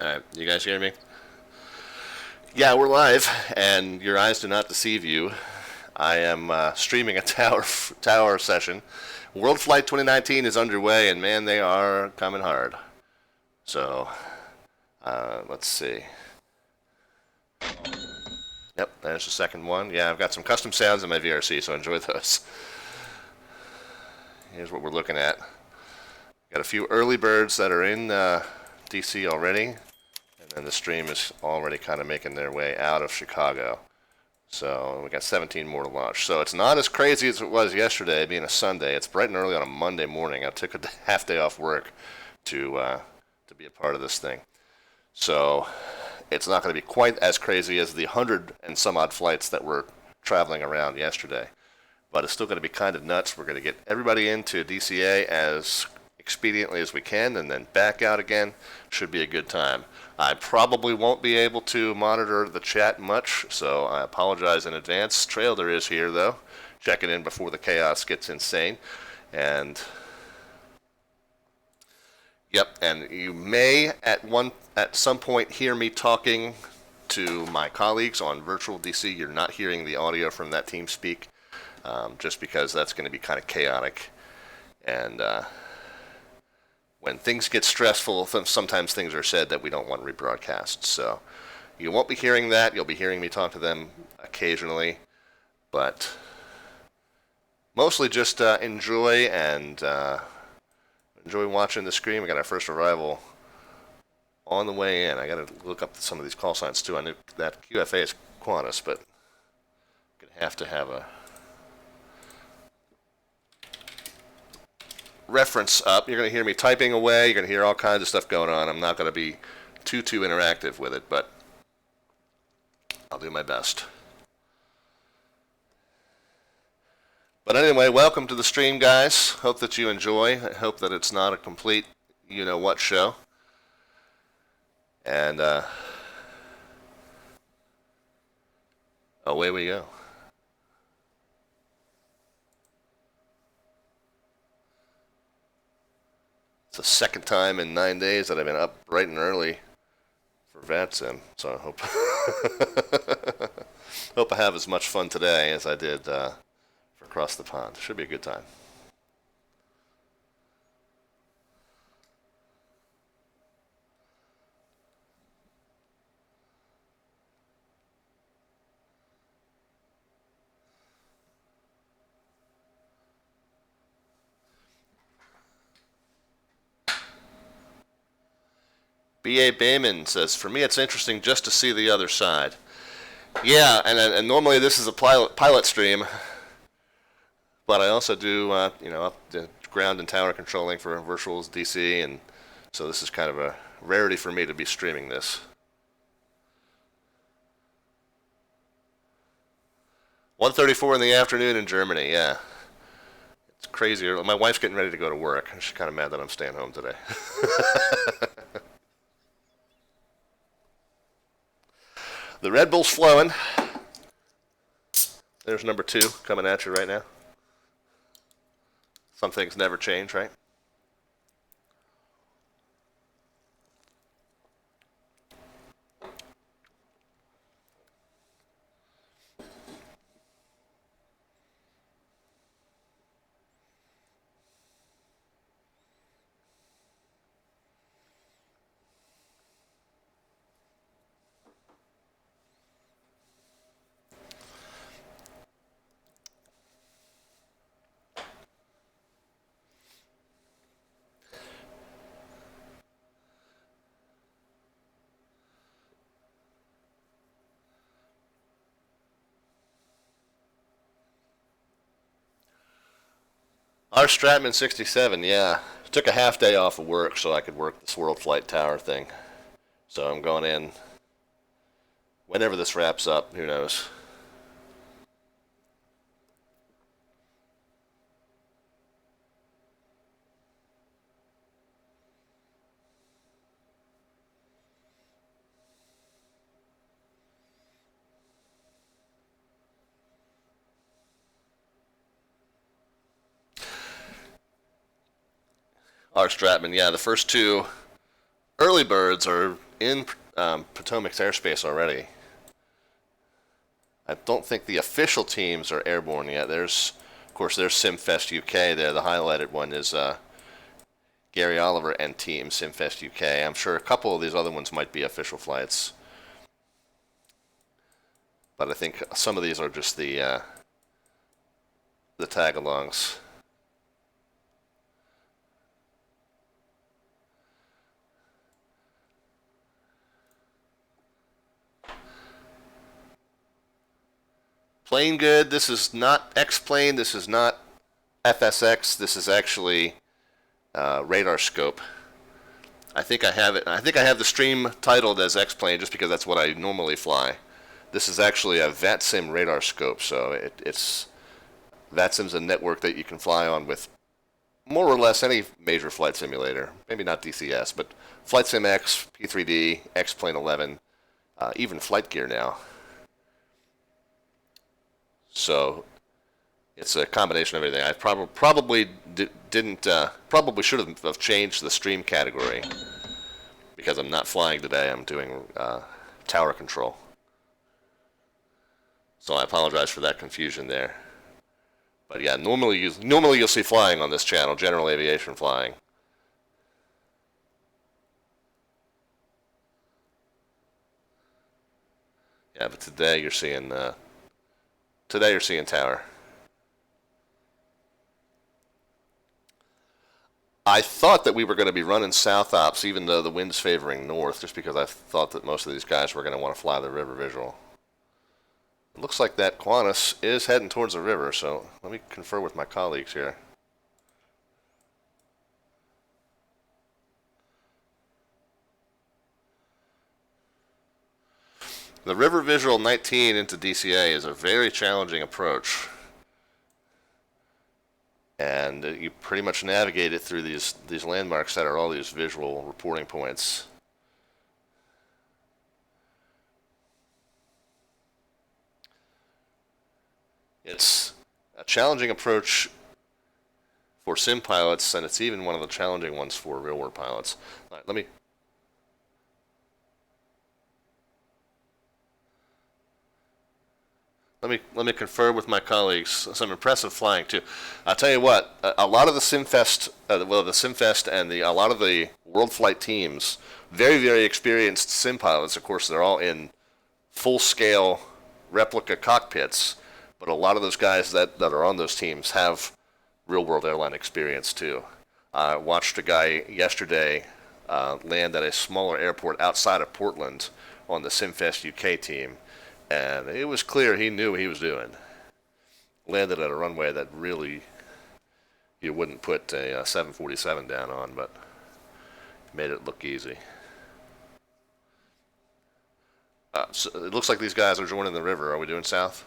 All right, you guys hear me? Yeah, we're live, and your eyes do not deceive you. I am streaming a tower session. Worldflight 2019 is underway, and man, they are coming hard. So, let's see. Yep, there's the second one. Yeah, I've got some custom sounds in my VRC, so enjoy those. Here's what we're looking at. Got a few early birds that are in DC already, and then the stream is already kind of making their way out of Chicago. So we got 17 more to launch. So it's not as crazy as it was yesterday, being a Sunday. It's bright and early on a Monday morning. I took a half day off work to be a part of this thing. So it's not going to be quite as crazy as the 100 and some odd flights that were traveling around yesterday. But it's still going to be kind of nuts. We're going to get everybody into DCA as expediently as we can and then back out again. Should be a good time. I probably won't be able to monitor the chat much, so I apologize in advance. Trailer is here, though, checking in before the chaos gets insane. And yep, and you may at some point hear me talking to my colleagues on virtual DC. You're not hearing the audio from that team speak, just because that's going to be kind of chaotic. And when things get stressful, sometimes things are said that we don't want rebroadcast. So you won't be hearing that. You'll be hearing me talk to them occasionally, but mostly just enjoy watching the screen. We got our first arrival on the way in. I got to look up some of these call signs too. I knew that QFA is Qantas, but I'm gonna have to have a reference up. You're going to hear me typing away. You're going to hear all kinds of stuff going on. I'm not going to be too interactive with it, but I'll do my best. But anyway, welcome to the stream, guys. Hope that you enjoy. I hope that it's not a complete you-know-what show. And away we go. It's the second time in 9 days that I've been up bright and early for Vatsim, so I hope hope I have as much fun today as I did for Across the Pond. Should be a good time. B.A. Bayman says, for me it's interesting just to see the other side. Yeah, and normally this is a pilot stream, but I also do, up the ground and tower controlling for Virtuals DC, and so this is kind of a rarity for me to be streaming this. 1:34 in the afternoon in Germany, yeah. It's crazy. My wife's getting ready to go to work. She's kind of mad that I'm staying home today. The Red Bull's flowing. There's number 2 coming at you right now. Some things never change, right? Our Stratman 67, yeah. Took a half day off of work so I could work this Worldflight Tower thing. So I'm going in whenever this wraps up, who knows. Our Stratman, yeah, the first 2 early birds are in Potomac's airspace already. I don't think the official teams are airborne yet. Of course, there's SimFest UK there. The highlighted one is Gary Oliver and team SimFest UK. I'm sure a couple of these other ones might be official flights. But I think some of these are just the tag-alongs. Plane good. This is not X-plane. This is not FSX. This is actually radar scope. I think I have it. I think I have the stream titled as X-plane just because that's what I normally fly. This is actually a Vatsim radar scope, so it's Vatsim's a network that you can fly on with more or less any major flight simulator. Maybe not DCS, but Flight Sim X, P3D, X-plane 11, even Flight Gear now. So it's a combination of everything. I probably probably should have changed the stream category because I'm not flying today. I'm doing tower control. So I apologize for that confusion there. But yeah, normally you'll see flying on this channel, general aviation flying. Yeah, but today you're seeing tower. I thought that we were going to be running south ops, even though the wind's favoring north, just because I thought that most of these guys were going to want to fly the river visual. It looks like that Qantas is heading towards the river, so let me confer with my colleagues here. The River Visual 19 into DCA is a very challenging approach. And you pretty much navigate it through these landmarks that are all these visual reporting points. It's a challenging approach for sim pilots, and it's even one of the challenging ones for real-world pilots. All right, let me confer with my colleagues. Some impressive flying too. I'll tell you what, a lot of the SimFest, and a lot of the Worldflight teams, very, very experienced sim pilots. Of course, they're all in full-scale replica cockpits, but a lot of those guys that are on those teams have real-world airline experience too. I watched a guy yesterday land at a smaller airport outside of Portland on the SimFest UK team. And it was clear he knew what he was doing. Landed at a runway that really you wouldn't put a 747 down on, but made it look easy. So it looks like these guys are joining the river. Are we doing south?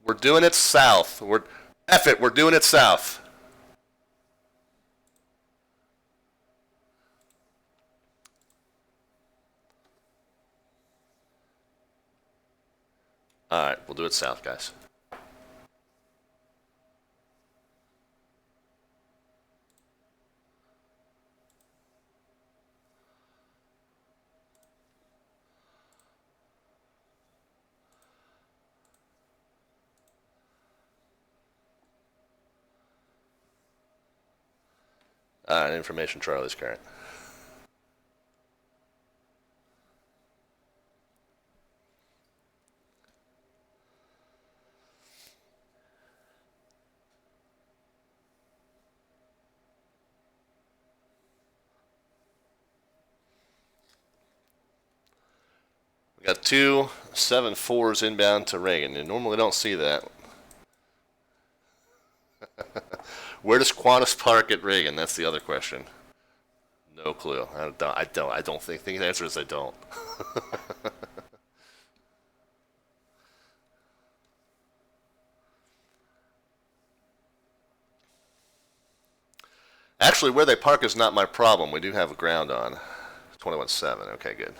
We're doing it south. We're doing it south. Alright, we'll do it south, guys. Information Charlie's current. We got 2 7-4s inbound to Reagan. You normally don't see that. Where does Qantas park at Reagan? That's the other question. No clue. I don't think the answer is I don't. Actually, where they park is not my problem. We do have a ground on. 21.7. Okay, good.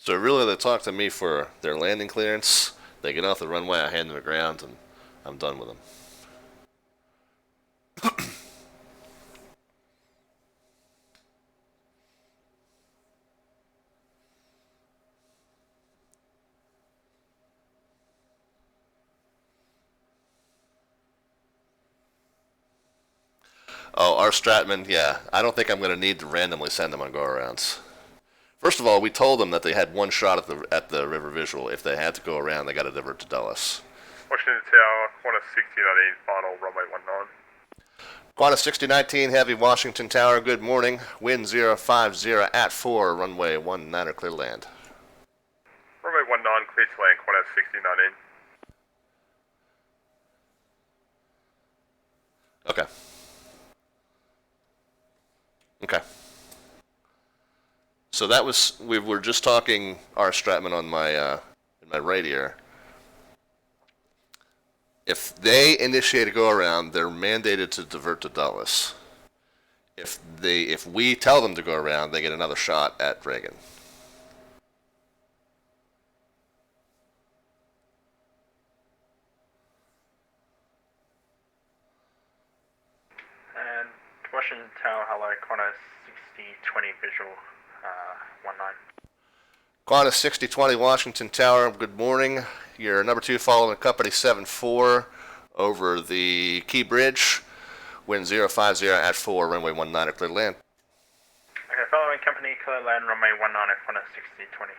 So really, they talk to me for their landing clearance. They get off the runway, I hand them the ground, and I'm done with them. Oh, our Stratman, yeah. I don't think I'm going to need to randomly send them on go-arounds. First of all, we told them that they had one shot at the river visual. If they had to go around, they got to divert to Dulles. Washington Tower, Qantas 6019, final runway 19. Qantas 6019, Heavy, Washington Tower, good morning. Wind 050 at 4, runway 19, clear land. Runway 19, clear to land, Qantas 6019. Okay. Okay. So that was, we were just talking our Stratman on my in my right ear. If they initiate a go around, they're mandated to divert to Dulles. If we tell them to go around, they get another shot at Reagan. And Washington Tower, hello, Qantas 6020 visual 19. Qantas 6020 Washington Tower, good morning. Your number 2 following company 74 over the Key Bridge. Wind 050 at 4, runway 19, clear land. Okay, following company, clear land, runway 19 at Qantas 6020.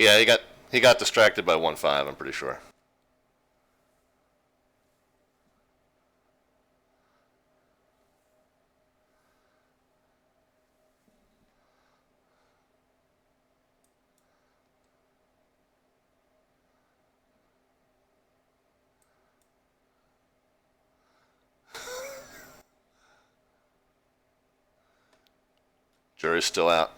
Yeah, he got distracted by 15, I'm pretty sure. Jury's still out.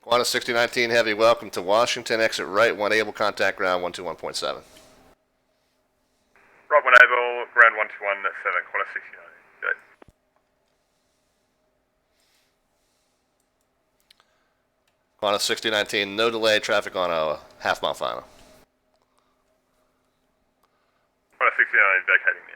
Qantas 6019 Heavy, welcome to Washington. Exit right, 1 able, contact ground 121.7. Right 1 able, ground 121.7, Qantas 6019. Good. Qantas 6019, no delay, traffic on a half-mile final. Qantas 6019, vacating now.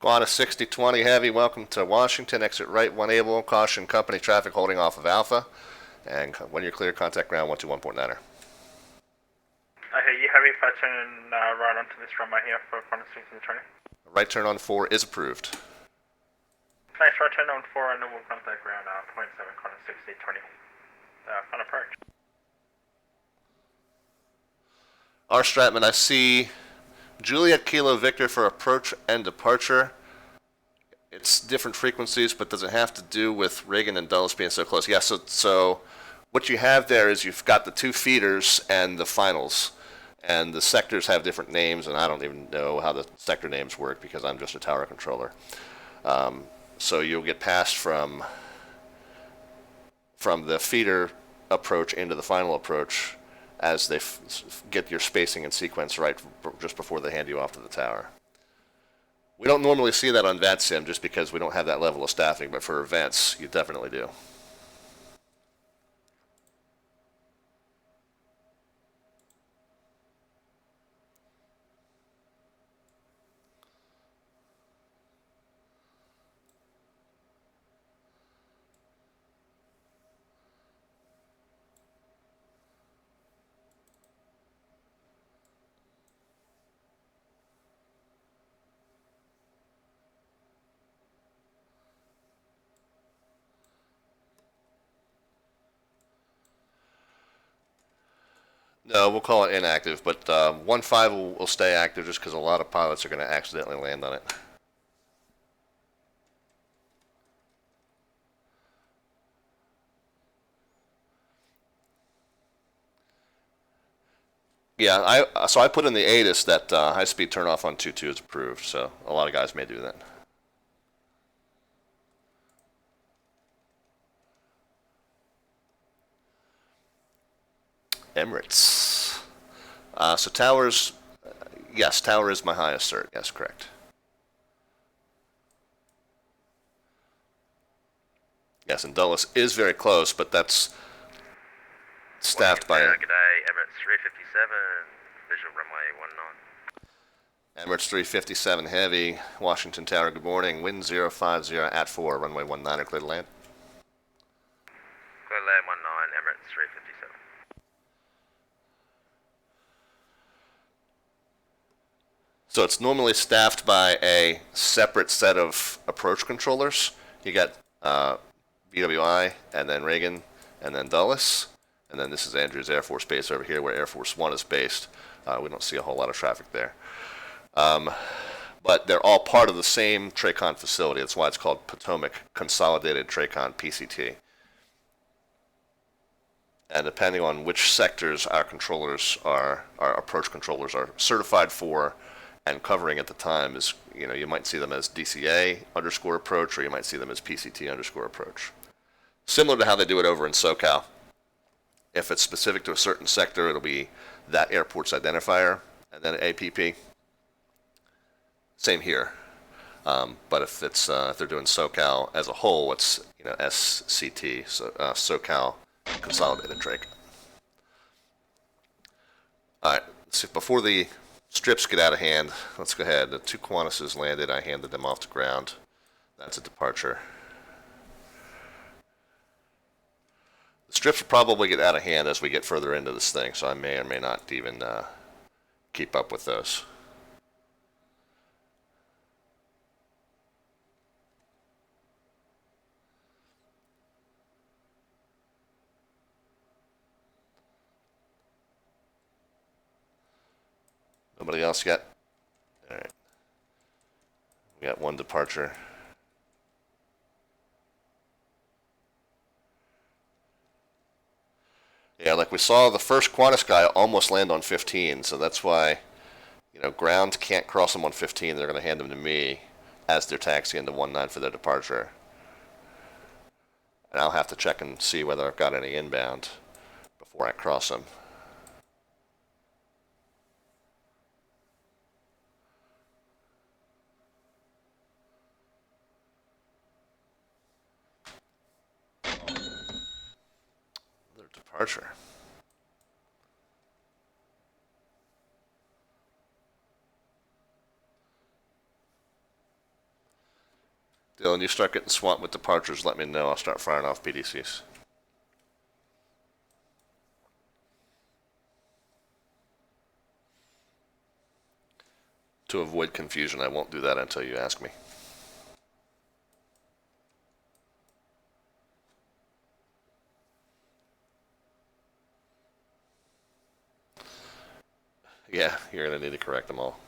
Qantas 6020 Heavy, welcome to Washington. Exit right, 1 able, caution company traffic holding off of Alpha. And when you're clear, contact ground 121.9. Okay, you have if I turn right onto this runway here for Qantas 6020? Right turn on 4 is approved. Nice, right turn on 4 and then we'll contact ground point 7, Qantas 6020. Fun approach. R. Stratman, I see Juliet Kilo Victor for approach and departure. It's different frequencies, but does it have to do with Reagan and Dulles being so close? Yeah, so what you have there is you've got the two feeders and the finals. And the sectors have different names, and I don't even know how the sector names work because I'm just a tower controller. So you'll get passed from the feeder approach into the final approach as they get your spacing and sequence right just before they hand you off to the tower. We don't normally see that on Vatsim just because we don't have that level of staffing, but for events, you definitely do. No, we'll call it inactive, but 1.5 will stay active just because a lot of pilots are going to accidentally land on it. Yeah, I put in the ATIS that high-speed turn-off on 2.2 is approved, so a lot of guys may do that. Emirates. So towers, yes, tower is my highest cert. Yes, correct. Yes, and Dulles is very close, but that's staffed by... Good day, Emirates 357, visual runway 19. Emirates 357 Heavy, Washington Tower, good morning. Wind 050 at 4, runway 19 are clear to land. Clear land 19, Emirates 357. So it's normally staffed by a separate set of approach controllers. You got BWI, and then Reagan, and then Dulles. And then this is Andrews Air Force Base over here where Air Force One is based. We don't see a whole lot of traffic there. But they're all part of the same TRACON facility. That's why it's called Potomac Consolidated TRACON, PCT. And depending on which sectors our approach controllers are certified for and covering at the time is, you might see them as DCA underscore approach, or you might see them as PCT underscore approach. Similar to how they do it over in SoCal. If it's specific to a certain sector, it'll be that airport's identifier, and then APP. Same here. But if they're doing SoCal as a whole, it's SCT, so SoCal Consolidated Drake. All right. So before the strips get out of hand, let's go ahead. The two Qantases landed. I handed them off to ground. That's a departure. The strips will probably get out of hand as we get further into this thing, so I may or may not even keep up with those. Nobody else yet? All right. We got one departure. Yeah, like we saw the first Qantas guy almost land on 15, so that's why, ground can't cross them on 15. They're going to hand them to me as they're taxiing to 19 for their departure. And I'll have to check and see whether I've got any inbound before I cross them. Their departure. Dylan, you start getting swamped with departures, let me know. I'll start firing off PDCs. To avoid confusion, I won't do that until you ask me. Yeah, you're going to need to correct them all.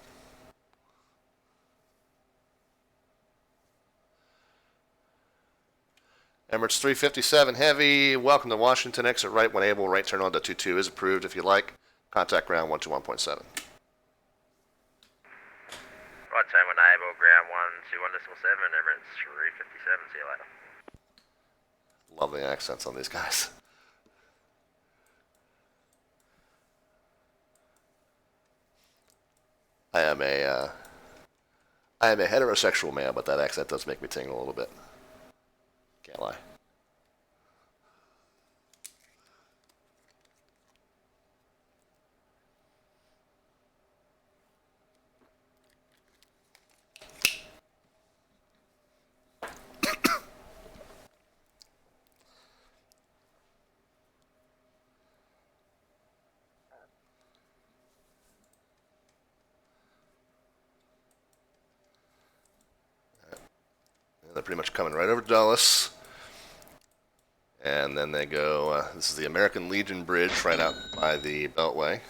Emirates 357 Heavy, welcome to Washington. Exit right when able. Right turn on to 22 is approved if you like. Contact ground 121.7. Right turn when able, ground 121.7, Emirates 357, see you later. Lovely accents on these guys. I am a heterosexual man, but that accent does make me tingle a little bit. Can't lie. They're pretty much coming right over Dulles. And then they go, this is the American Legion Bridge right out by the Beltway,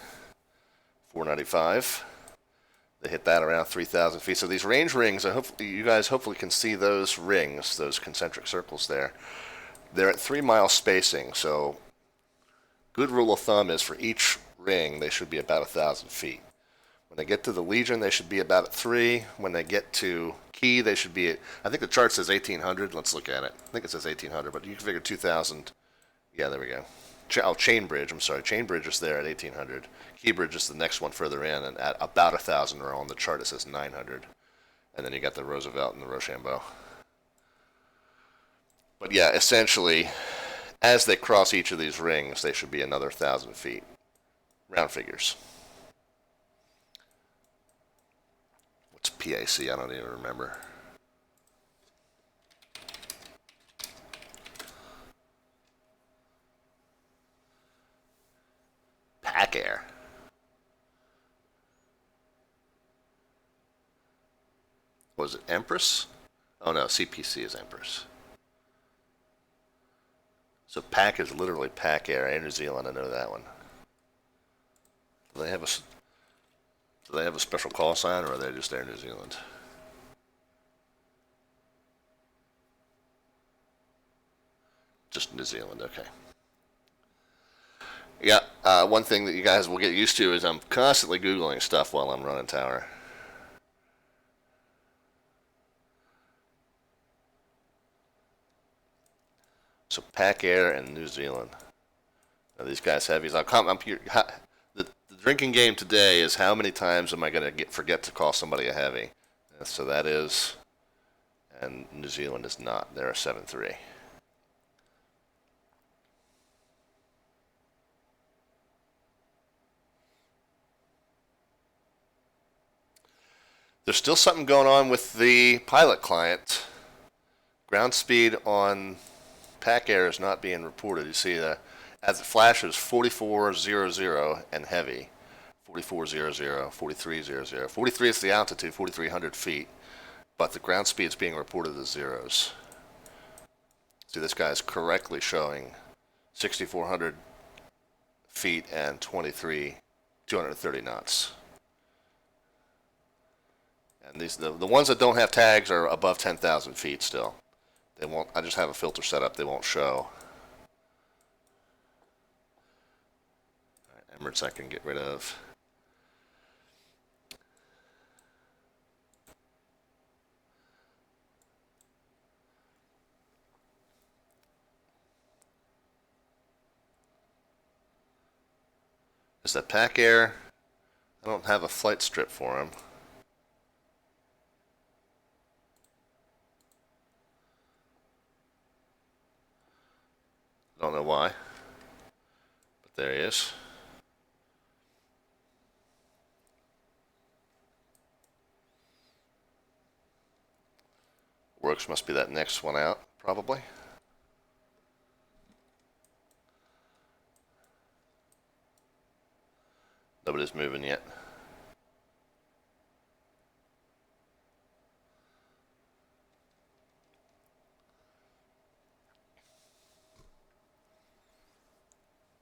495. They hit that around 3,000 feet. So these range rings, you guys hopefully can see those rings, those concentric circles there. They're at 3 mile spacing, so good rule of thumb is for each ring, they should be about 1,000 feet. When they get to the Legion, they should be about at 3. When they get to Key, they should be at, I think the chart says 1,800. Let's look at it. I think it says 1,800, but you can figure 2,000. Yeah, there we go. Chain Bridge, I'm sorry. Chain Bridge is there at 1,800. Key Bridge is the next one further in, and at about 1,000, or on the chart it says 900. And then you got the Roosevelt and the Rochambeau. But yeah, essentially, as they cross each of these rings, they should be another 1,000 feet. Round figures. What's PAC? I don't even remember. Pack Air. Was it Empress? Oh no, CPC is Empress. So PAC is literally Pack Air. Air New Zealand, I know that one. Do they have a special call sign, or are they just Air New Zealand? Just New Zealand, okay. Yeah, one thing that you guys will get used to is I'm constantly Googling stuff while I'm running tower. So Pack Air and New Zealand. Now these guys heavies. The drinking game today is how many times am I going to forget to call somebody a heavy? So that is, and New Zealand is not. They're a 7-3. There's still something going on with the pilot client. Ground speed on Pack Air is not being reported. You see that as it flashes 4400 and heavy. 4400, 4300. 43 is the altitude, 4,300 feet, but the ground speed is being reported as zeros. See, this guy is correctly showing 6,400 feet and 230 knots. And these the ones that don't have tags are above 10,000 feet still. They won't. I just have a filter set up. They won't show. All right, Emirates I can get rid of. Is that Pack Air? I don't have a flight strip for him. I don't know why, but there he is. Works must be that next one out, probably. Nobody's moving yet.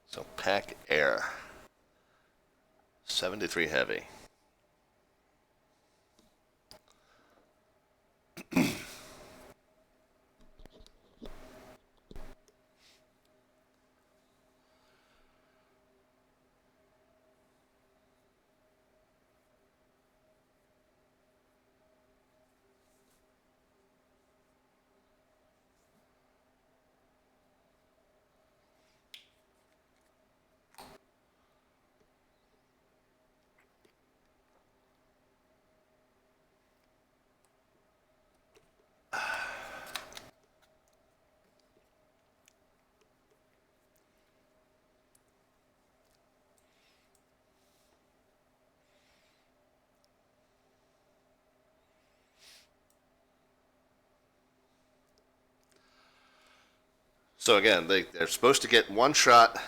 So Pack Air. 73 heavy. So again, they're supposed to get one shot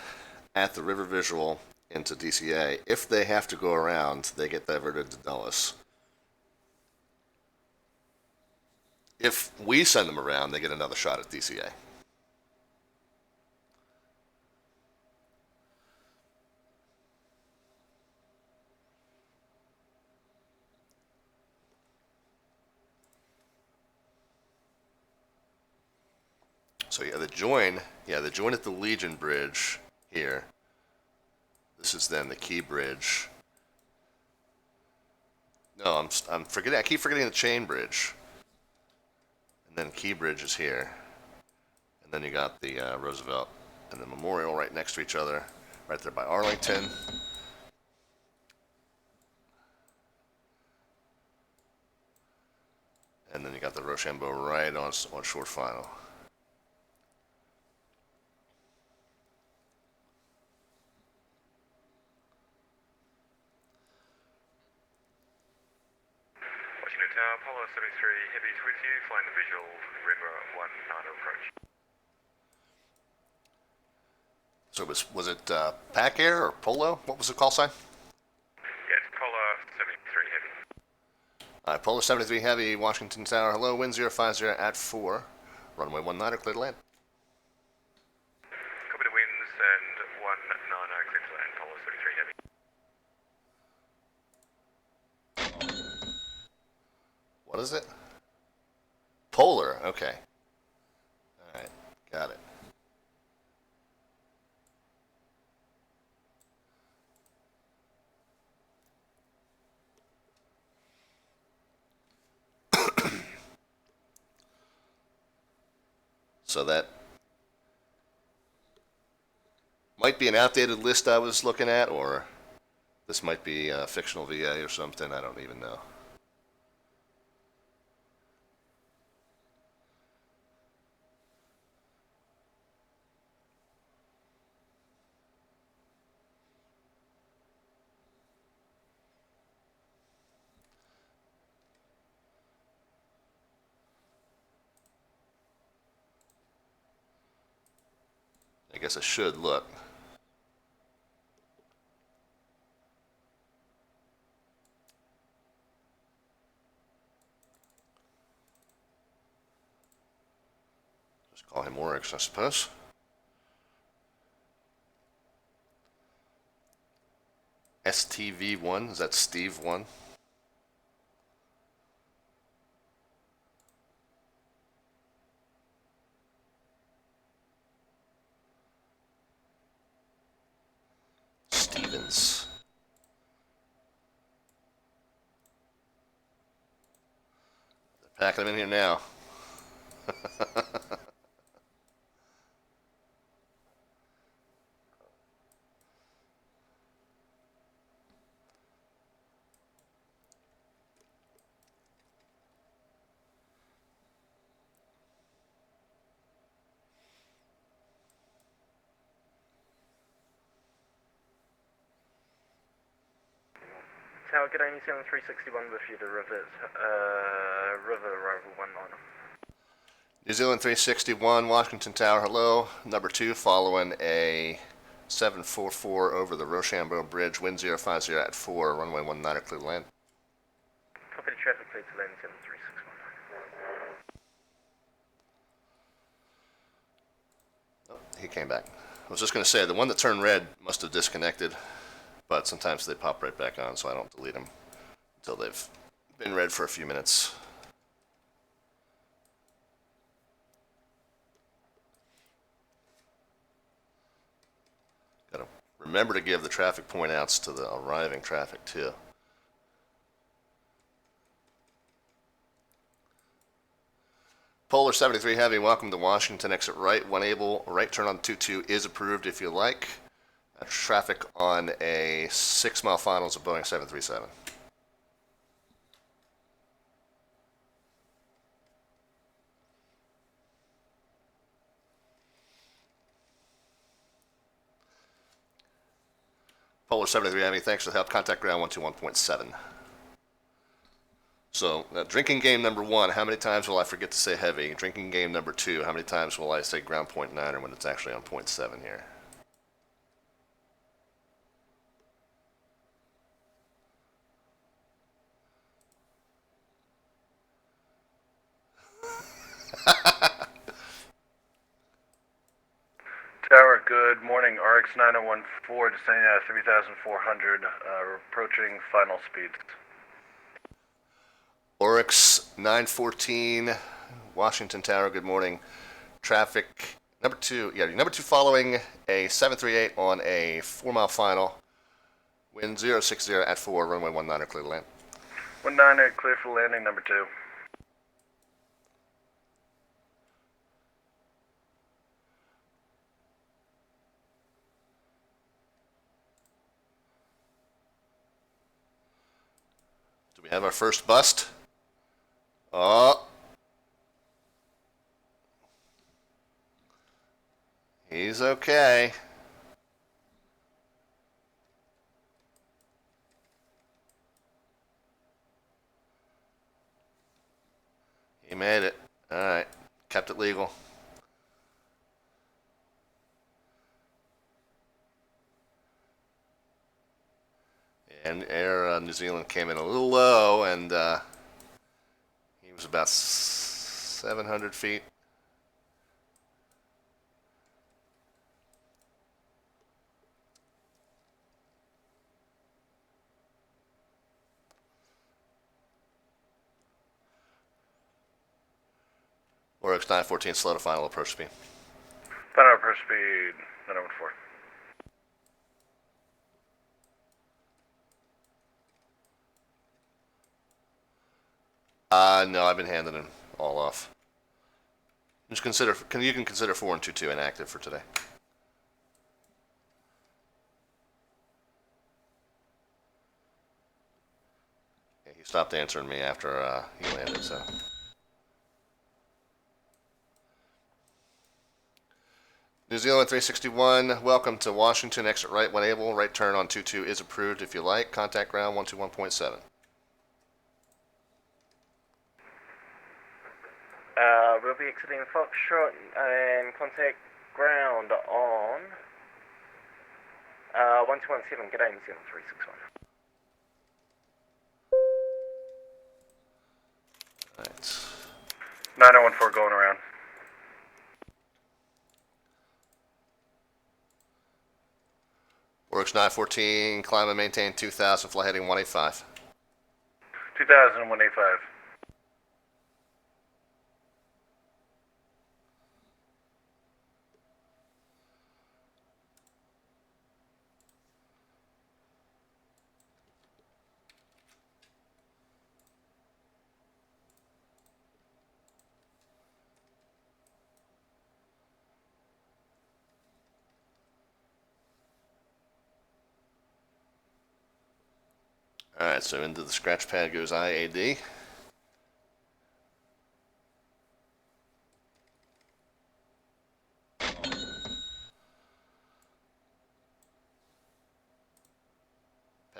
at the river visual into DCA. If they have to go around, they get diverted to Dulles. If we send them around, they get another shot at DCA. So yeah, the join at the Legion Bridge here. This is then the Key Bridge. No, I'm forgetting. I keep forgetting the Chain Bridge. And then Key Bridge is here. And then you got the Roosevelt and the Memorial right next to each other, right there by Arlington. And then you got the Rochambeau right on short final. Washington Tower, Apollo 73 Heavy's with you, flying the visual River 19 approach. So was it Pac Air or Polo? What was the call sign? Yeah, it's Apollo 73 Heavy. Polo 73 Heavy, Washington Tower. Hello, wind 050 at 4. Runway 19 clear to land. Copy the winds and 190 clear to land, Apollo 73 Heavy. What is it? Polar, okay. Alright, got it. So that might be an outdated list I was looking at, or this might be a fictional VA or something. I don't even know. I guess I should look. Just call him Oryx, I suppose. STV1, is that Steve 1? Stevens. They're packing them in here now. Tower, good day, New Zealand 361 with you to River arrival 19. New Zealand 361, Washington Tower, hello. Number 2, following a 744 over the Rochambeau Bridge, wind 050 at 4, runway 19 clear to land. Copy the traffic clear to land, New Zealand 361. Oh, he came back. I was just going to say, the one that turned red must have disconnected. but sometimes they pop right back on, so I don't delete them until they've been read for a few minutes. Gotta remember to give the traffic point outs to the arriving traffic too. Polar 73 Heavy, welcome to Washington. Exit right when able. Right turn on 22 is approved if you like. Traffic on a 6-mile finals of Boeing 737. Polar 73 Heavy, thanks for the help. Contact ground 121.7. So, drinking game number 1, how many times will I forget to say heavy? Drinking game number 2, how many times will I say ground point 9 when it's actually on point 7 here? Tower, good morning. RX 9014, descending at 3,400, approaching final speeds. Oryx 914, Washington Tower, good morning. Traffic, number 2 following a 738 on a 4-mile final. Wind 060 at 4, runway 19 clear to land. 19, clear for landing, number 2. Do we have our first bust? Oh. He's okay. He made it. Alright. Kept it legal. And Air New Zealand came in a little low, and he was about 700 feet. Oryx 914, slow to final approach speed. Final approach speed, 914. No, I've been handing them all off. Just consider, you can consider 4 and 22 inactive for today. Yeah, he stopped answering me after he landed, so. New Zealand 361, welcome to Washington. Exit right when able. Right turn on 22 is approved if you like. Contact ground 121.7. We'll be exiting Foxtrot and contact ground on 1217. G'day, New Zealand 361. Right. 9014 going around. Works 914, climb and maintain 2000, fly heading 185. 2000, 185. Alright, so into the scratch pad goes IAD.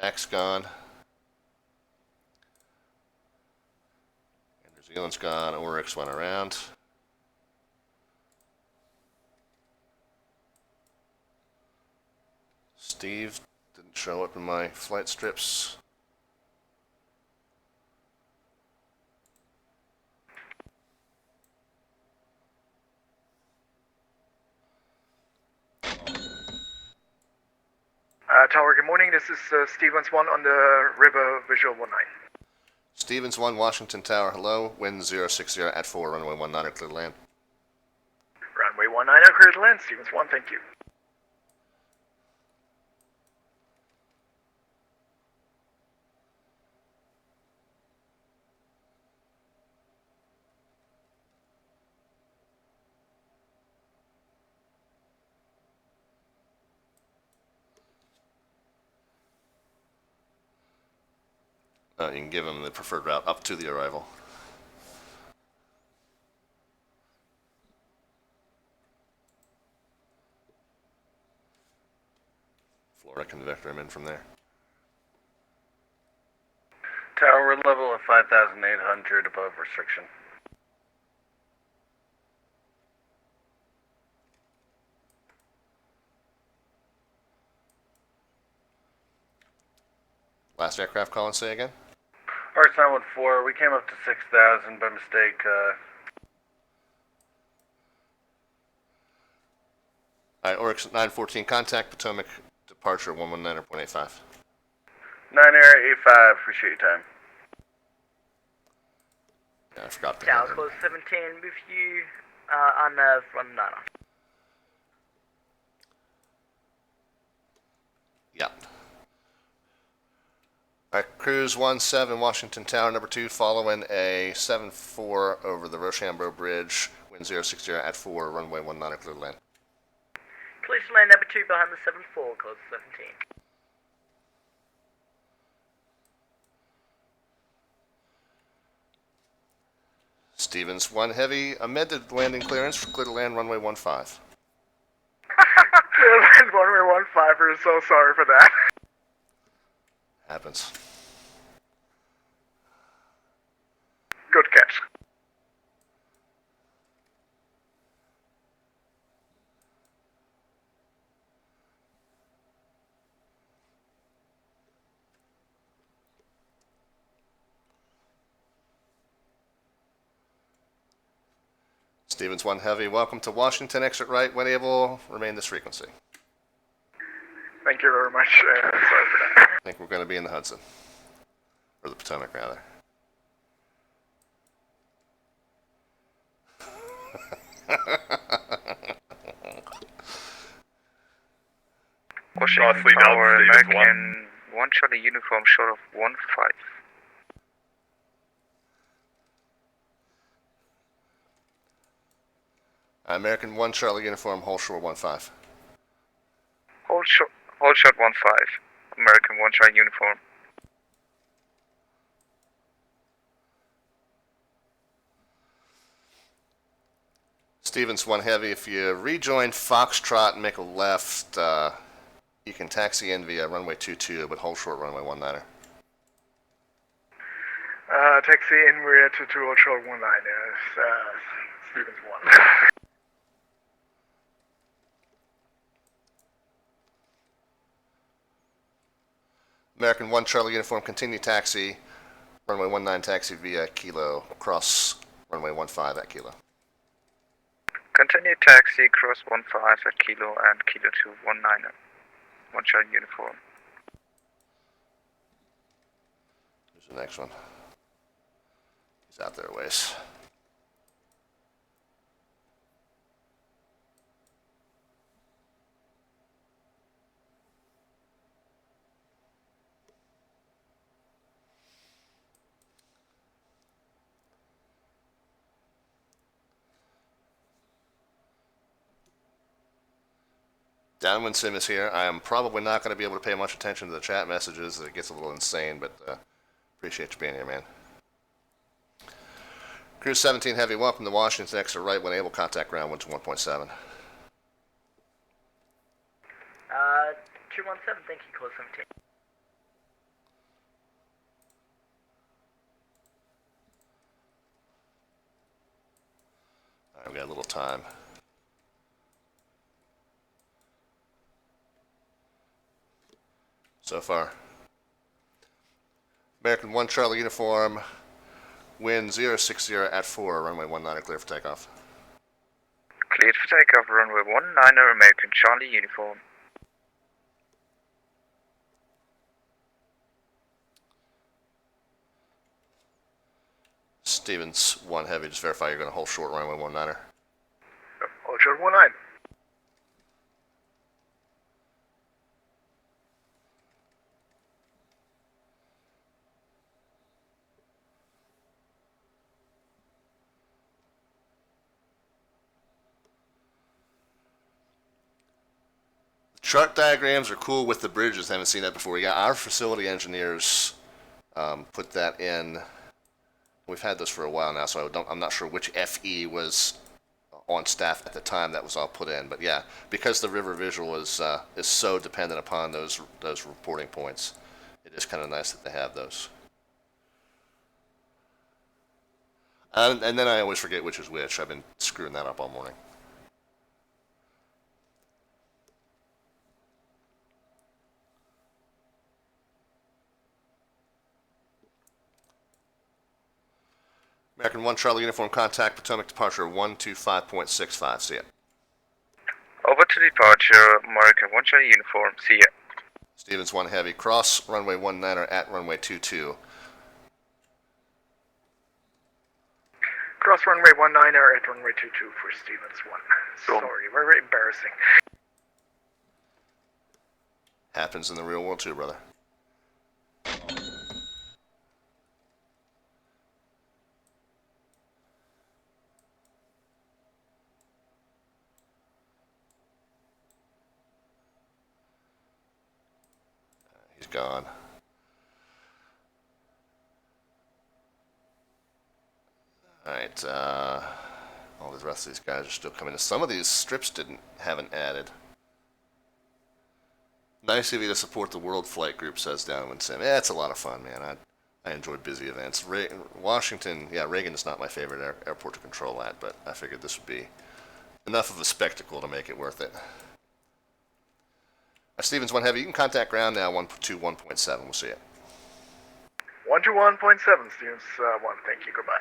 Pack's gone. And New Zealand's gone. Oryx went around. Steve didn't show up in my flight strips. Tower, good morning. This is Stevens 1 on the river, visual 19. Stevens 1, Washington Tower, hello. Wind 060 at 4, runway 19, clear to land. Runway 19, clear to land. Stevens 1, thank you. You can give them the preferred route up to the arrival. Flora can vector him in from there. Tower, we're level at 5,800 above restriction. Last aircraft call and say again? RX 914, we came up to 6,000 by mistake. Alright, Oryx 914, contact Potomac, departure 119.85. 9 Air 85, appreciate your time. Yeah, I forgot that. Tower close 17 with you on the from Nana. Yeah. Alright, cruise 17, Washington Tower, number 2, following a 74 over the Rochambeau Bridge, wind 060 at 4, runway 19, clear to land. Clear to land number 2 behind the 74, close 17. Stevens 1 heavy, amended landing clearance for clear to land runway 15. Clear to land runway 15, we're so sorry for that. Happens. Good catch. Stevens 1 heavy, welcome to Washington, exit right when able, remain this frequency. Thank you very much. Sorry for that. I think we're going to be in the Hudson. Or the Potomac, rather. Washington Tower, American 1 Charlie uniform short of 15. American 1 Charlie uniform, hold short 15. Hold short 15. American 1 Charlie uniform. Stevens 1 heavy, if you rejoin Foxtrot and make a left, you can taxi in via runway 22, but hold short runway 19. Taxi in rear to 2 short 19, Stevens 1. American 1 Charlie uniform, continue taxi, runway 19 taxi via Kilo, cross runway 15 at Kilo. Continue taxi cross 15 at Kilo and Kilo to 19. 1 Charlie uniform. Here's the next one. He's out there a ways. Downwind Sim is here. I am probably not going to be able to pay much attention to the chat messages. It gets a little insane, but appreciate you being here, man. Cruise 17 heavy, welcome to Washington. Exit right when able. Contact ground 121.7. 217, thank you, close 17. All right, we got a little time. So far. American 1 Charlie uniform, wind 060 at 4, runway 19 clear for takeoff. Cleared for takeoff, runway 19, American Charlie uniform. Stevens 1 Heavy, just verify you're going to hold short runway 19er. Hold short 19. Chart diagrams are cool with the bridges. I haven't seen that before. We got our facility engineers put that in. We've had those for a while now, so I'm not sure which FE was on staff at the time that was all put in. But yeah, because the river visual is so dependent upon those reporting points, it is kind of nice that they have those. And then I always forget which is which. I've been screwing that up all morning. American 1 Charlie Uniform contact Potomac departure 125.65. See ya. Over to departure, American 1 Charlie Uniform. See ya. Stevens 1 Heavy, cross runway 19er at runway 22. Cross runway 19er at runway 22 for Stevens 1. Sorry, very embarrassing. Happens in the real world too, brother. He's gone. Alright, all the rest of these guys are still coming in. Some of these strips haven't added. Nice of you to support the Worldflight group, says Donovan Sim. Yeah, it's a lot of fun, man. I enjoyed busy events. Washington, yeah, Reagan is not my favorite airport to control at, but I figured this would be enough of a spectacle to make it worth it. Stevens 1 Heavy, you can contact ground now, 121.7. We'll see you. 121.7, Stevens 1. Thank you. Goodbye.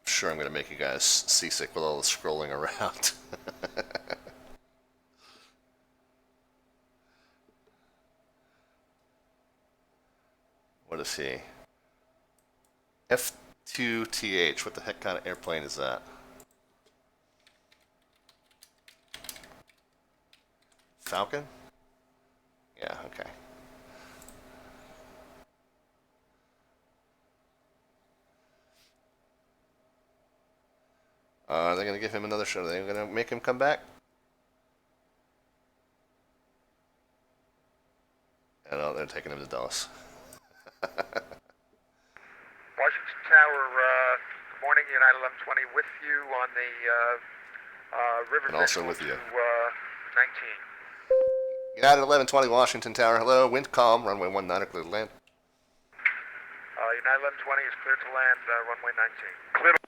Sure, I'm going to make you guys seasick with all the scrolling around. What is he? F2TH. What the heck kind of airplane is that? Falcon? Yeah, okay. Are they going to give him another show? Are they going to make him come back? I know, they're taking him to Dulles. Washington Tower, good morning, United 1120 with you on the river And also visual with you. to 19. United 1120 Washington Tower, hello, wind calm, runway 19, clear to land. United 1120 is clear to land, runway 19. Clear to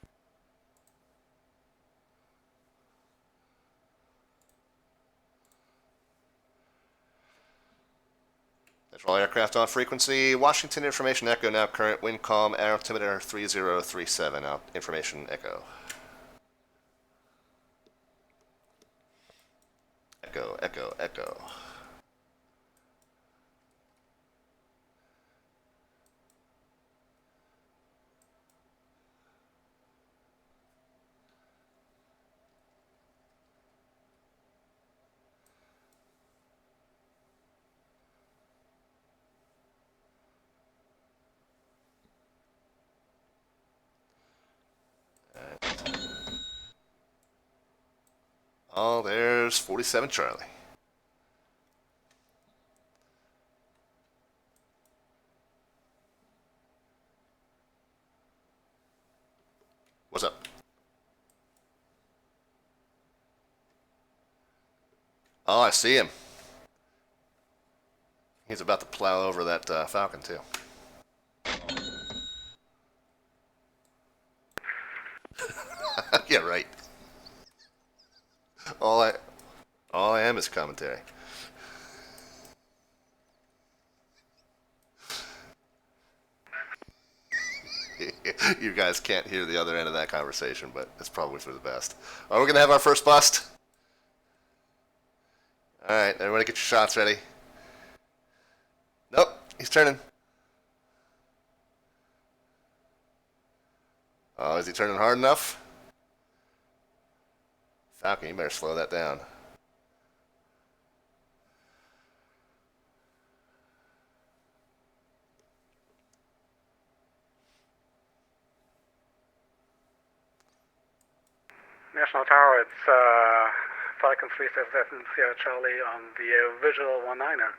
All aircraft on frequency. Washington information echo now current wind calm altimeter 3037 out information echo. Echo, echo, echo. Oh, there's 47 Charlie. What's up? Oh, I see him. He's about to plow over that Falcon, too. Yeah, right. All I am is commentary. You guys can't hear the other end of that conversation, but it's probably for the best. Are we gonna have our first bust? All right, everybody, get your shots ready. Nope, he's turning. Oh, is he turning hard enough? Falcon, you better slow that down. National Tower, it's Falcon 377 Sierra Charlie on the visual 19er.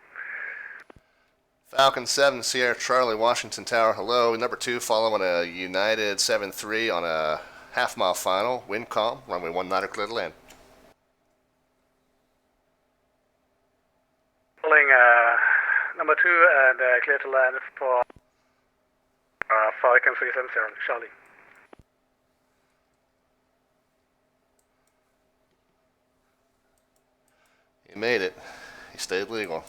Falcon 7 Sierra Charlie, Washington Tower, hello. Number 2 following a United 7-3 on a half-mile final. Wind calm, runway 19er, clear to land. Calling number 2 and clear to land for Falcon 377 Sierra Charlie. He made it. He stayed legal.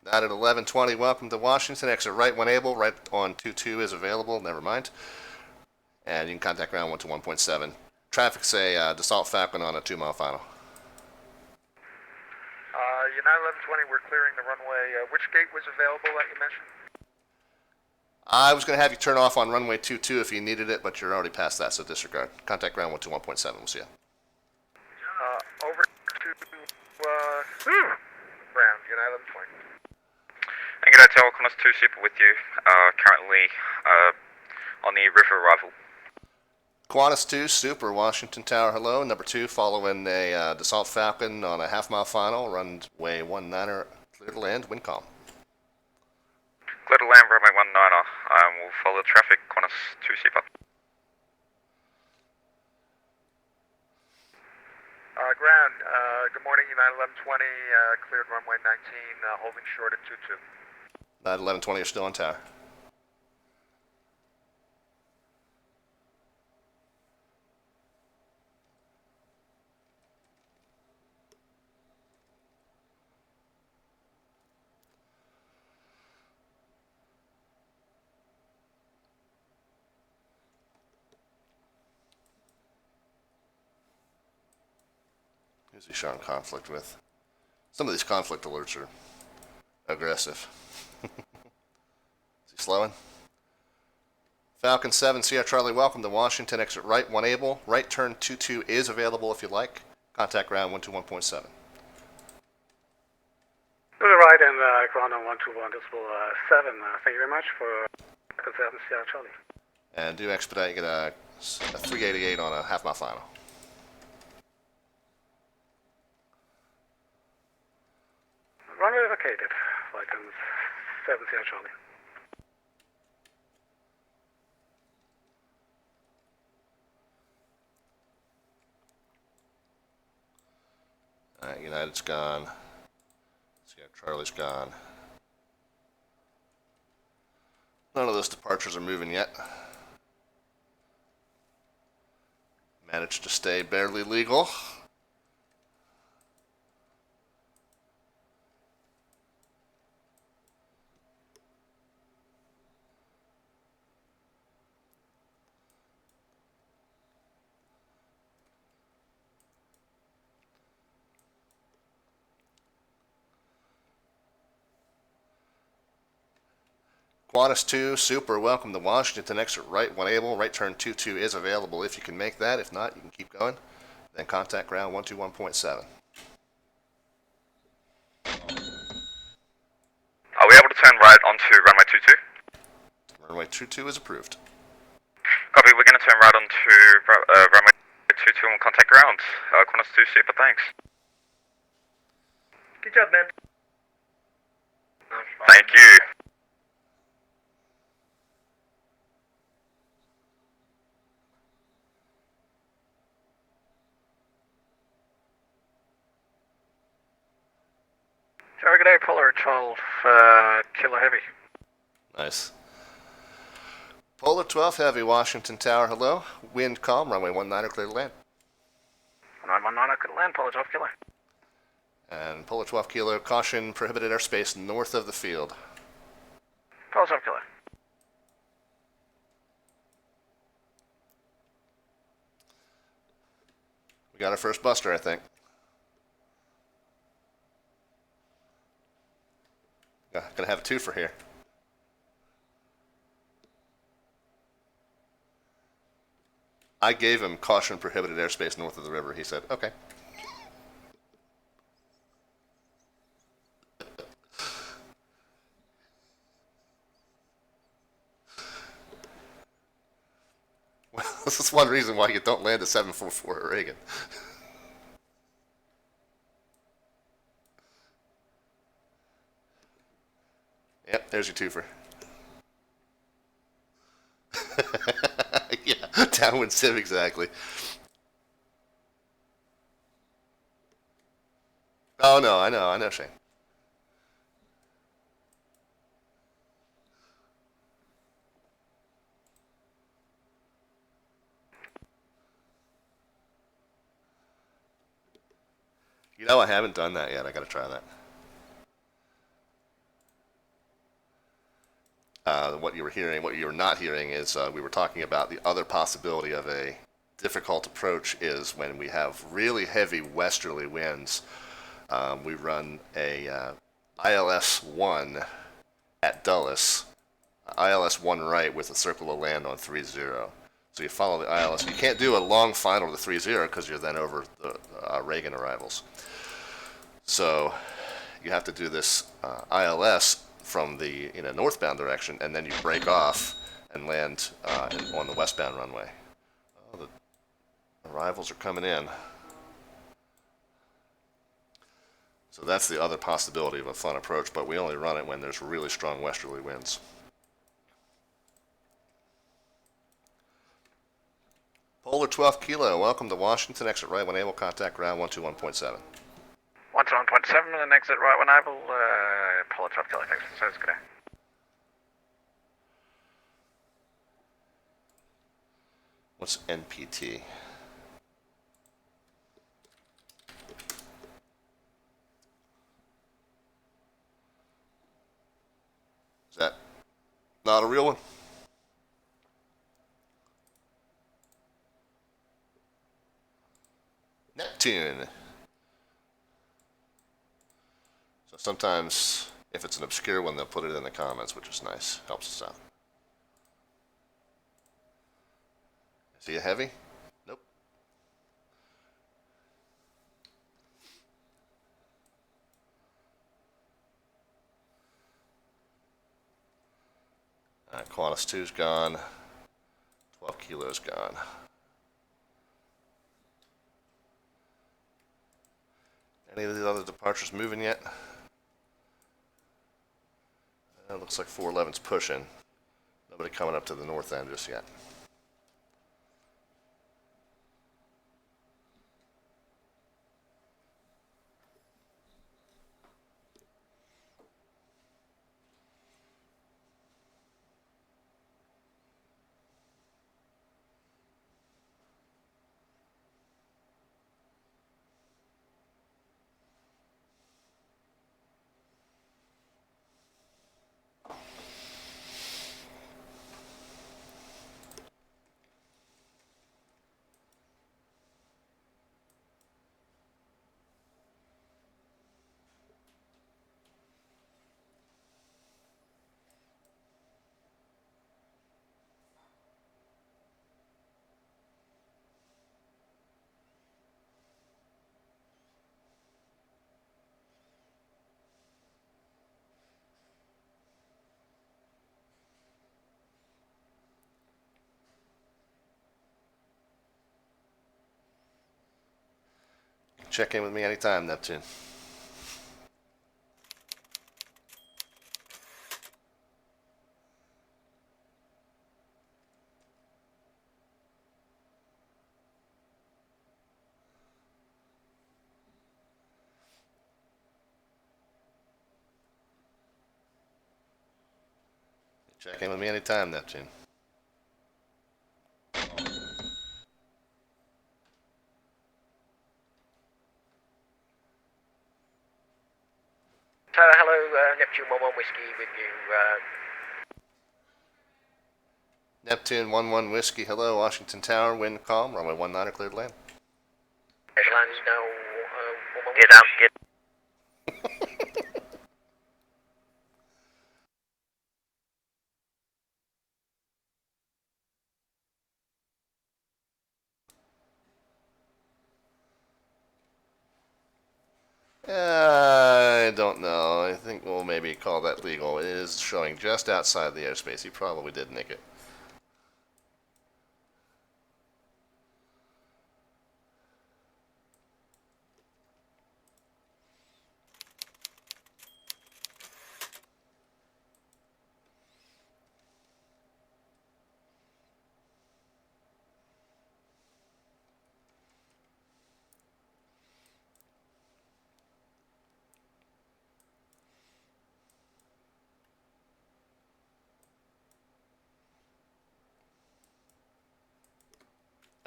Not at 11:20. Welcome to Washington. Exit right when able. Right on 22 is available. Never mind. And you can contact ground 121.7. Traffic say Dassault Falcon on a 2-mile final. United 1120, we're clearing the runway. Which gate was available that you mentioned? I was going to have you turn off on runway 22 if you needed it, but you're already past that, so disregard. Contact ground 121.7. We'll see you. Over to ground, United 1120. Thank you, Hotel Qantas 2 Super with you. Currently on the river arrival. Qantas 2 Super, Washington Tower, hello. Number 2 following a Dassault Falcon on a half-mile final. Runway 19er, clear to land, wind calm. Clear to land, runway 19er. We'll follow traffic, Qantas 2 Super. Ground, good morning, United 1120, cleared runway 19, holding short at 22. Not 11:20, you're still on tower. Who's he showing conflict with? Some of these conflict alerts are aggressive. Is he slowing? Falcon 7 Sierra Charlie, welcome to Washington. Exit right when able. Right turn 22 is available if you'd like. Contact ground 121.7. To the right and ground on 121.7. Thank you very much for Falcon 7 Sierra Charlie. And do expedite, get a 388 on a half-mile final. Runway vacated, Falcon 7 Sierra Charlie. Alright, United's gone. Sierra Charlie's gone. None of those departures are moving yet. Managed to stay barely legal. Qantas 2 Super, welcome to Washington. Exit right when able. Right turn 22 is available if you can make that. If not, you can keep going. Then contact ground 121.7. Are we able to turn right onto runway 22? Runway 22 is approved. Copy, we're going to turn right onto runway 22 and contact ground. Qantas 2 Super, thanks. Good job, man. Thank you. Target A, Polar 12, Kilo Heavy. Nice. Polar 12 Heavy, Washington Tower, hello. Wind calm, runway 19 clear to land. 919, could land, Polar 12 Kilo. And Polar 12 Kilo, caution, prohibited airspace north of the field. Polar 12 Kilo. We got our first buster, I think. Gonna have a twofer here. I gave him caution, prohibited airspace north of the river. He said, okay. Well, this is one reason why you don't land a 744 at Reagan. Yep, there's your twofer. Yeah, downwind sim, exactly. Oh, no, I know, Shane. You know, I haven't done that yet. I gotta try that. What you were not hearing is we were talking about the other possibility of a difficult approach is when we have really heavy westerly winds. We run a ILS-1 at Dulles, ILS-1 right with a circle of land on 30. So you follow the ILS. You can't do a long final to 30 because you're then over the Reagan arrivals. So you have to do this ILS from the northbound direction, and then you break off and land on the westbound runway. Oh, the arrivals are coming in. So that's the other possibility of a fun approach, but we only run it when there's really strong westerly winds. Polar 12 Kilo, welcome to Washington. Exit right when able, contact ground 121.7. 121.7 and exit right when able, Polar 12 Kilo, thanks for the service, good day. What's NPT? Is that not a real one? Neptune. So sometimes, if it's an obscure one, they'll put it in the comments, which is nice. Helps us out. Is he a heavy? Nope. Alright, Qantas 2's gone. 12 Kilo's gone. Any of the other departures moving yet? It looks like 411's pushing. Nobody coming up to the north end just yet. Check in with me anytime, Neptune. Check in with me anytime, Neptune. Hello, Neptune 1-1 Whiskey with you. Neptune 1-1 Whiskey, hello, Washington Tower, wind calm, runway 19 cleared land. Airlines now, 1-1 Get out, get I don't know. I think we'll maybe call that legal. It is showing just outside the airspace. You probably did nick it.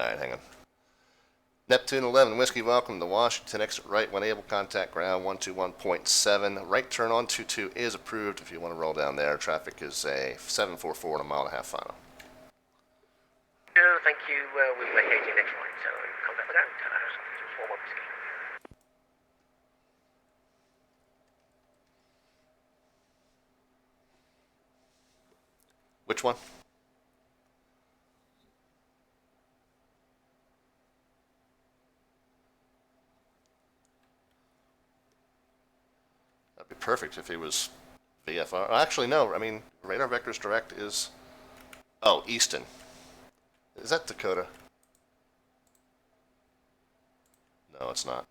Alright, hang on. Neptune 11 Whiskey, welcome to Washington. Exit right when able. Contact ground 121.7. Right turn on 22 is approved if you want to roll down there. Traffic is a 744 and a mile and a half final. thank you. We'll vacate your next line, so contact the ground. 1-1 Whiskey. Which one? That'd be perfect if he was VFR. Actually, no. I mean, radar vectors direct is... Oh, Easton. Is that Dakota? No, it's not.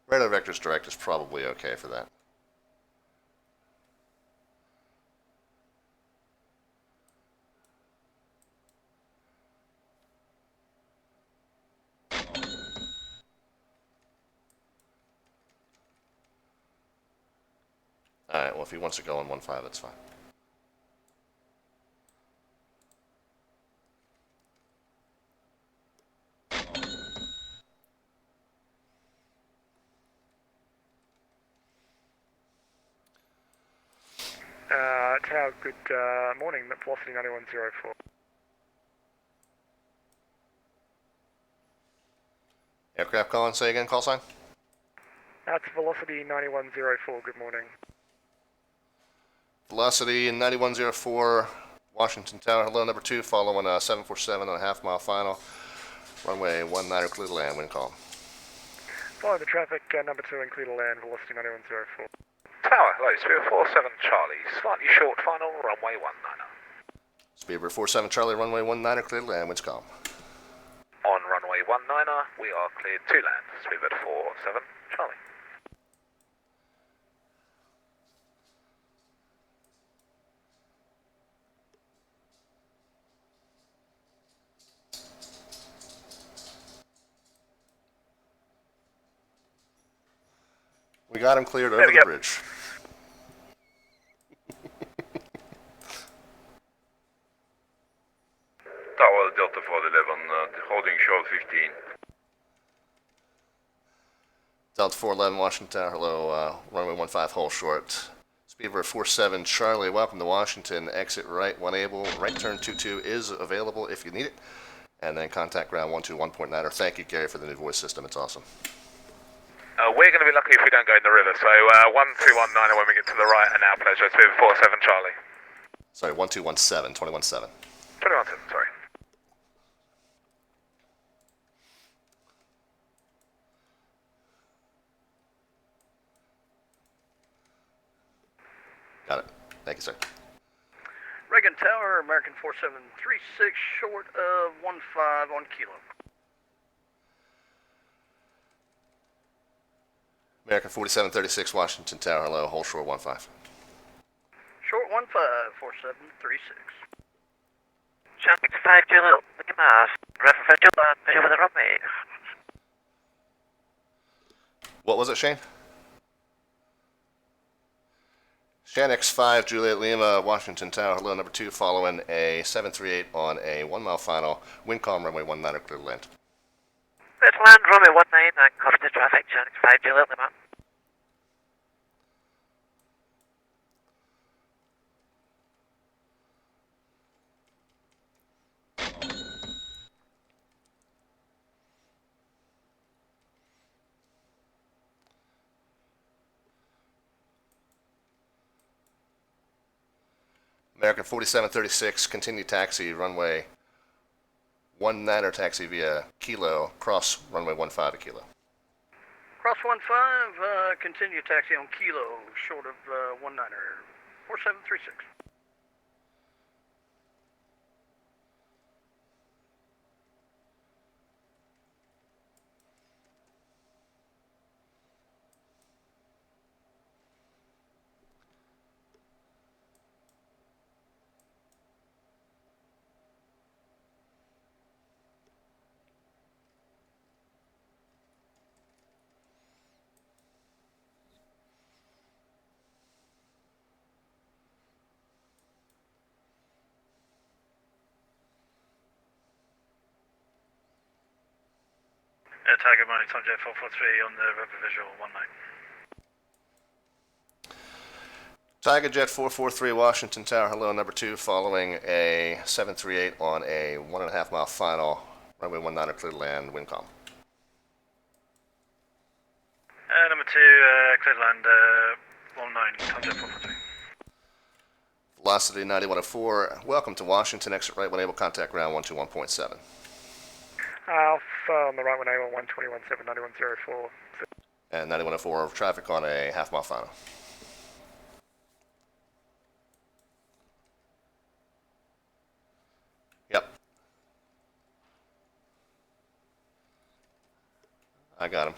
Radar vectors direct is probably okay for that. Alright, well, if he wants to go on 1.5, that's fine. Tower, good morning, velocity 9104. Aircraft calling, say again, call sign? That's velocity 9104, good morning. Velocity 9104, Washington Tower, hello, number 2, following 747 and a half mile final. Runway 19 clear to land, wind calm. Follow the traffic, number 2 and clear to land, velocity 9104. Tower, hello, Spirit 47 Charlie, slightly short final, runway 19. Speedbird 47 Charlie, runway 19 clear to land, winds calm. On runway 19, we are cleared to land, Spirit 47 Charlie. We got him cleared over the bridge. Tower Delta 411, holding short 15. Delta 411, Washington Tower, hello, runway 15, hold short. Speedbird 47 Charlie, welcome to Washington. Exit right when able. Right turn 22 is available if you need it. And then contact ground 121.9. Thank you, Gary, for the new voice system. It's awesome. We're going to be lucky if we don't go in the river, so 1219 when we get to the right, and our pleasure, Spirit 47 Charlie. Sorry, 1217, 217. 217, sorry. Got it. Thank you, sir. Reagan Tower, American 4736, short of 15 on kilo. American 4736, Washington Tower, hello, hold short 15. Short 15, 4736. Jumping 5 Kilo, minima, reference to measure with the runway. What was it, Shane? Shanix 5, Juliet Lima, Washington Tower, hello, number 2, following a 738 on a 1 mile final, wind calm, runway 19, clear to land. Let's land runway 19 and copy the traffic, Shanix 5, Juliet Lima. American 4736, continue taxi, runway 19 taxi via Kilo, cross runway 15 to Kilo. Cross 15, continue taxi on Kilo, short of 19er, 4736. Tiger Money, Tom Jet 443 on the rubber visual 19. Tiger Jet 443, Washington Tower, hello, number 2, following a 738 on a 1.5 mile final, runway 19 clear to land, wind calm. Number 2, clear to land 19, Tom Jet 443. Velocity 9104, welcome to Washington, exit right when able, contact ground 121.7. Alpha on the right 1A, 121.7, 9104. And 9104 of traffic on a half mile final. Yep. I got him.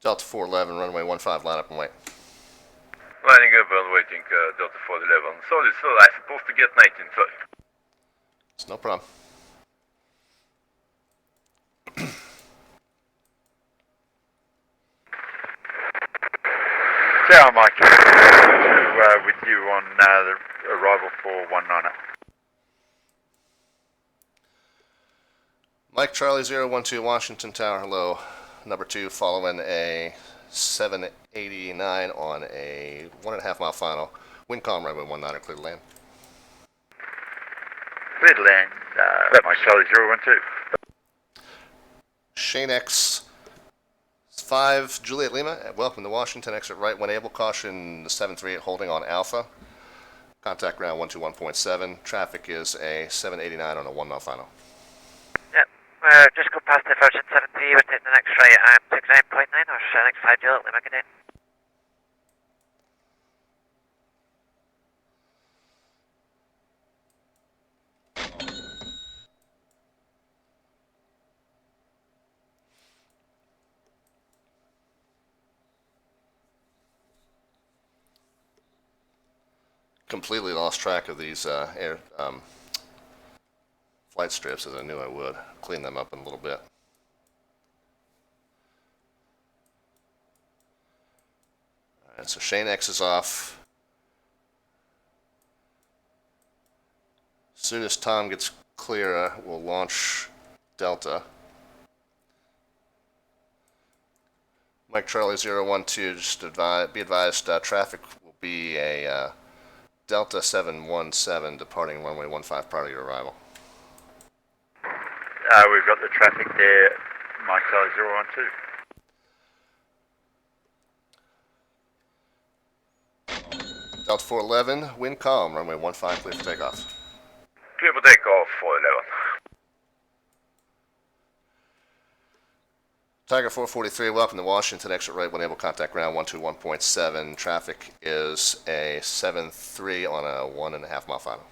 Delta 411, runway 15, line up and wait. Lining up and waiting, Delta 411. Sorry, sir, I'm supposed to get 1912. It's no problem. Yeah, Mike. With you on the arrival for 19. Mike Charlie 012, Washington Tower, hello. Number 2, following a 789 on a 1.5 mile final. Wind calm, runway 19, clear to land. Clear to land, Mike Charlie 012. Shane X 5, Juliet Lima, welcome to Washington, exit right when able, caution 738 holding on Alpha. Contact ground 121.7, traffic is a 789 on a 1 mile final. Just go past the version 7P, we're taking the next right at 69.9 or Shanix 5 Juliet Lima, good day. Completely lost track of these flight strips, as I knew I would. Clean them up in a little bit. Alright, so Shane X is off. As soon as Tom gets clear, we'll launch Delta. Mike Charlie 012, just be advised, traffic will be a Delta 717 departing runway 15 prior to your arrival. We've got the traffic there, Mike Charlie 012. Delta 411, wind calm, runway 15 clear for takeoff. Clear for takeoff, 411. Tiger 443, welcome to Washington. Exit right when able, contact ground 121.7. Traffic is a 7.3 on a 1.5 mile final.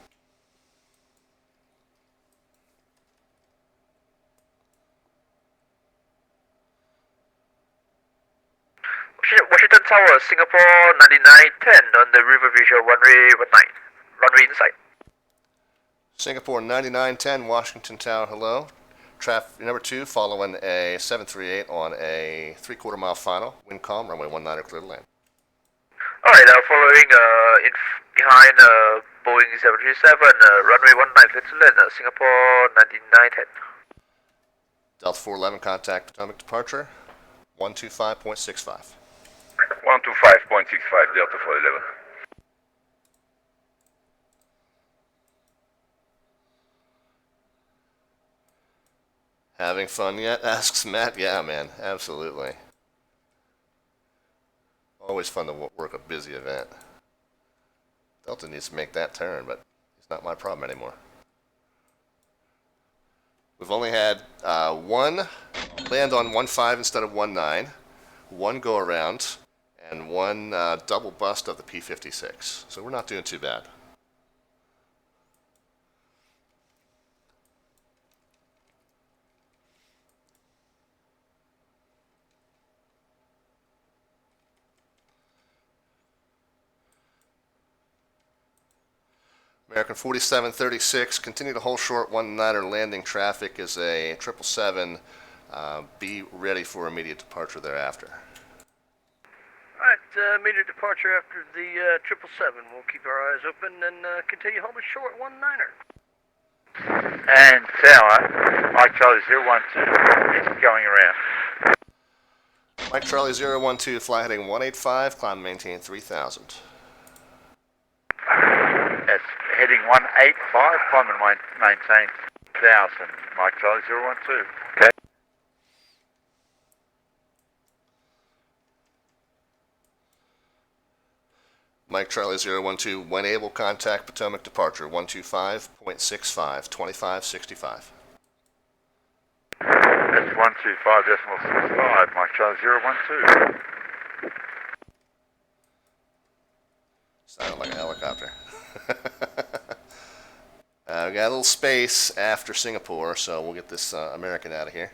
Washington Tower, Singapore 9910 on the river visual runway 19. Runway inside. Singapore 9910, Washington Tower, hello. Traffic number 2, following a 738 on a 3/4 mile final. Wind calm, runway 19 clear to land. Alright, following behind Boeing 737, runway 19 clear to land, Singapore 9910. Delta 411, contact Potomac departure 125.65. 125.65, Delta 411. Having fun yet? Asks Matt. Yeah, man, absolutely. Always fun to work a busy event. Delta needs to make that turn, but it's not my problem anymore. We've only had one land on 1.5 instead of 1.9, one go around, and one double bust of the P-56. So we're not doing too bad. American 4736, continue to hold short 19er landing traffic is a 777. Be ready for immediate departure thereafter. Alright, immediate departure after the 777. We'll keep our eyes open and continue holding short 19er. And tower, Mike Charlie 012, it's going around. Mike Charlie 012, fly heading 185, climb and maintain 3000. That's heading 185, climb and maintain 1000. Mike Charlie 012. Okay. Mike Charlie 012, when able, contact Potomac departure 125.65, 2565. That's 125.65, Mike Charlie 012. Sounded like a helicopter. We got a little space after Singapore, so we'll get this American out of here.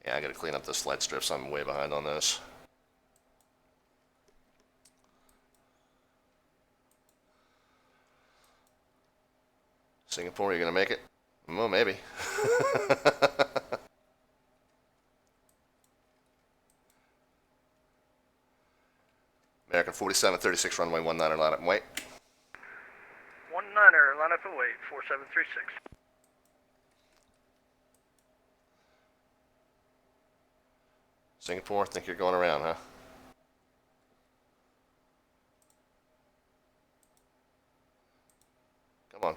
Yeah, I gotta clean up those flight strips. I'm way behind on those. Singapore, you gonna make it? Well, maybe. American 4736, runway 19, line up and wait. 19er, line up and wait, 4736. Singapore, think you're going around, huh? Come on.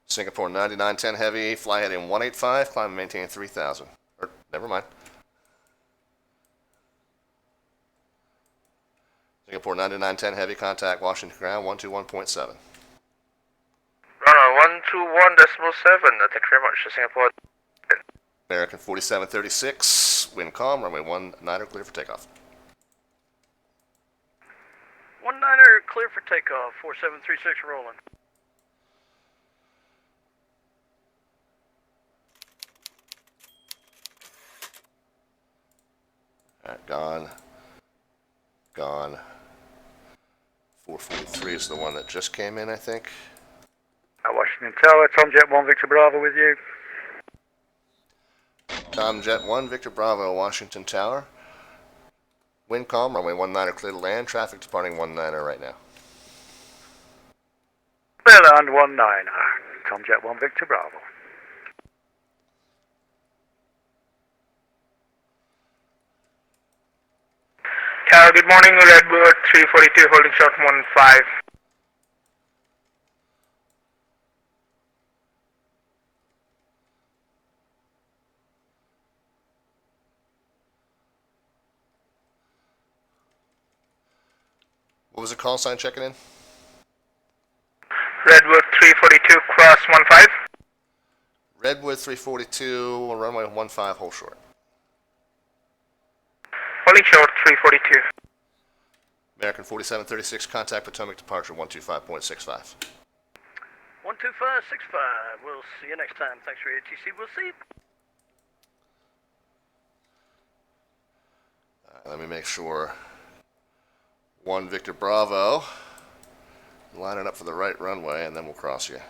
Singapore 9910 heavy, fly heading 185, climb and maintain 3000. Or, never mind. Singapore 9910 heavy, contact Washington ground 121.7. Runway 121.7, thank you very much, Singapore. American 4736, wind calm, runway 19 clear for takeoff. 19er, clear for takeoff, 4736 rolling. Alright, gone. Gone. 443 is the one that just came in, I think. Washington Tower, Tom Jet 1 Victor Bravo with you. Tom Jet 1, Victor Bravo, Washington Tower. Wind calm, runway 19 clear to land. Traffic departing 19 right now. Well, and 19er, Tom Jet 1 Victor Bravo. Tower, good morning, Redbird 342, holding short 15. What was the call sign checking in? Redwood 342, cross 15. Redwood 342, runway 15, hold short. Holding short 342. American 4736, contact Potomac departure 125.65. 12565. We'll see you next time. Thanks for your ATC. We'll see you. Let me make sure. 1 Victor Bravo. Line it up for the right runway, and then we'll cross you. I'm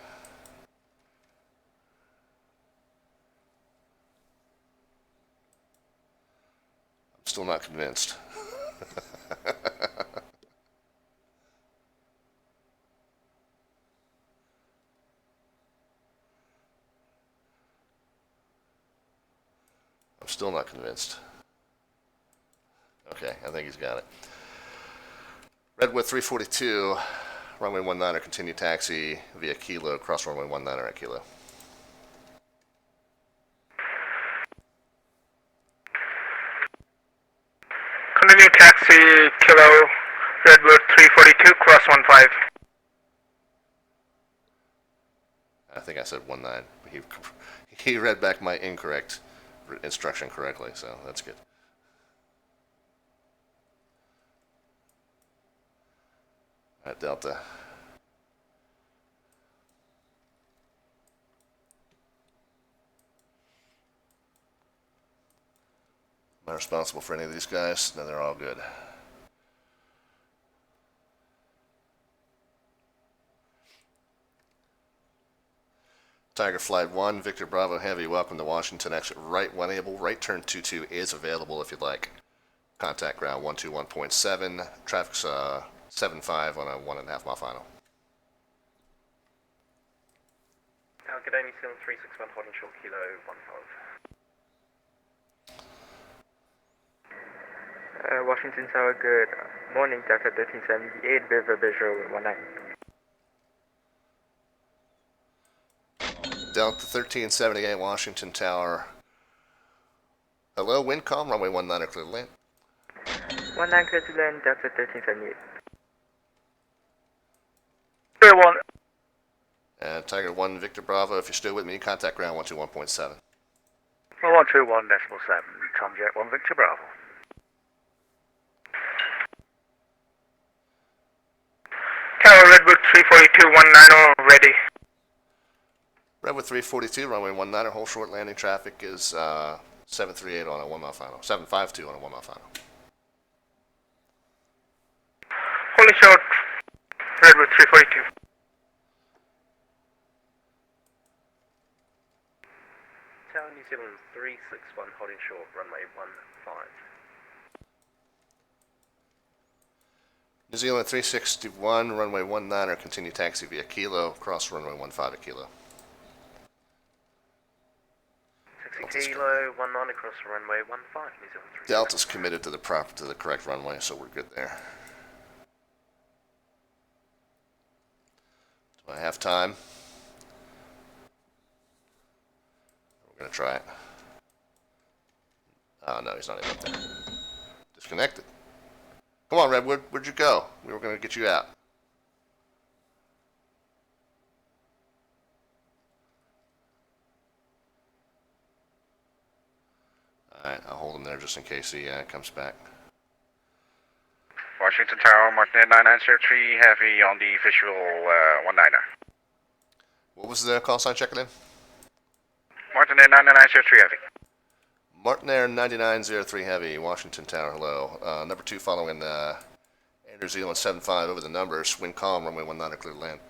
still not convinced. I'm still not convinced. Okay, I think he's got it. Redwood 342, runway 19er, continue taxi via Kilo, cross runway 19er at Kilo. Continue taxi, Kilo, Redwood 342, cross 15. I think I said 19. He read back my incorrect instruction correctly, so that's good. All right, Delta. Am I responsible for any of these guys? No, they're all good. Tiger Flight 1, Victor Bravo Heavy, welcome to Washington. Exit right when able. Right turn 22 is available if you'd like. Contact ground 121.7. Traffic's 7.5 on a 1.5 mile final. Algodonia New Zealand 361, holding short, Kilo 15. Washington Tower, good morning, Delta 1378, River Visual 19. Delta 1378, Washington Tower. Hello, Windcom, runway 19 clear to land. 19 clear to land, Delta 1378. Clear 1. And Tiger 1, Victor Bravo, if you're still with me, contact ground 121.7. 121.7, Tom Jet 1 Victor Bravo. Tower Redwood 342, 190, ready. Redwood 342, runway 19er, hold short, landing traffic is 738 on a 1 mile final. 752 on a 1 mile final. Holding short, Redwood 342. Tower New Zealand 361, holding short, runway 15. New Zealand 361, runway 19er, continue taxi via Kilo, cross runway 15 at Kilo. Taxi Kilo 19 across runway 15, New Zealand 3. Delta's committed to the correct runway, so we're good there. Do I have time? We're gonna try it. Oh no, he's not even up there. Disconnected. Come on, Redwood, where'd you go? We were gonna get you out. Alright, I'll hold him there just in case he comes back. Washington Tower, Martin 9903, heavy on the visual 19er. What was the call sign checking in? Martin 9903, heavy. Martin Air 9903 Heavy, Washington Tower, hello. Number 2 following Air New Zealand 75 over the numbers. Wind calm, runway 19 clear to land.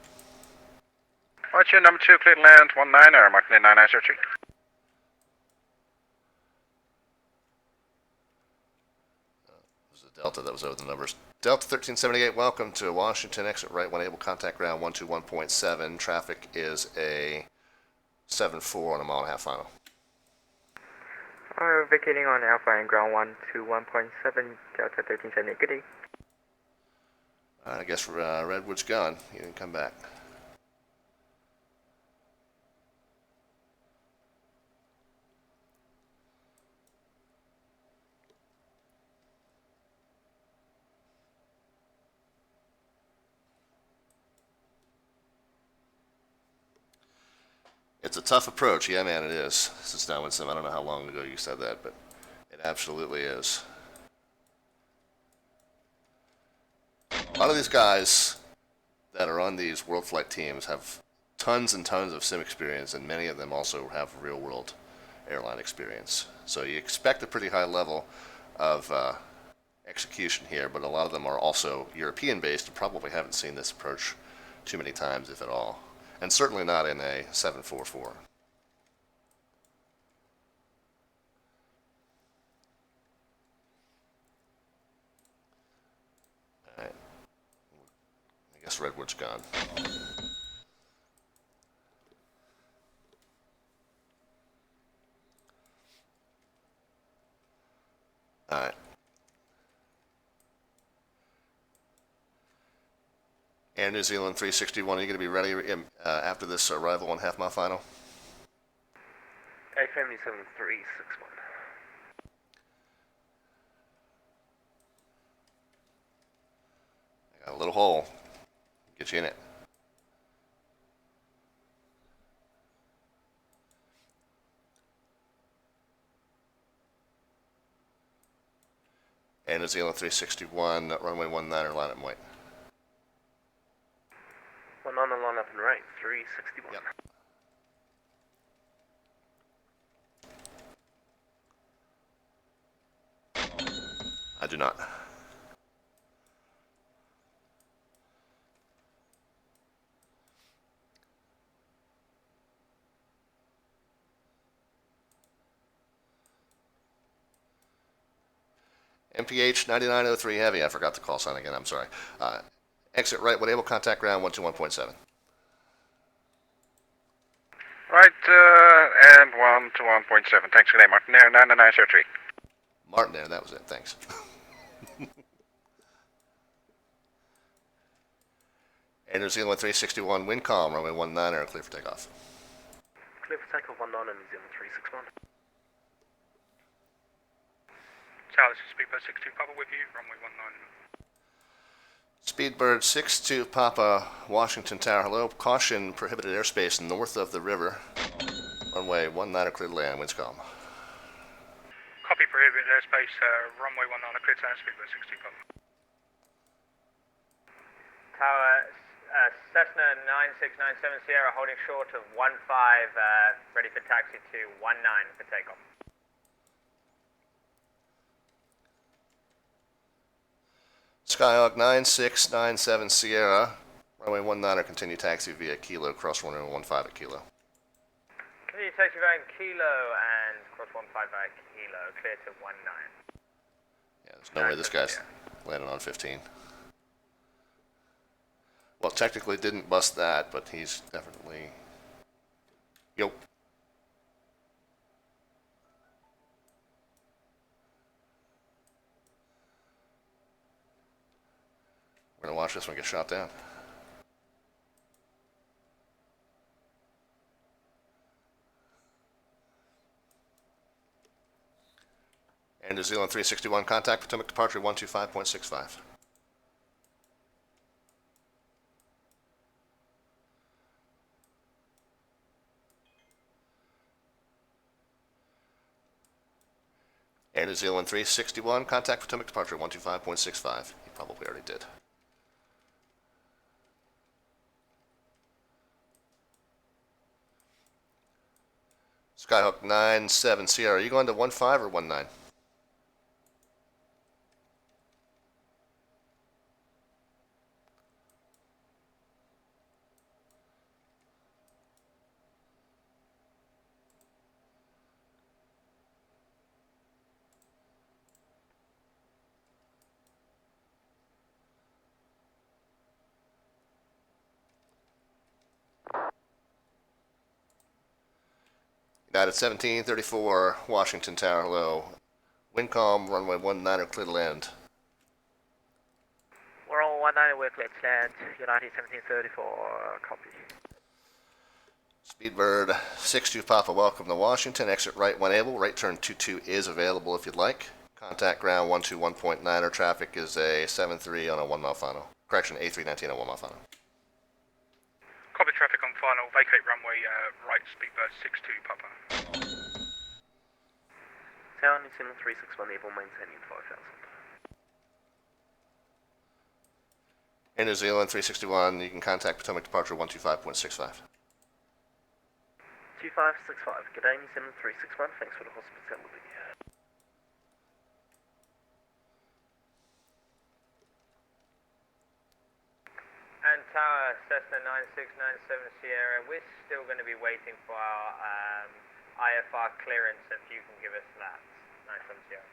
Roger, number 2 clear to land, 19er, Martin 9903. It was the Delta that was over the numbers. Delta 1378, welcome to Washington. Exit right when able, contact ground 121.7. Traffic is a 7.4 on a 1.5 mile final. Vacating on Alpha and ground 121.7, Delta 1378, good day. I guess Redwood's gone. He didn't come back. It's a tough approach. Yeah, man, it is. This is downwind sim. I don't know how long ago you said that, but it absolutely is. A lot of these guys that are on these Worldflight teams have tons and tons of sim experience, and many of them also have real-world airline experience. So you expect a pretty high level of execution here, but a lot of them are also European-based and probably haven't seen this approach too many times, if at all. And certainly not in a 744. Alright. I guess Redwood's gone. Alright. Air New Zealand 361, are you going to be ready after this arrival and half-mile final? AFM New Zealand 361. I got a little hole. Get you in it. Air New Zealand 361, runway 19, line up and wait. 19 line up and right, 361. Yep. I do not. MPH 9903 Heavy, I forgot the call sign again, I'm sorry. Exit right, when able, contact ground 121.7. Right, and 1 to 1.7. Thanks, good day, Martin. Air 9903. Martin there, that was it, thanks. Air New Zealand 361, wind calm, runway 19, clear for takeoff. Clear for takeoff 19 New Zealand 361. Charlie, this is Speedbird 62 Papa with you, runway 19. Speedbird 62 Papa, Washington Tower, hello. Caution, prohibited airspace north of the river. Runway 19, clear to land, winds calm. Copy, prohibited airspace, runway 19, clear to land, Speedbird 62 Papa. Tower, Cessna 9697 Sierra holding short of 15, ready for taxi to 19 for takeoff. Skyhawk 9697 Sierra, runway 19, continue taxi via Kilo, cross runway 15 at Kilo. Continue taxi via Kilo and cross 15 via Kilo, clear to 19. Yeah, there's no way this guy's landing on 15. Well, technically didn't bust that, but he's definitely... Yo. We're going to watch this one get shot down. Air New Zealand 361, contact Potomac departure 125.65. Air New Zealand 361, contact Potomac departure 125.65. He probably already did. Skyhawk 97 Sierra, are you going to 15 or 19? United 1734, Washington Tower, hello. Wind calm, runway 19, clear to land. We're on 19, we're clear to land, United 1734, copy. Speedbird 62 Papa, welcome to Washington. Exit right when able. Right turn 22 is available if you'd like. Contact ground 121.9. Traffic is a 73 on a 1 mile final. Correction, A319 on 1 mile final. Copy, traffic on final vacate runway right, speedbird 62, Papa. Tower New Zealand 361, able maintaining 5,000. Air New Zealand 361, you can contact Potomac departure 125.65. 2565, good day New Zealand 361, thanks for the hospitality. And Tower Cessna 9697 Sierra, we're still going to be waiting for our IFR clearance, if you can give us that. 97 Sierra.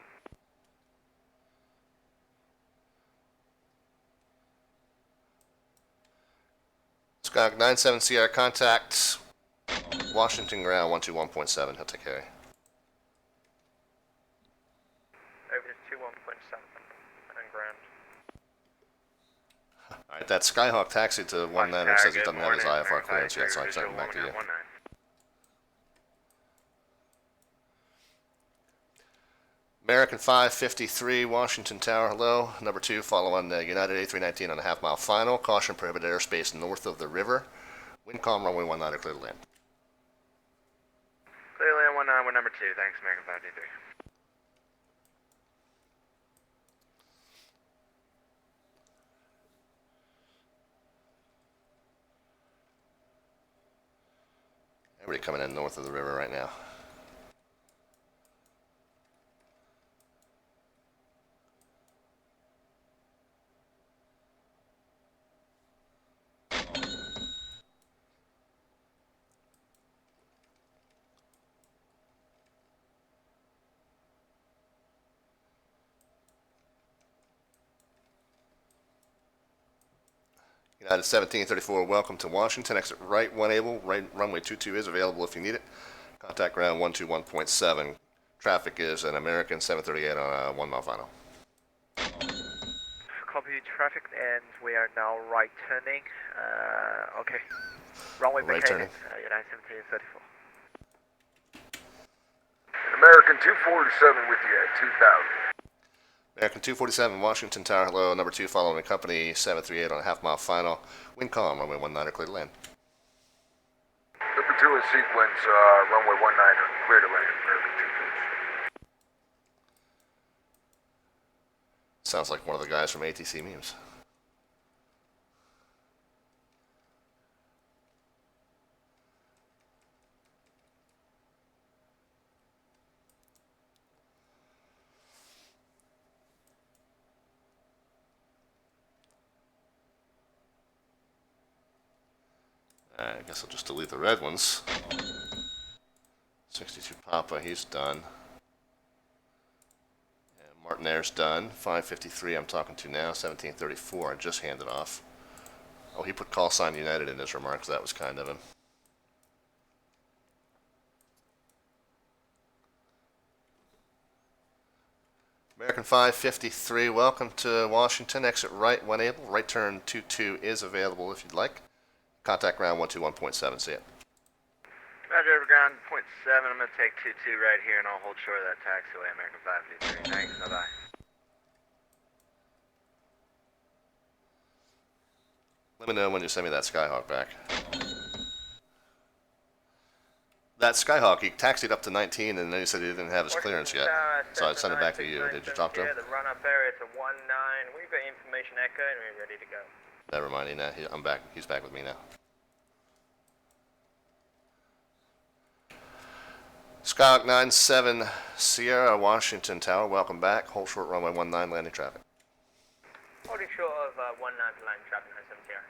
Skyhawk 97 Sierra, contact Washington ground 121.7, he'll take care. Over to 21.7 and ground. Alright, that Skyhawk taxi to 19er says he doesn't have his IFR clearance yet, so I'm sending him back to you. American 553, Washington Tower, hello. Number 2, follow on the United A319 on a half-mile final. Caution prohibited airspace north of the river. Wind calm, runway 19, clear to land. Clear land 19 with number 2, thanks American 523. Everybody coming in north of the river right now. United 1734, welcome to Washington. Exit right, when able. Right, runway 22 is available if you need it. Contact ground 121.7. Traffic is an American 738 on a 1 mile final. Copy traffic, and we are now right turning. Okay. Runway Right vacated. turning. United 1734. American 247 with you at 2,000. American 247, Washington Tower, hello. Number 2, following company 738 on a half mile final. Wind calm, runway 19, clear to land. Number 2 in sequence, runway 19, clear to land. American 247. Sounds like one of the guys from ATC memes. I guess I'll just delete the red ones. 62 Papa, he's done. And Martinaire's done. 553 I'm talking to now. 1734 I just handed off. Oh, he put call sign United in his remarks. That was kind of him. American 553, welcome to Washington. Exit right when able. Right turn 22 is available if you'd like. Contact ground 121.7. See it. Roger, over ground 0.7. I'm going to take 22 right here and I'll hold short of that taxiway, American 553. Thanks, bye-bye. Let me know when you send me that Skyhawk back. That Skyhawk, he taxied up to 19 and then he said he didn't have his clearance yet. So I'd send it back to you. Did you talk to him? The run-up area to 19. We've got information echo and we're ready to go. Never mind, I'm back. He's back with me now. Skyhawk 97 Sierra, Washington Tower, welcome back. Hold short runway 19, landing traffic. Holding short of 19 for landing traffic, 97 Sierra.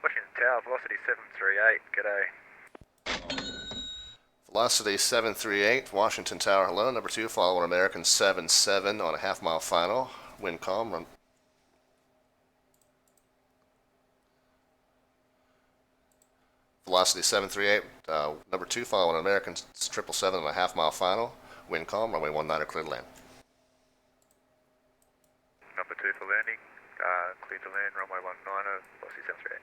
Washington Tower, velocity 738, g'day. Velocity 738, Washington Tower, hello. Number 2, follow an American 77 on a half mile final. Wind calm, run. Velocity 738, number 2, follow an American 777 on a half mile final. Wind calm, runway 19, clear to land. Number 2 for landing, clear to land, runway 19, velocity 738.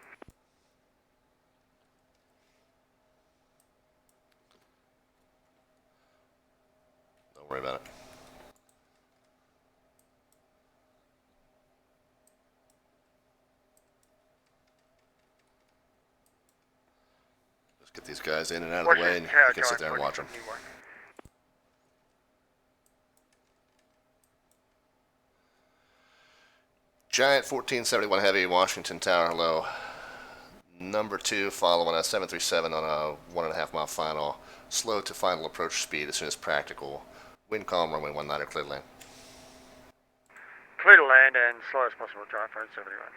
Don't worry about it. Let's get these guys in and out of the way, and you can sit there and watch them. Giant 1471 Heavy, Washington Tower, hello. Number 2, following a 737 on a 1.5 mile final. Slow to final approach speed as soon as practical. Wind calm, runway 19, clear to land. Clear to land and slow as possible, Giant 1471.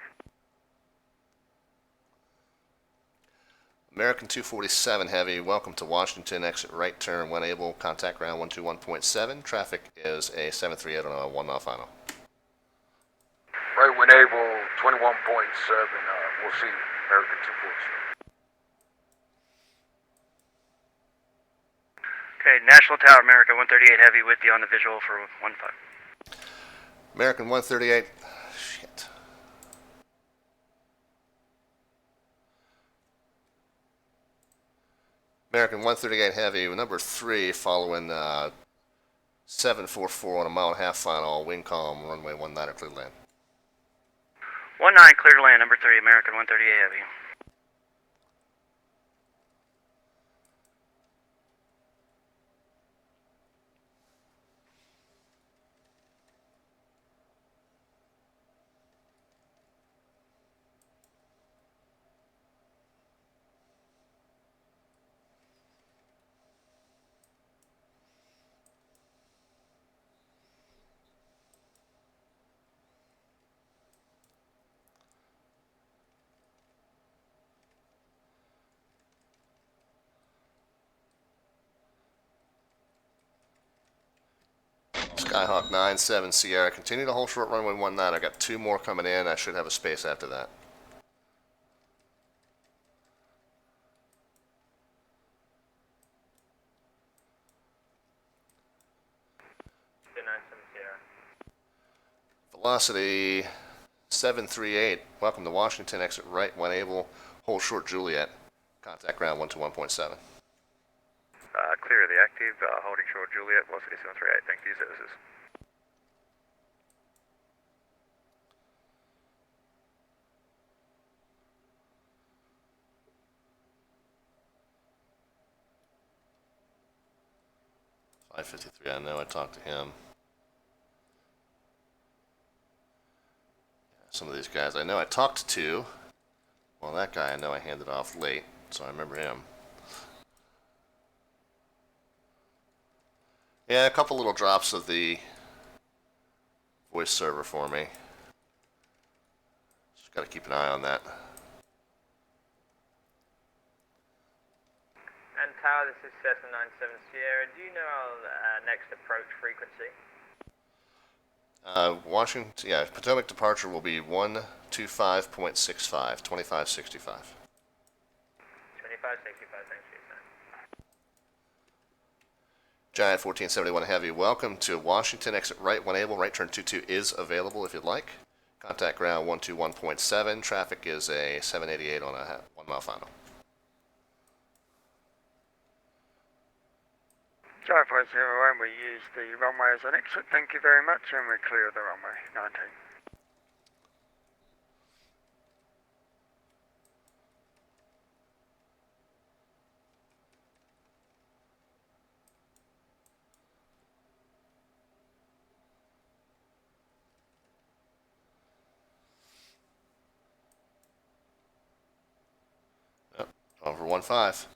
American 247 Heavy, welcome to Washington, exit right turn when able, contact ground 121.7, traffic is a 738 on a 1 mile final. Right when able, 21.7, we'll see American 247. Okay, National Tower, America 138 Heavy with you on the visual for 15. American 138, shit. American 138 Heavy, number 3, following 744 on a 1.5 mile final, wind calm, runway 19, clear to land. 19, clear to land, number 3, American 138 Heavy. Skyhawk 97 Sierra, continue to hold short runway 19. I got 2 more coming in. I should have a space after that. Velocity 738, welcome to Washington, exit right when able, hold short Juliet, contact ground 121.7. Clear the active, holding short Juliet, velocity 738, thank you, services. .553, I know I talked to him. Some of these guys I know I talked to. Well, that guy I know I handed off late, so I remember him. Yeah, a couple little drops of the voice server for me. Just got to keep an eye on that. And Tower, this is Cessna 97 Sierra. Do you know our next approach frequency? Washington, yeah, Potomac departure will be 125.65, 2565. 2565, thanks for your time. Giant 1471 Heavy, welcome to Washington, exit right when able, right turn 22 is available if you'd like. Contact ground 121.7, traffic is a 788 on a 1 mile final. Giant 401, we use the runway as an exit, thank you very much, and we clear the runway 19. Yep, over 15.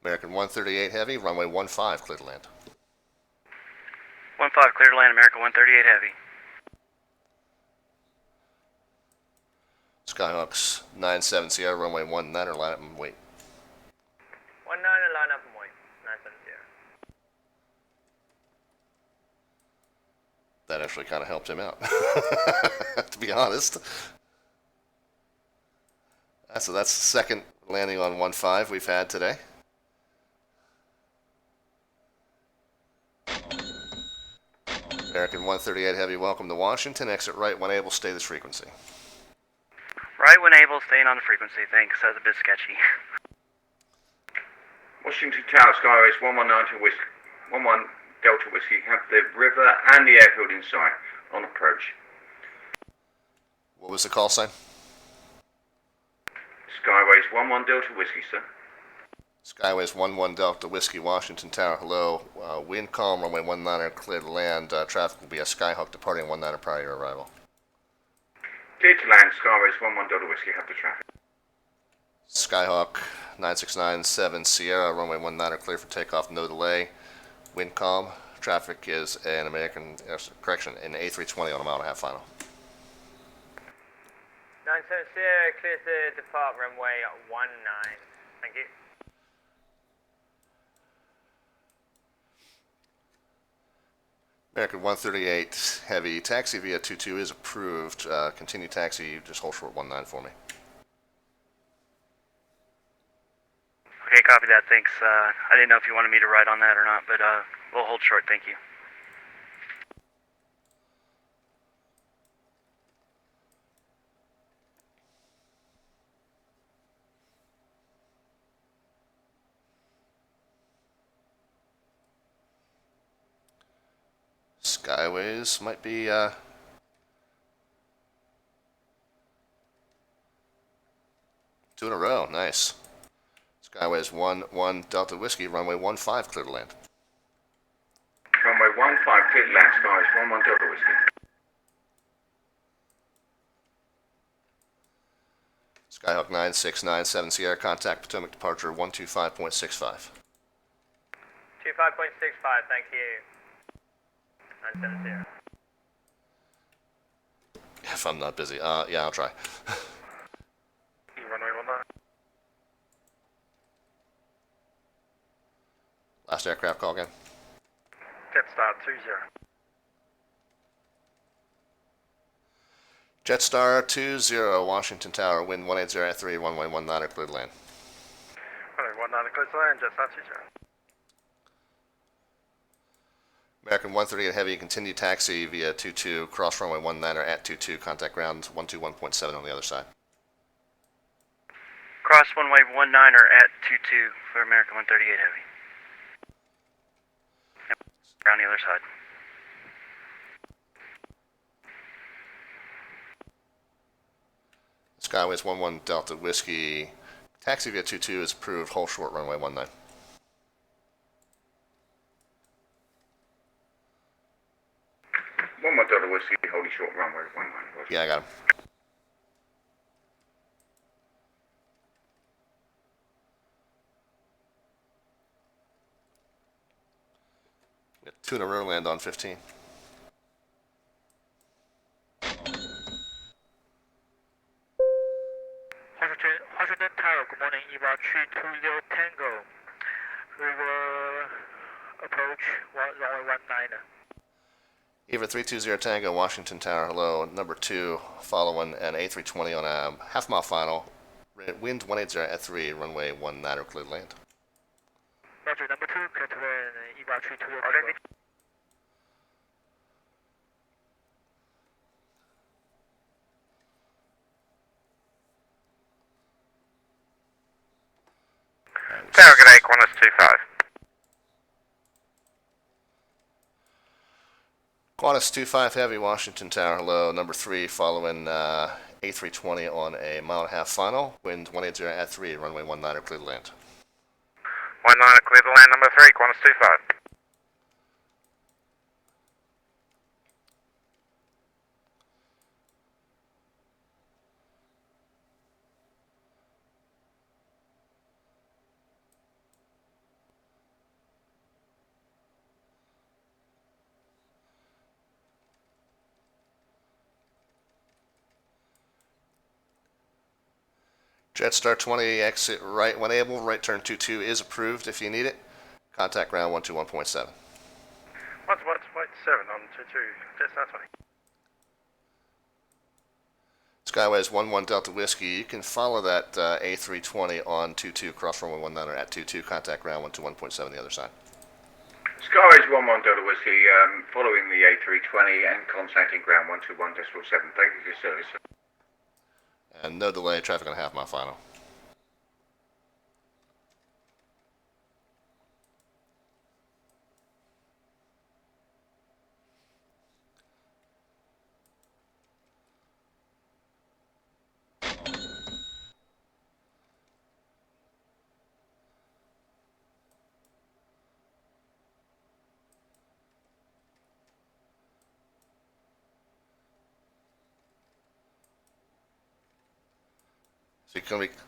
American 138 Heavy, runway 15, clear to land. 15, clear to land, America 138 Heavy. Skyhawks 97 Sierra, runway 19, or line up and wait. 19 and line up and wait. 97 Sierra. That actually kind of helped him out, to be honest. So that's the second landing on 15 we've had today. American 138 Heavy, welcome to Washington. Exit right when able, stay this frequency. Right when able, staying on the frequency, thanks. That was a bit sketchy. Washington Tower, Skyrace 119 Whiskey, 11 Delta Whiskey, have the river and the airfield in sight on approach. What was the call sign? Skyways 11 Delta Whiskey, sir. Skyways 11 Delta Whiskey, Washington Tower, hello. Wind calm, runway 19er, clear to land. Traffic will be a Skyhawk departing 19er prior to your arrival. Clear to land, Skyways 11 Delta Whiskey, have the traffic. Skyhawk 9697 Sierra, runway 19er, clear for takeoff, no delay. Wind calm. Traffic is an an A320 on a 1.5 final. 97 Sierra, clear to depart runway 19. Thank you. American 138 Heavy, taxi via 22 is approved. Continue taxi, just hold short 19 for me. Okay, copy that, thanks. I didn't know if you wanted me to ride on that or not, but we'll hold short, thank you. Skyways might be 2 in a row, nice. Skyways 11 Delta Whiskey, runway 15, clear to land. Runway 15, clear to land, Skyways 11 Delta Whiskey. Skyhawk 9697 Sierra, contact Potomac departure 125.65. 25.65, thank you. 970. If I'm not busy. Yeah, I'll try. Runway 19. Last aircraft call again. Jetstar 20. Jetstar 20, Washington Tower, wind 180 at 3, runway 19, clear to land. Runway 19, clear to land, Jetstar 20. American 138 Heavy, continue taxi via 22, cross runway 19 at 22, contact ground 121.7 on the other side. Cross runway 19er at 22 for American 138 Heavy. Around the other side. Skyways 11 Delta Whiskey, taxi via 22 is approved, hold short runway 19. One more Delta Whiskey, holding short runway 19. Yeah, I got him. We got 2 in a row, land on 15. Washington Tower, good morning, Eva 320 Tango. We will approach runway 19. Eva 320 Tango, Washington Tower, hello. Number 2, following an A320 on a half-mile final. Wind 180 at 3, runway 19, clear to land. Roger, number 2, clear to land, Eva 320 Tango. Tower, good day, Qantas 25. Qantas 25 Heavy, Washington Tower, hello. Number 3, following A320 on a 1.5-mile final. Wind 180 at 3, runway 19, clear to land. 19, clear to land, number 3, Qantas 25. Jetstar 20, exit right when able. Right turn 22 is approved if you need it. Contact ground 121.7. What's 7 on 22, Jetstar 20. Skyways 11 Delta Whiskey. You can follow that A320 on 22, cross runway 19 at 22. Contact ground 121.7 the other side. Skyways 11 Delta Whiskey, following the A320 and contacting ground 121.7. Thank you for your service, sir. And no delay, traffic on a half-mile final. So you're going to be...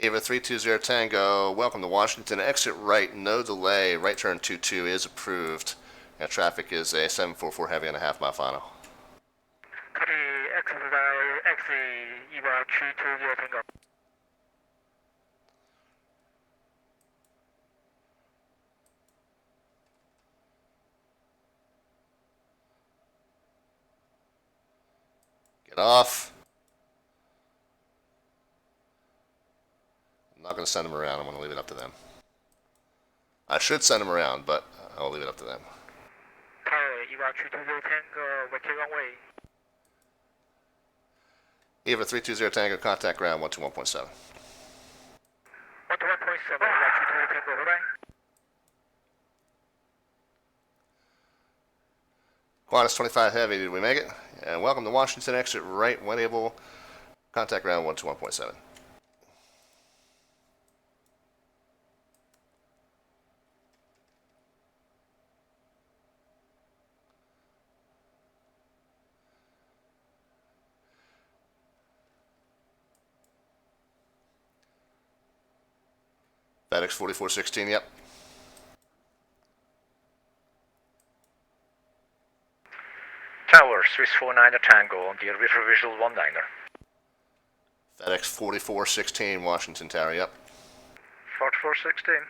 Ava 320 Tango, welcome to Washington. Exit right, no delay. Right turn 22 is approved. And traffic is a 744 heavy and a half-mile final. Copy, exit, Eva 320 Tango. Get off. I'm not going to send them around. I'm going to leave it up to them. I should send them around, but I'll leave it up to them. Tower, Eva 320 Tango, vacate runway. Eva 320 Tango, contact ground 121.7. 121.7, Eva 320 Tango, bye-bye. Qantas 25 heavy, did we make it? And welcome to Washington. Exit right when able. Contact ground 121.7. FedEx 4416, yep. Tower, Swiss 49 Tango on the River Visual 19er. FedEx 4416, Washington Tower, yep. 4416.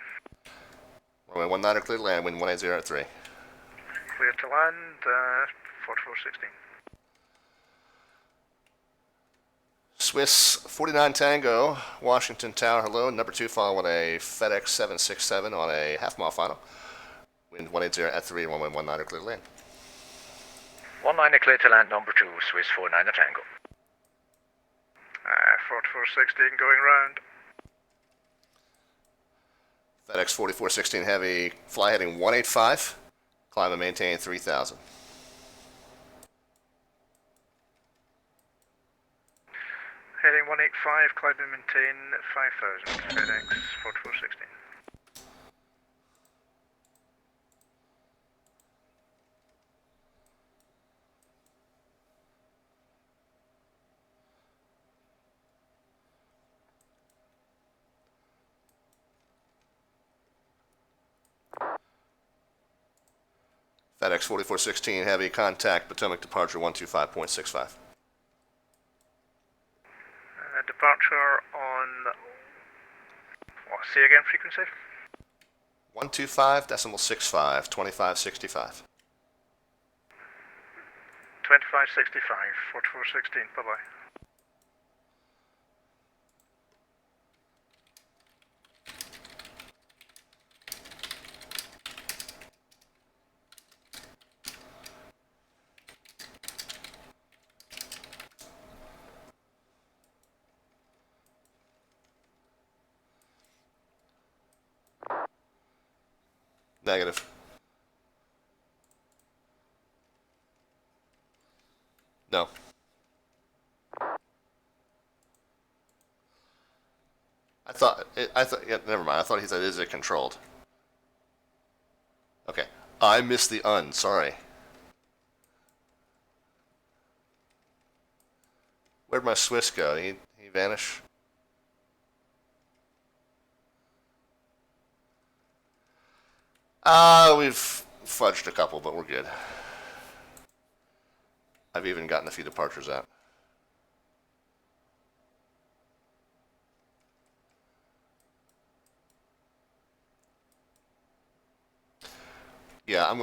Runway 19er, clear to land, wind 180 at 3. Clear to land, 4416. Swiss 49 Tango, Washington Tower, hello. Number 2 following a FedEx 767 on a half-mile final. Wind 180 at 3, runway 19er, clear to land. 19er clear to land, number 2, Swiss 49 Tango. 4416 going round. FedEx 4416 heavy, fly heading 185, climb and maintain 3000. Heading 185, climb and maintain 5000. FedEx 4416. FedEx 4416 heavy, contact Potomac departure 125.65. Departure on, what, say again frequency? 125.65, 2565. 2565, 4416, bye-bye. Negative. No. Yeah, never mind. I thought he said, is it controlled? Okay. I missed the sorry. Where'd my Swiss go? Did he vanish? We've fudged a couple, but we're good. I've even gotten a few departures out. Yeah, I'm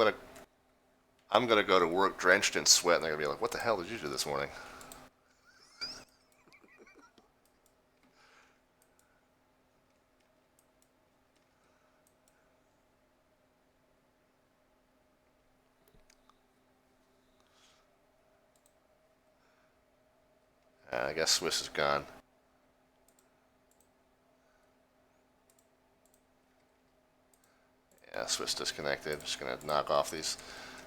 gonna go to work drenched in sweat, and they're gonna be like, "What the hell did you do this morning?" I guess Swiss is gone. Swiss disconnected. Just gonna knock off these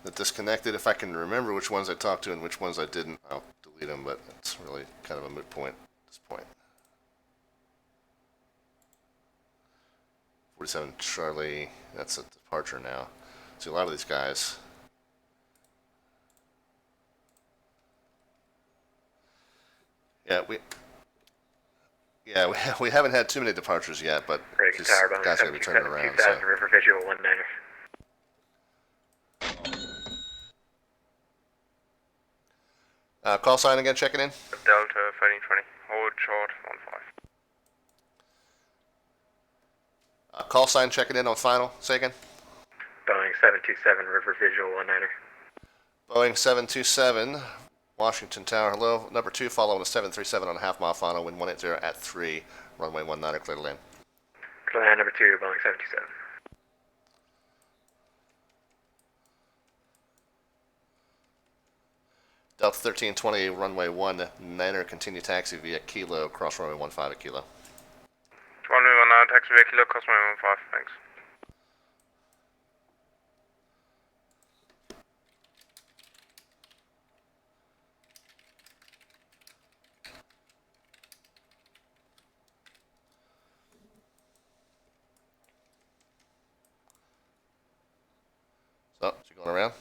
that disconnected. If I can remember which ones I talked to and which ones I didn't, I'll delete them, but it's really kind of a moot point at this point. 47 Charlie, that's a departure now. See, a lot of these guys. We haven't had too many departures yet, but Reagan these Tower, guys are going to be turning around. 2000 So. River Visual 19er. Call sign again, checking in. Delta 1320, hold short 15. Call sign checking in on final. Say again. Boeing 727 River Visual 19er. Boeing 727, Washington Tower. Hello. Number 2 following a 737 on a half-mile final. Wind 180 at 3. Runway 19er, clear to land. Clear land number 2, Boeing 727. Delta 1320, runway 19er, continue taxi via Kilo, cross runway 15 at Kilo. Runway 19, taxi via Kilo, cross runway 15, thanks. So, you going around?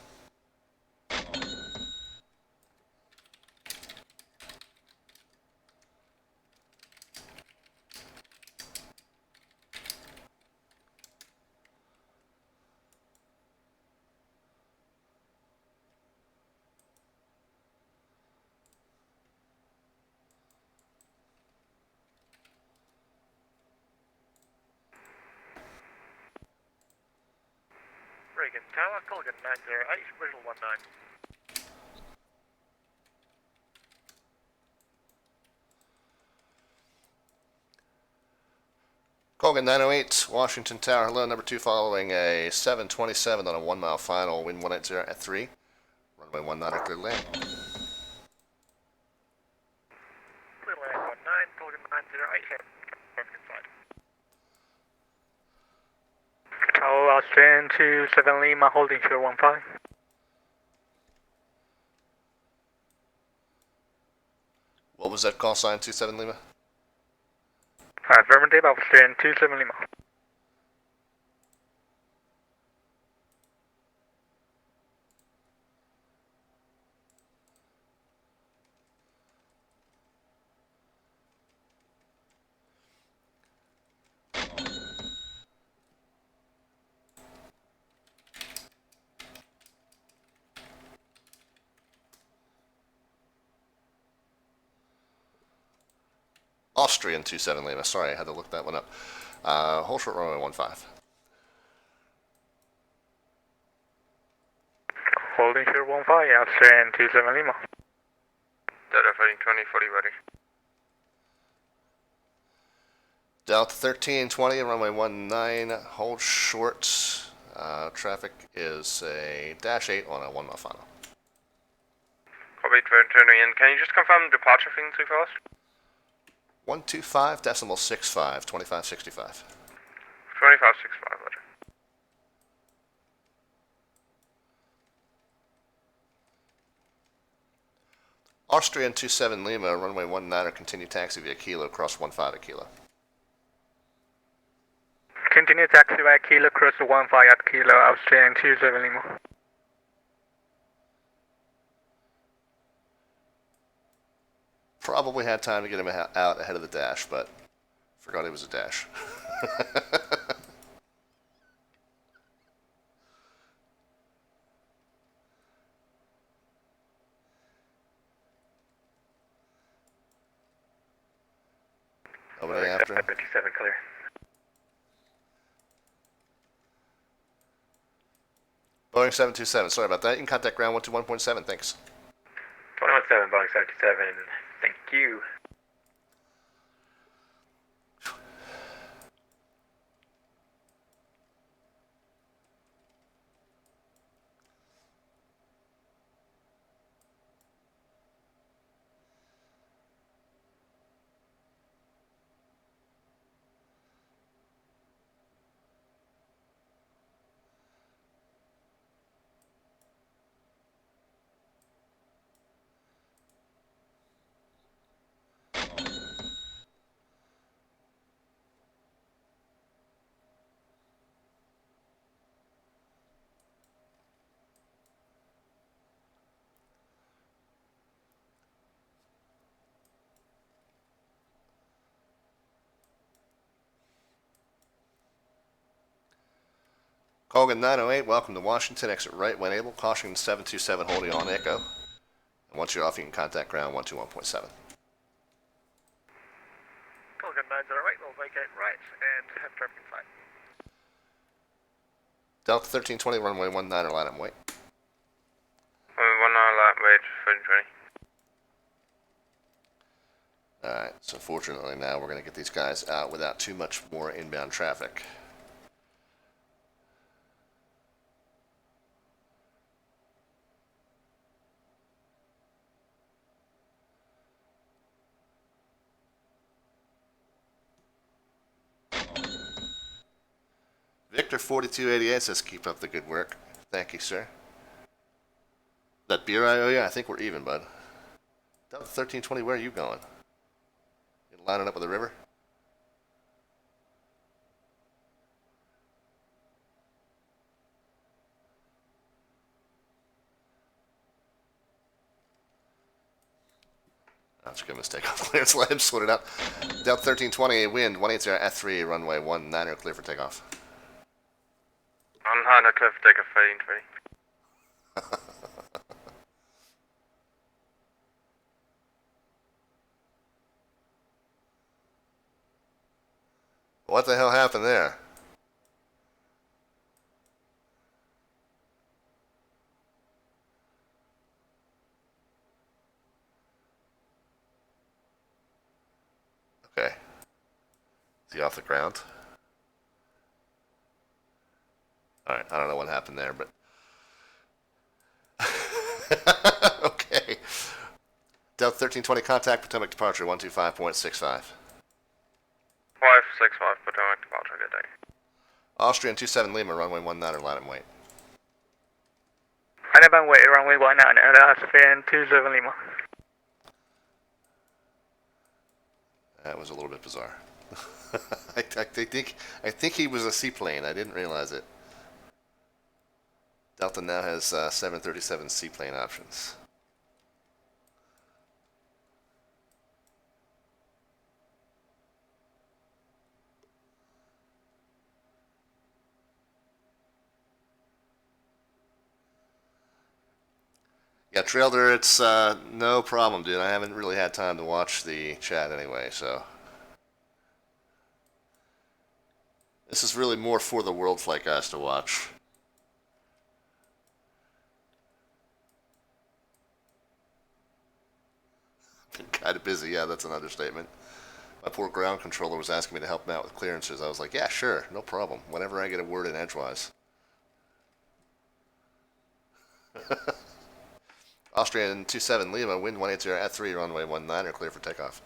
Reagan Tower, Colgan 908, visual 19. Colgan 908, Washington Tower. Hello, number 2 following a 727 on a 1-mile final. Wind 180 at 3. Runway 19, clear to land. Clear land 19, Colgan 908, inside. Tower Australian 27 Lima, holding shore 15. What was that call sign, 27 Lima? Affirmative, Australian 27 Lima. Austrian 27 Lima. Sorry, I had to look that one up. Hold short runway 15. Holding shore 15, Australian 27 Lima. Delta 1320, fully ready. Delta 1320, runway 19, hold short. Traffic is a -8 on a 1-mile final. Copy, turning in. Can you just confirm the departure frequency for us? 125.65, 2565. 2565, roger. Austrian 27 Lima, runway 19er, continue taxi via Kilo, cross 15 at Kilo. Continue taxi via Kilo, cross 15 at Kilo, Australian 27 Lima. Probably had time to get him out ahead of the dash, but forgot it was a dash. Nobody after him? 57 clear. Boeing 727, sorry about that. You can contact ground 121.7, thanks. 217, Boeing 727, thank you. Colgan 908, welcome to Washington. Exit right when able. Caution 727 holding on Echo. And once you're off, you can contact ground 121.7. Colgan 908, we'll vacate right and have traffic flight. Delta 1320, runway 19, line up and wait. Runway 19, line wait, 1320. Alright, so fortunately now we're going to get these guys out without too much more inbound traffic. Victor 4288 says keep up the good work. Thank you, sir. That beer I owe you? I think we're even, bud. Delta 1320, where are you going? You lining up with the river? That's a good mistake on clearance. Let him sort it out. Delta 1320, wind 180 F3, runway 19, clear for takeoff. 19, clear for takeoff, 1320. What the hell happened there? Okay. Is he off the ground? Alright, I don't know what happened there, but... okay. Delta 1320, contact Potomac departure, 125.65. 565, Potomac departure, good day. Austrian 27 Lima, runway 19, line and wait. Line up and wait, runway 19, Austrian 27 Lima. That was a little bit bizarre. I think he was a seaplane. I didn't realize it. Delta now has 737 seaplane options. Yeah, Trailder, it's no problem, dude. I haven't really had time to watch the chat anyway, so. This is really more for the Worldflight guys to watch. Been kind of busy, yeah, that's an understatement. My poor ground controller was asking me to help him out with clearances. I was like, yeah, sure, no problem. Whenever I get a word in edgewise. Austrian 27 Lima, wind 180 F3, runway 19, clear for takeoff.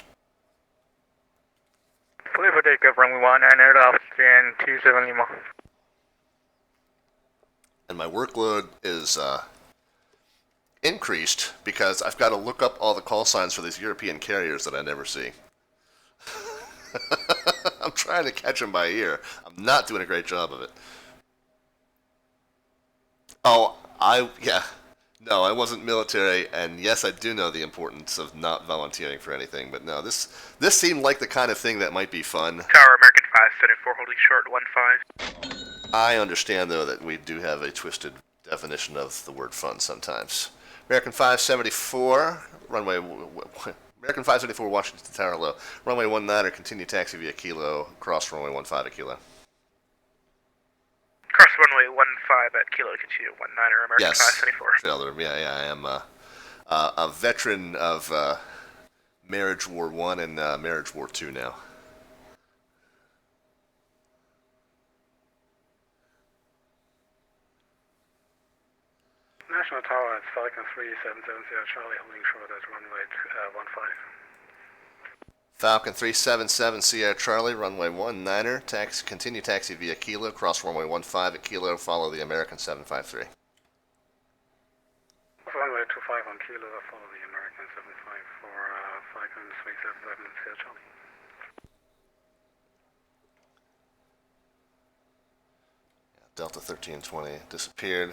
Clear for takeoff, runway 19, Austrian 27 Lima. And my workload is increased because I've got to look up all the call signs for these European carriers that I never see. I'm trying to catch them by ear. I'm not doing a great job of it. Oh, yeah. No, I wasn't military, and yes, I do know the importance of not volunteering for anything, but no, this seemed like the kind of thing that might be fun. Tower, American 574, holding short, 15. I understand, though, that we do have a twisted definition of the word fun sometimes. American 574, runway... American 574, Washington Tower low. Runway 19, continue taxi via Kilo, cross runway 15 at Kilo. Cross runway 15 at Kilo, continue 19, American Yes, 574. Sailor, yeah, I am a veteran of Marriage War 1 and Marriage War 2 now. National Tower at Falcon 3770 Charlie, holding short at runway 15. Falcon 377 Sierra Charlie, runway 19, continue taxi via Kilo, cross runway 15 at Kilo, follow the American 753. Runway 25 on Kilo, follow the American 75 for Falcon 377 Sierra Charlie. Delta 1320 disappeared.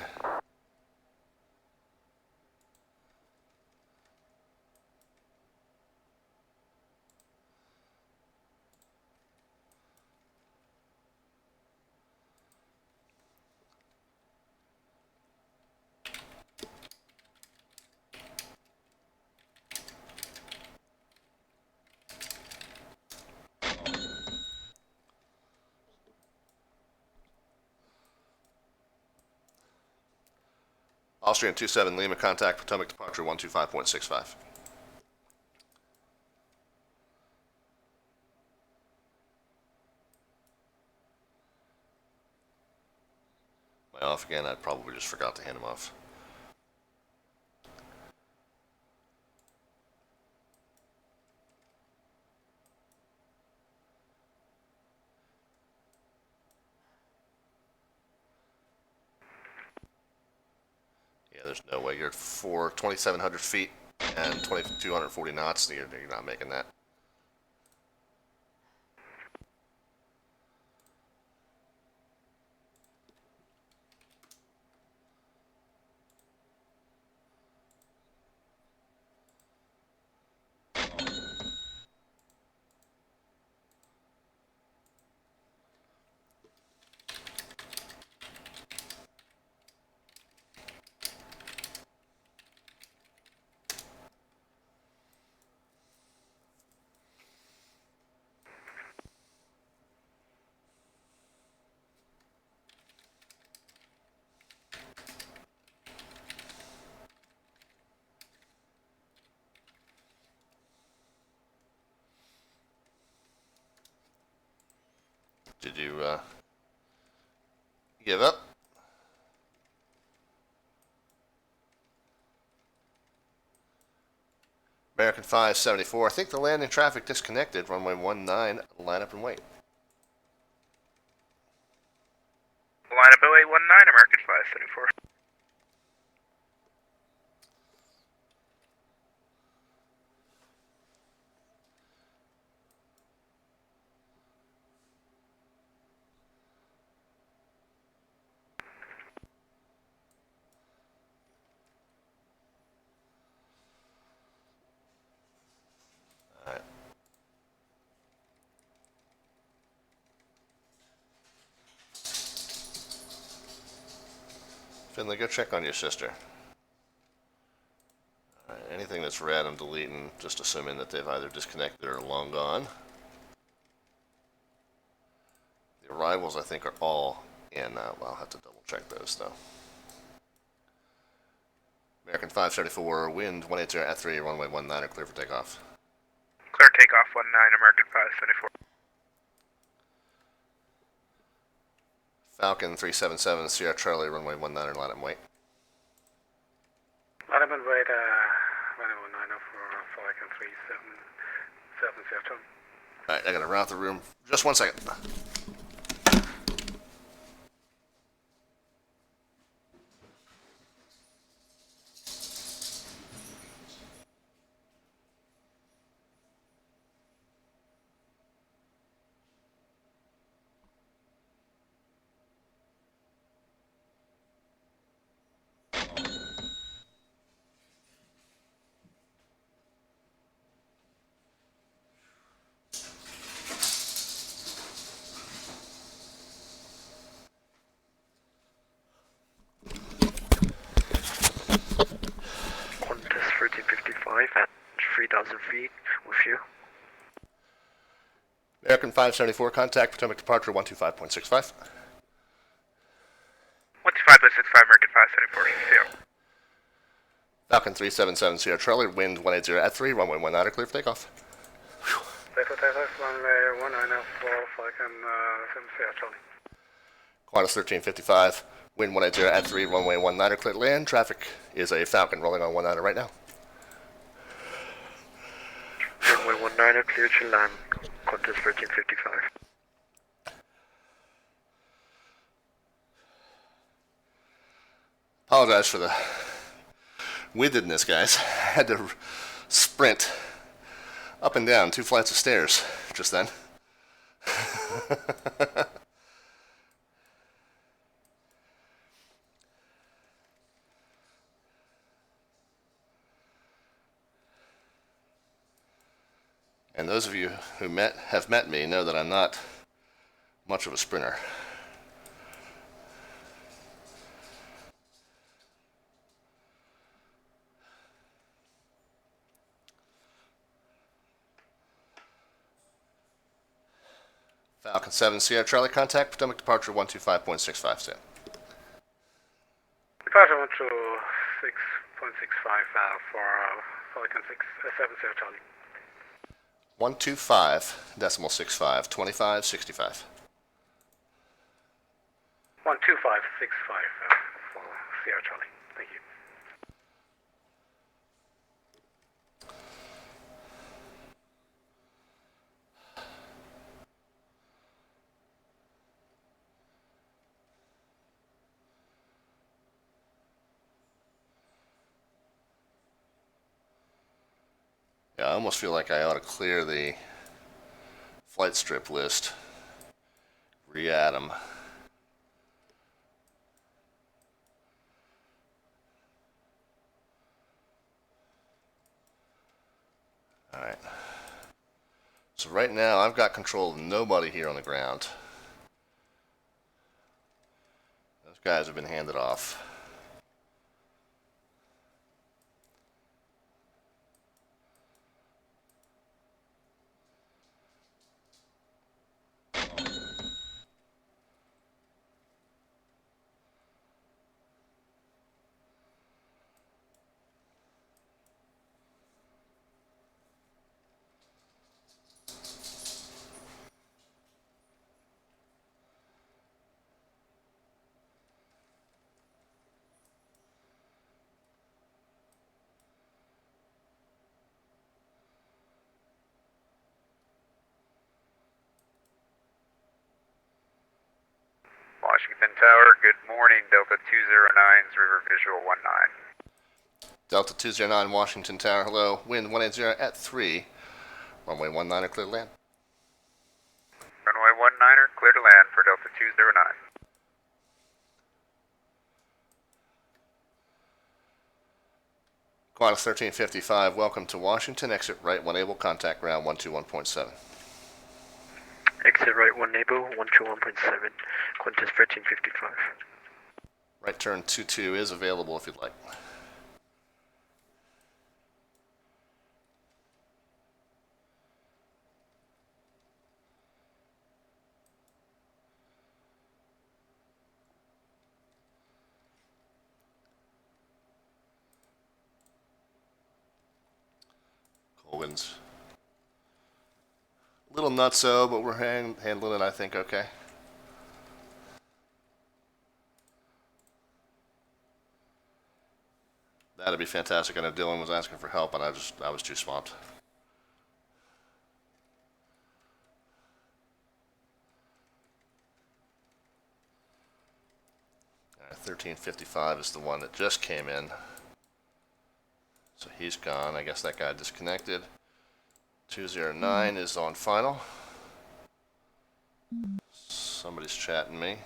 Austrian 27 Lima, contact Potomac departure 125.65. Am I off again? I probably just forgot to hand him off. Yeah, there's no way. You're at 2,700 feet and 2,240 knots. You're not making that. Did you give up? American 574. I think the landing traffic disconnected. Runway 19. Line up and wait. Line up 0819, American 574. Alright. Finley, go check on your sister. Alright, anything that's red I'm deleting, just assuming that they've either disconnected or long gone. The arrivals I think are all in. Well, I'll have to double check those though. American 574, wind 180 at 3, runway 19 are clear for takeoff. Clear takeoff 19, American 574. Falcon 377, Sierra Charlie, runway 19 are line up and wait. Line up and wait, runway 19 for Falcon 377, Sierra Charlie. Alright, I gotta route the room. Just 1 second. Qantas 1355 at 3,000 feet with you. American 574, contact Potomac departure 125.65. 125.65, American 574, CO. Falcon 377, Sierra Charlie, wind 180 at 3, runway 19 are clear for takeoff. Clear for takeoff, runway 19 for Falcon 7 Sierra Charlie. Qantas 1355, wind 180 at 3, runway 19 are clear to land. Traffic is a Falcon rolling on 19 right now. Runway 19 are clear to land. Qantas 1355. Apologize for the windedness, guys. I had to sprint up and down 2 flights of stairs just then. And those of you who have met me know that I'm not much of a sprinter. Falcon 7 Sierra Charlie, contact Potomac departure 125.65. Departure 125.65. Charlie. 125.65, 2565. 12565 for Sierra Charlie. Thank you. Yeah, I almost feel like I ought to clear the flight strip list, re-add them. Alright. So right now I've got control of nobody here on the ground. Those guys have been handed off. Washington Tower, good morning. Delta 209's River Visual 19. Delta 209 Washington Tower, hello. Wind 180 at 3. Runway 19 clear to land. Runway 19, clear to land for Delta 209. Qantas 1355, welcome to Washington. Exit right 1 able, contact ground 121.7. Exit right 1 able, 121.7, Qantas 1355. Right turn 22 is available if you'd like. Colgan's a little nutso, but we're handling it, I think, okay. That'd be fantastic. I know Dylan was asking for help, and I was too swamped. All right, 1355 is the one that just came in. So he's gone. I guess that guy disconnected. 209 is on final. Somebody's chatting me.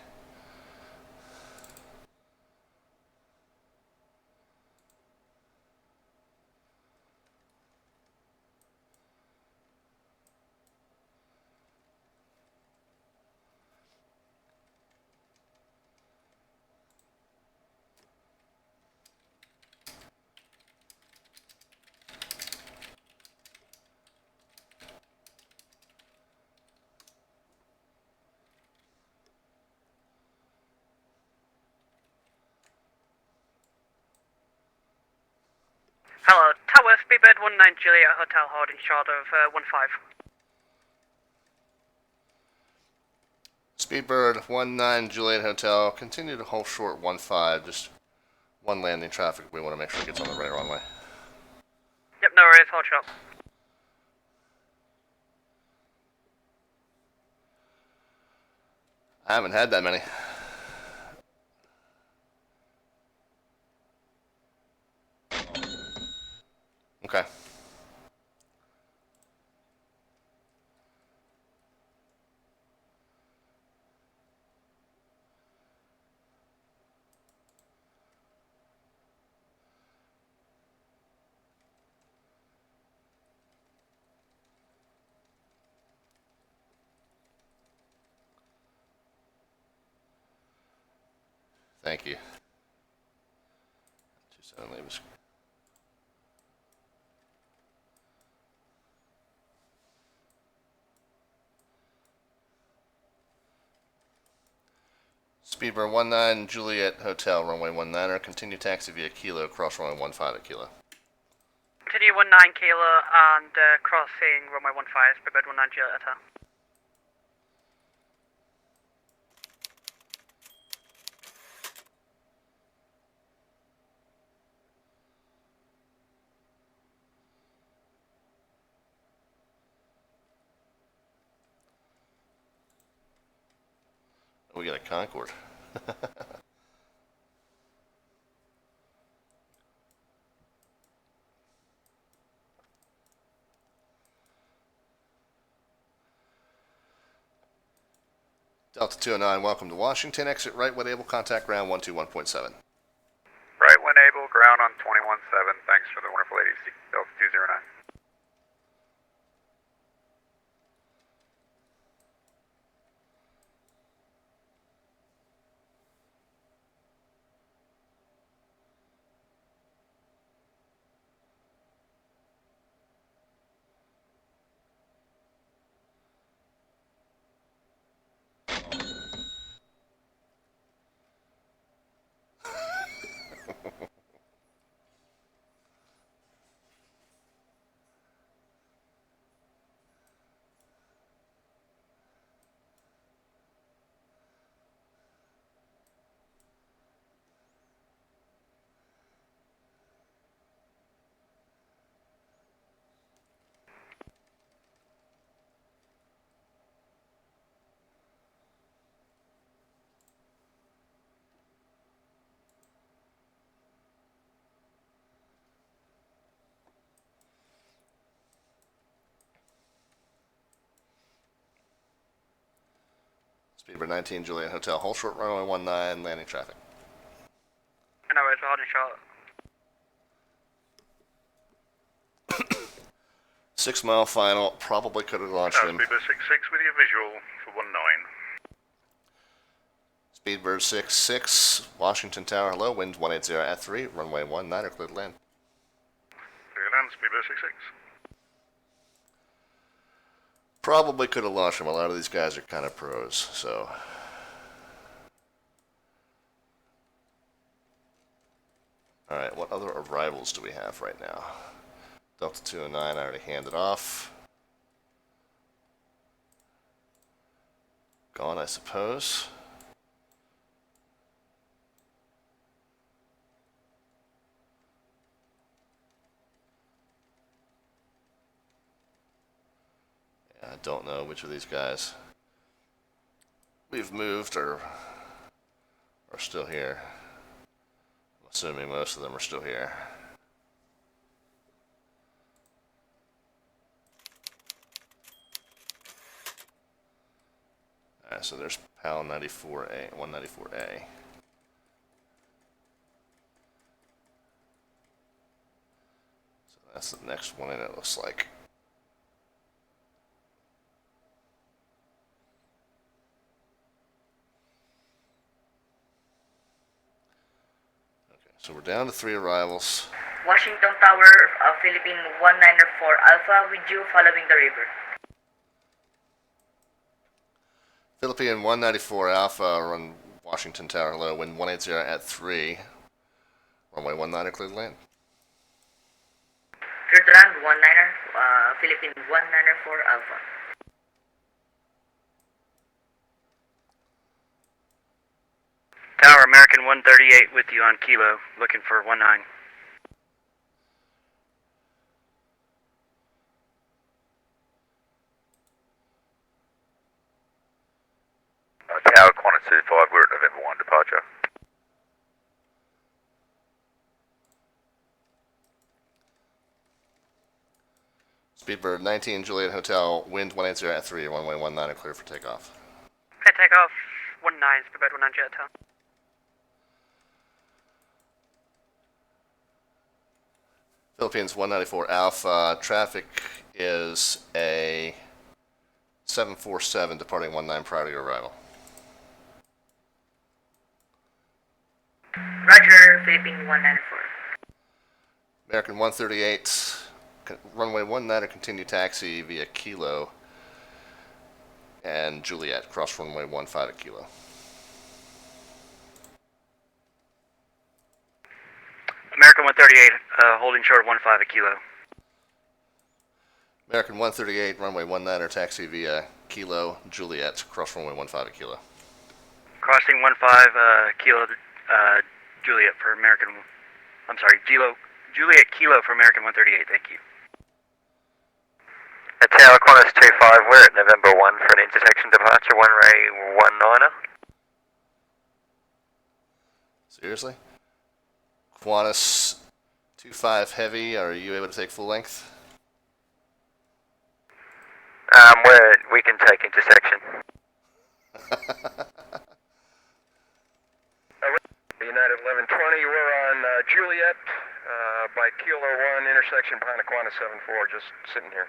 Hello, Tower, Speedbird 19 Juliet Hotel holding short of 15. Speedbird 19 Juliet Hotel, continue to hold short 15, just one landing traffic. We want to make sure it gets on the right runway. Yep, no worries, hold short. I haven't had that many. Okay. Thank you. 27 leaves. Speedbird 19 Juliet Hotel, runway 19er. Continue taxi via Kilo, cross runway 15 at Kilo. Continue Continue 19 Kilo and crossing runway 15, prepared 19 Juliet Hotel. We got a Concorde. Delta 209, welcome to Washington. Exit right when able, contact ground 121.7. Right when able, ground on 21.7. Thanks for the wonderful ADC. Delta 209. Speedbird 19, Juliet Hotel, hold short runway 19, landing traffic. No worries, we're holding short. 6 mile final, probably could have launched him. Speedbird 66 with your visual for 19. Speedbird 66, Washington Tower, hello, wind 180 at 3, runway 19, are cleared to land. Clear land, Speedbird 66. Probably could have launched him. A lot of these guys are kind of pros, so. Alright, what other arrivals do we have right now? Delta 209, I already handed off. Gone, I suppose. Yeah, I don't know which of these guys we've moved or are still here. I'm assuming most of them are still here. Alright, so there's PAL 94A, 194A. So that's the next one in, it looks like. Okay, so we're down to 3 arrivals. Washington Tower, Philippine 194 Alpha, with you following the river. Philippine 194 Alpha, run Washington Tower, hello, wind 180 at 3. Runway 19, clear to land. Clear to land, 19er, Philippine 194 Alpha. Tower, American 138 with you on Kilo, looking for 19. Tower Qantas 25, we're at November 1 departure. Speedbird 19, Juliet Hotel, wind 180 at 3, runway 19, clear for takeoff. Okay, takeoff 19, prepared 19 Jet Hotel. Philippines 194 Alpha, traffic is a 747 departing 19 prior to your arrival. Roger, Philippine 194. American 138, runway 19, continue taxi via Kilo and Juliet, cross runway 15 at Kilo. American 138, holding short 15 at Kilo. American 138, runway 19er, taxi via Kilo Juliet, cross runway 15 at Kilo. Crossing 15 Kilo Juliet for American. I'm sorry, Juliet Kilo for American 138. Thank you. Tower Qantas 25, we're at November 1 for an intersection departure, runway 19er. Seriously? Qantas 25 heavy, are you able to take full length? We can take intersection. United 1120, we're on Juliet by Kilo 1, intersection behind the Qantas 74, just sitting here.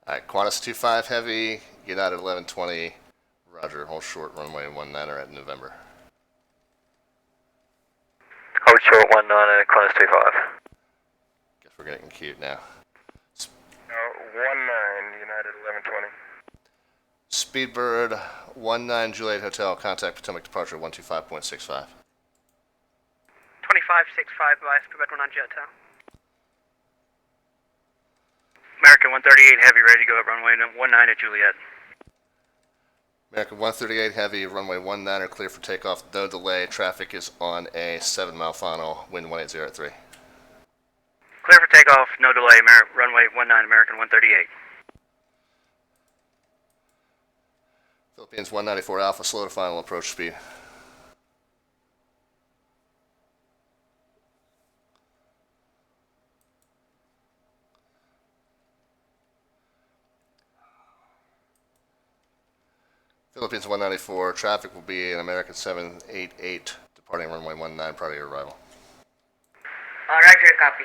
Alright, Qantas 25 heavy, United 1120, roger, hold short, runway 19er at November. Hold short 19er, Qantas 25. Guess we're getting cute now. 19, United 1120. Speedbird 19 Juliet Hotel, contact Potomac departure 125.65. 2565 by Speedbird 19 Juliet Hotel. American 138 Heavy, ready to go at runway 19 at Juliet. American 138 Heavy, runway 19er, clear for takeoff, no delay. Traffic is on a 7-mile final, wind 180 at 3. Clear for takeoff, no delay. Runway 19 American 138. Philippines 194 Alpha, slow to final approach speed. Philippines 194, traffic will be an American 788, departing runway 19 prior to your arrival. Roger, copy.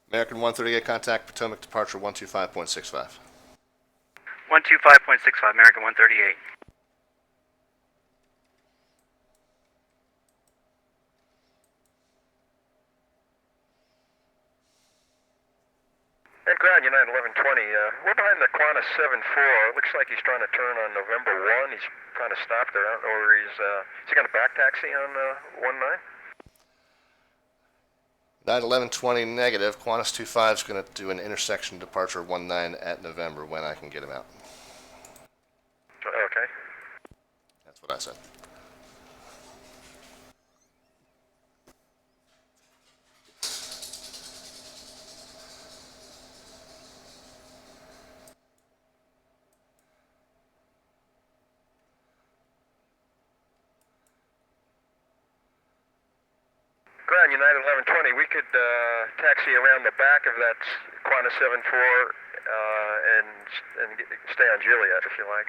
American 138, contact Potomac departure 125.65. 125.65, American 138. And ground United 1120, we're behind the Qantas 74. It looks like he's trying to turn on November 1. He's trying to stop there. I don't know where is he going to back taxi on 19? United 1120 negative, Qantas 25 is going to do an intersection departure 19 at November when I can get him out. Okay. That's what I said. Ground United 1120, we could taxi around the back of that Qantas 74 and stay on Juliet if you like.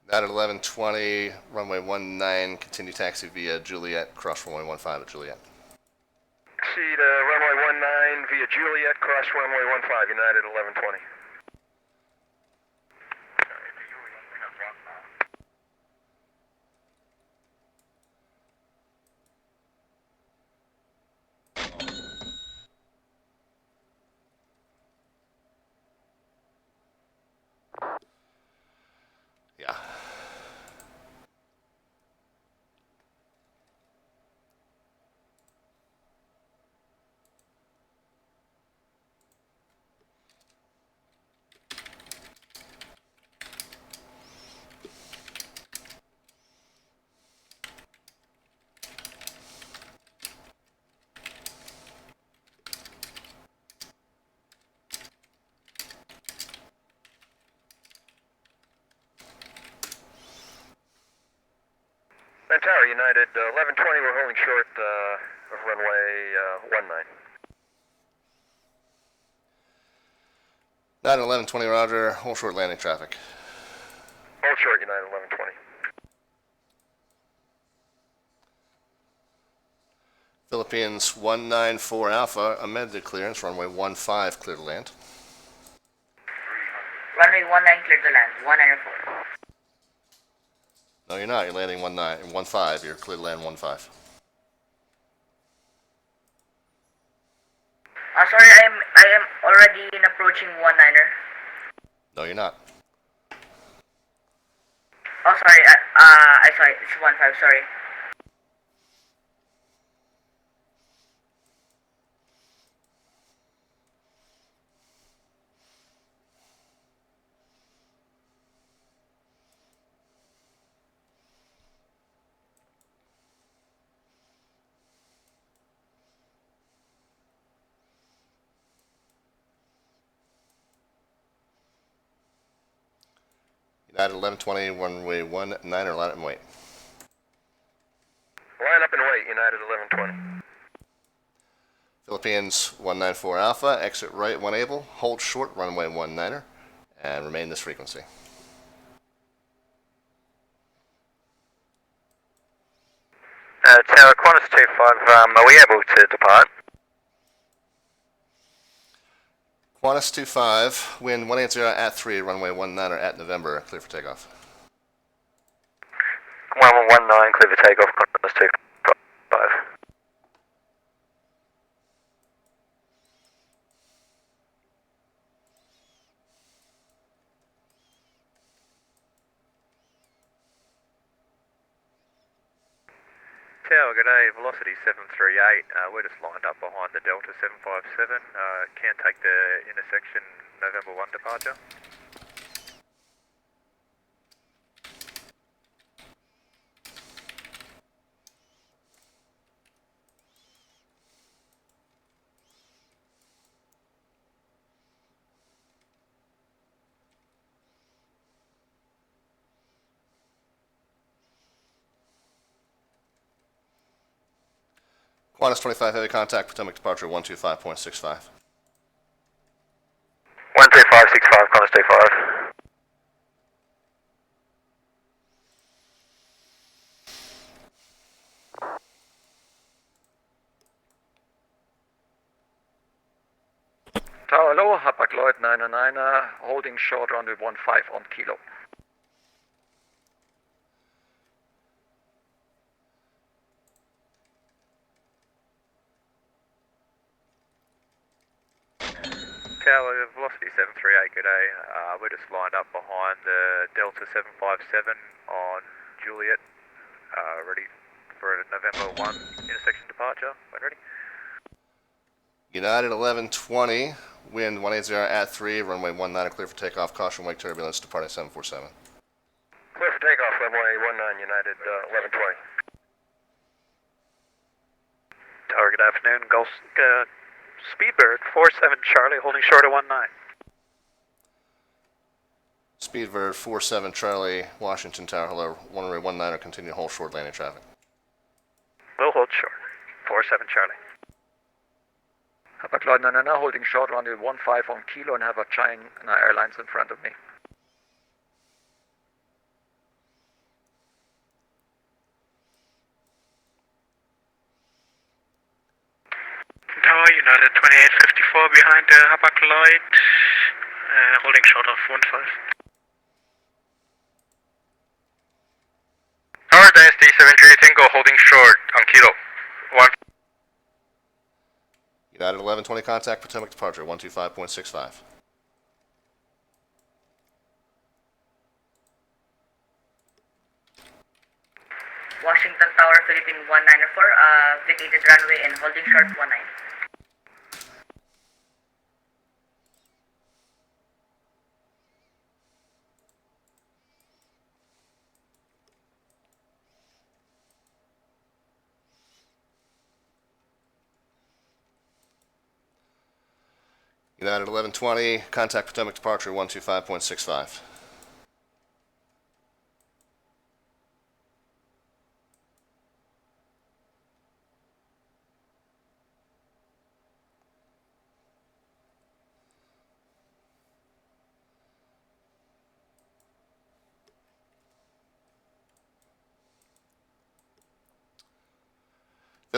United 1120, runway 19, continue taxi via Juliet, cross runway 15 at Juliet. Taxi to runway 19 via Juliet, cross runway 15, United 1120. Yeah. Tower United 1120, we're holding short of runway 19. 9 1120, roger, hold short landing traffic. Hold short, United 1120. Philippines 194 Alpha, amended clearance, runway 15, clear to land. Runway 19 clear to land, 194. No, you're not. You're landing 15. You're clear to land 15. Sorry, I am already in approaching 19er. No, you're not. Oh, sorry. I saw it. It's 15. Sorry. United 1120, runway 19, or line up and wait. Line up and wait, United 1120. Philippines 194 Alpha, exit right when able, hold short, runway 19er, and remain this frequency. Tower Qantas 25, are we able to depart? Qantas 25, wind 180 at 3, runway 19er at November, clear for takeoff. 1119, clear for takeoff, Qantas 25. Tower, good day, velocity 738, we're just lined up behind the Delta 757, can take the intersection November 1 departure. Qantas 25, heavy contact, Potomac departure 125.65. 12565, Qantas 25. Tower low, Hapag-Lloyd 909er, holding short runway 15 on kilo. Tower, velocity 738, good day, we're just lined up behind the Delta 757 on Juliet, ready for a November 1 intersection departure, when ready. United 1120, wind 180 at 3, runway 19er, clear for takeoff, caution wake turbulence, departing 747. Clear for takeoff, runway 19, United 1120. Tower, good afternoon. Speedbird 47 Charlie, holding short of 19. Speedbird 47 Charlie, Washington Tower, hello, runway 19er, continue to hold short landing traffic. We'll hold short. 47 Charlie. Hapag-Lloyd 909er, holding short runway 15 on kilo and have a China Airlines in front of me. Tower, United 2854 behind Hapag-Lloyd, holding short of 15. Tower, Dynasty 73 Tango, holding short on kilo. 1. United 1120 contact, Potomac departure 125.65. Washington Tower, Philippine 194, vacated runway and holding short 19. United 1120, contact Potomac departure 125.65.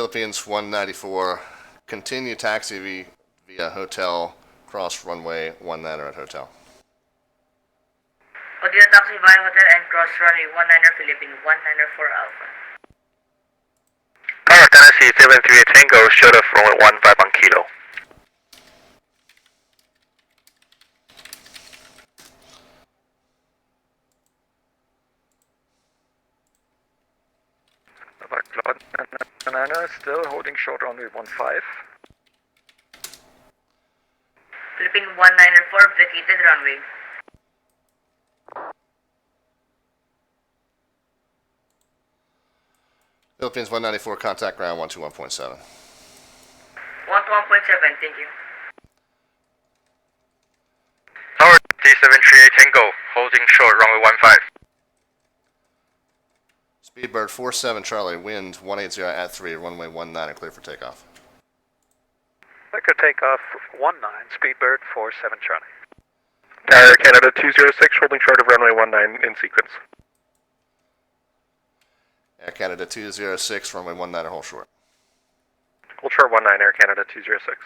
Philippines 194, continue taxi via hotel, cross runway 19 at hotel. Continue taxi via hotel and cross runway 19 Philippine 194 Alpha. Tower Tennessee 738 Tango, shut off runway 15 on Kilo. Banana still holding short runway 15. Philippine 194 vacated runway. Philippines 194, contact ground 121.7. 121.7, thank you. Tower T738 Tango, holding short runway 15. Speedbird 47 Charlie, wind 180 at 3, runway 19, clear for takeoff. Echo takeoff 19, Speedbird 47 Charlie. Air Canada 206, holding short of runway 19 in sequence. Air Canada 206, runway 19, hold short. Hold short 19, Air Canada 206.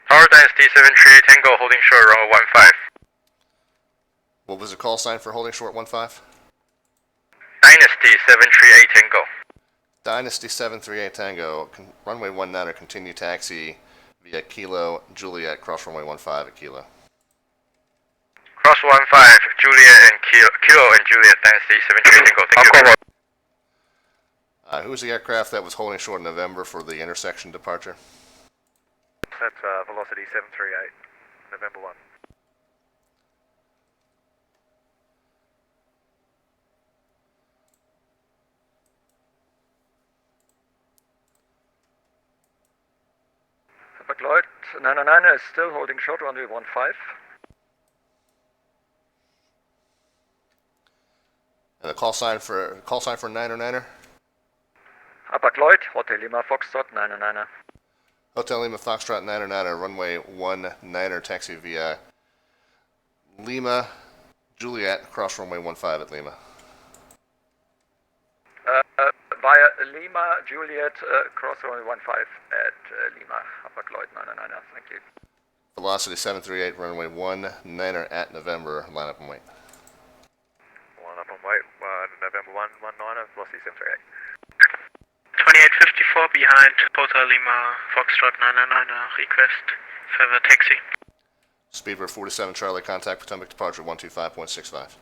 Tower Dynasty 738 Tango, holding short runway 15. What was the call sign for holding short 15? Dynasty 738 Tango. Dynasty 738 Tango, runway 19, continue taxi via Kilo Juliet, cross runway 15 at Kilo. Cross 15, Juliet and Kilo and Juliet Dynasty 738 Tango, thank you. Who was the aircraft that was holding short in November for the intersection departure? That's Velocity 738, November 1. Lloyd 909 is still holding short runway 15. And the call sign for 909er? Hapag Lloyd, Hotel Lima Foxtrot 909. Hotel Lima Foxtrot 909er, runway 19er, taxi via Lima Juliet, cross runway 15 at Lima. Via Lima Juliet, cross runway 15 at Lima. Hapag Lloyd 909, thank you. Velocity 738, runway 19er at November, line up and wait. Line up and wait, November 119, Velocity 738. 2854 behind Hotel Lima Foxtrot 999, request further taxi. Speedbird 47 Charlie, contact Potomac departure 125.65.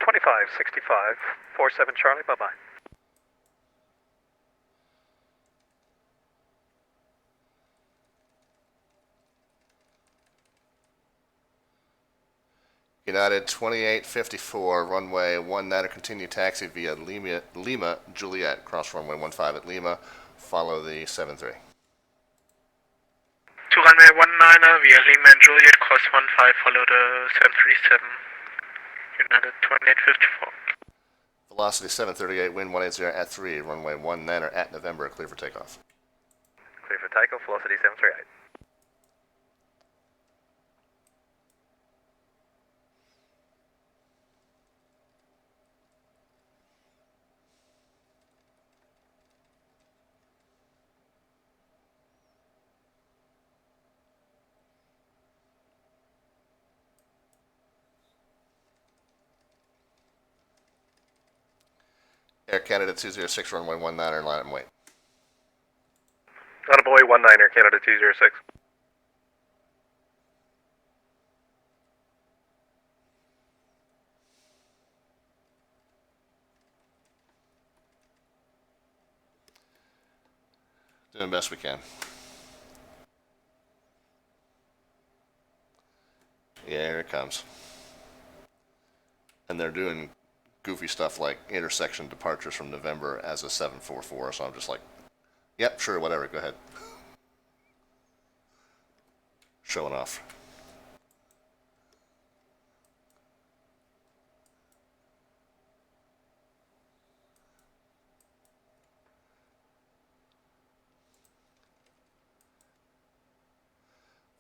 2565, 47 Charlie, bye-bye. United 2854, runway 19er, continue taxi via Lima Juliet, cross runway 15 at Lima, follow the 73. To runway 19er via Lima and Juliet, cross 15, follow the 737. United 2854. Velocity 738, wind 180 at 3, runway 19er at November, clear for takeoff. Clear for takeoff, Velocity 738. Air Canada 206, runway 19er, line up and wait. Attaboy 19, Air Canada 206. Doing the best we can. Yeah, here it comes. And they're doing goofy stuff like intersection departures from November as a 744, so I'm just like, yep, sure, whatever, go ahead. Showing off.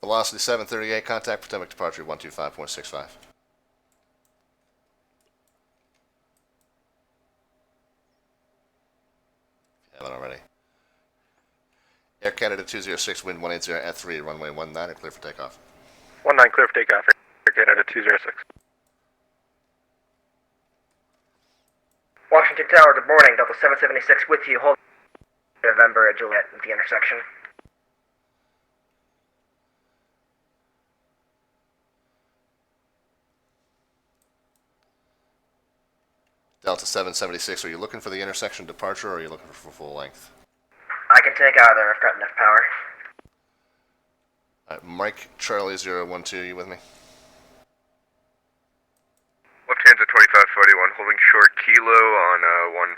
Velocity 738, contact Potomac departure 125.65. Canada 206, wind 180 at 3, runway 19, and clear for takeoff. 19 clear for takeoff, Air Canada 206. Washington Tower, good morning. Delta 776 with you. Hold November at Juliet at the intersection. Delta 776, are you looking for the intersection departure or are you looking for full length? I can take either. I've got enough power. Mike Charlie 012, you with me? Lufthansa 2541, holding short kilo on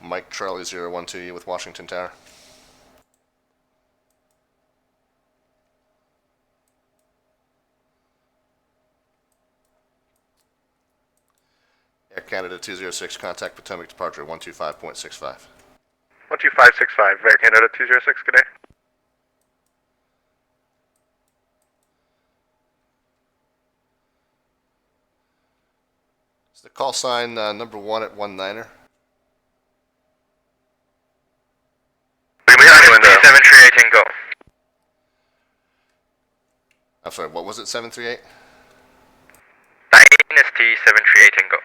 15. Mike Charlie 012, you with Washington Tower? Air Canada 206, contact Potomac departure 125.65. 12565, Air Canada 206, good day. Is the call sign number 1 at 19er? Dynasty 738 Tango. I'm sorry, what was it, 738? Dynasty 738 Tango.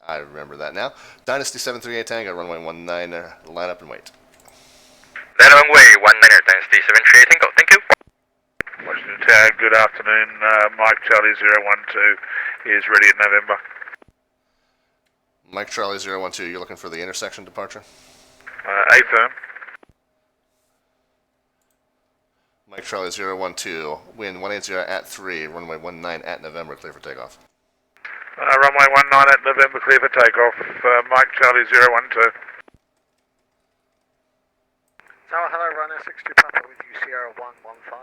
I remember that now. Dynasty 738 Tango, runway 19er, line up and wait. Runway 19er, Dynasty 738 Tango, thank you. Washington Tower, good afternoon. Mike Charlie 012 is ready at November. Mike Charlie 012, you're looking for the intersection departure? A firm. Mike Charlie 012, wind 180 at 3, runway 19 at November, clear for takeoff. Runway 19 at November, clear for takeoff. Mike Charlie 012. Tower, hello, runner 62 Papa with you, Sierra 115.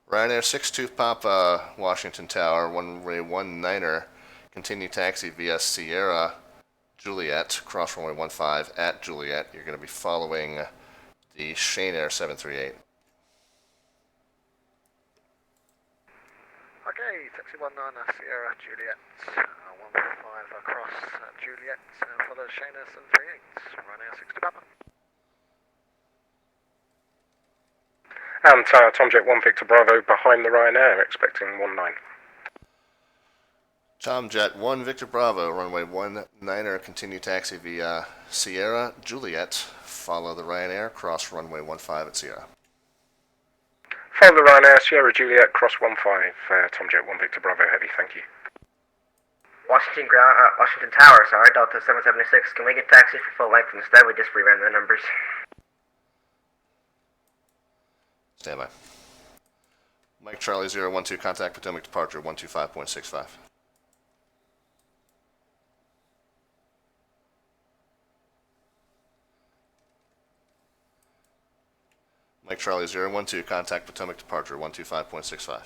Ryanair 62 Papa, Washington Tower, runway 19er, continue taxi via Sierra, Juliet, cross runway 15 at Juliet. You're going to be following the Shane Air 738. Okay, taxi 19 Sierra Juliet, 15 across Juliet, follow Shana 738, Ryanair 62 Papa. And Tomjet 1 Victor Bravo behind the Ryanair, expecting 19. Tomjet 1 Victor Bravo, runway 19er, continue taxi via Sierra, Juliet, follow the Ryanair, cross runway 15 at Sierra. Follow the Ryanair, Sierra Juliet, cross 15, Tomjet 1 Victor Bravo Heavy, thank you. Washington Tower, sorry, Delta 776. Can we get taxi for full length instead? We just reran the numbers. Stand by. Mike Charlie 012, contact Potomac departure 125.65. Mike Charlie 012, contact Potomac departure 125.65.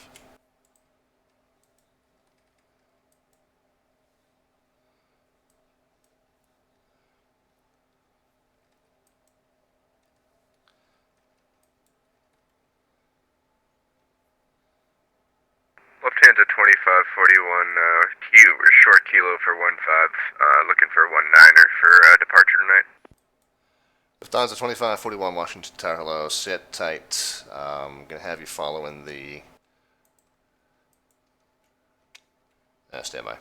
Lufthansa 2541, short kilo for 15, looking for 19er for departure tonight. Lufthansa 2541, Washington Tower, hello, sit tight. I'm going to have you following the... stand by.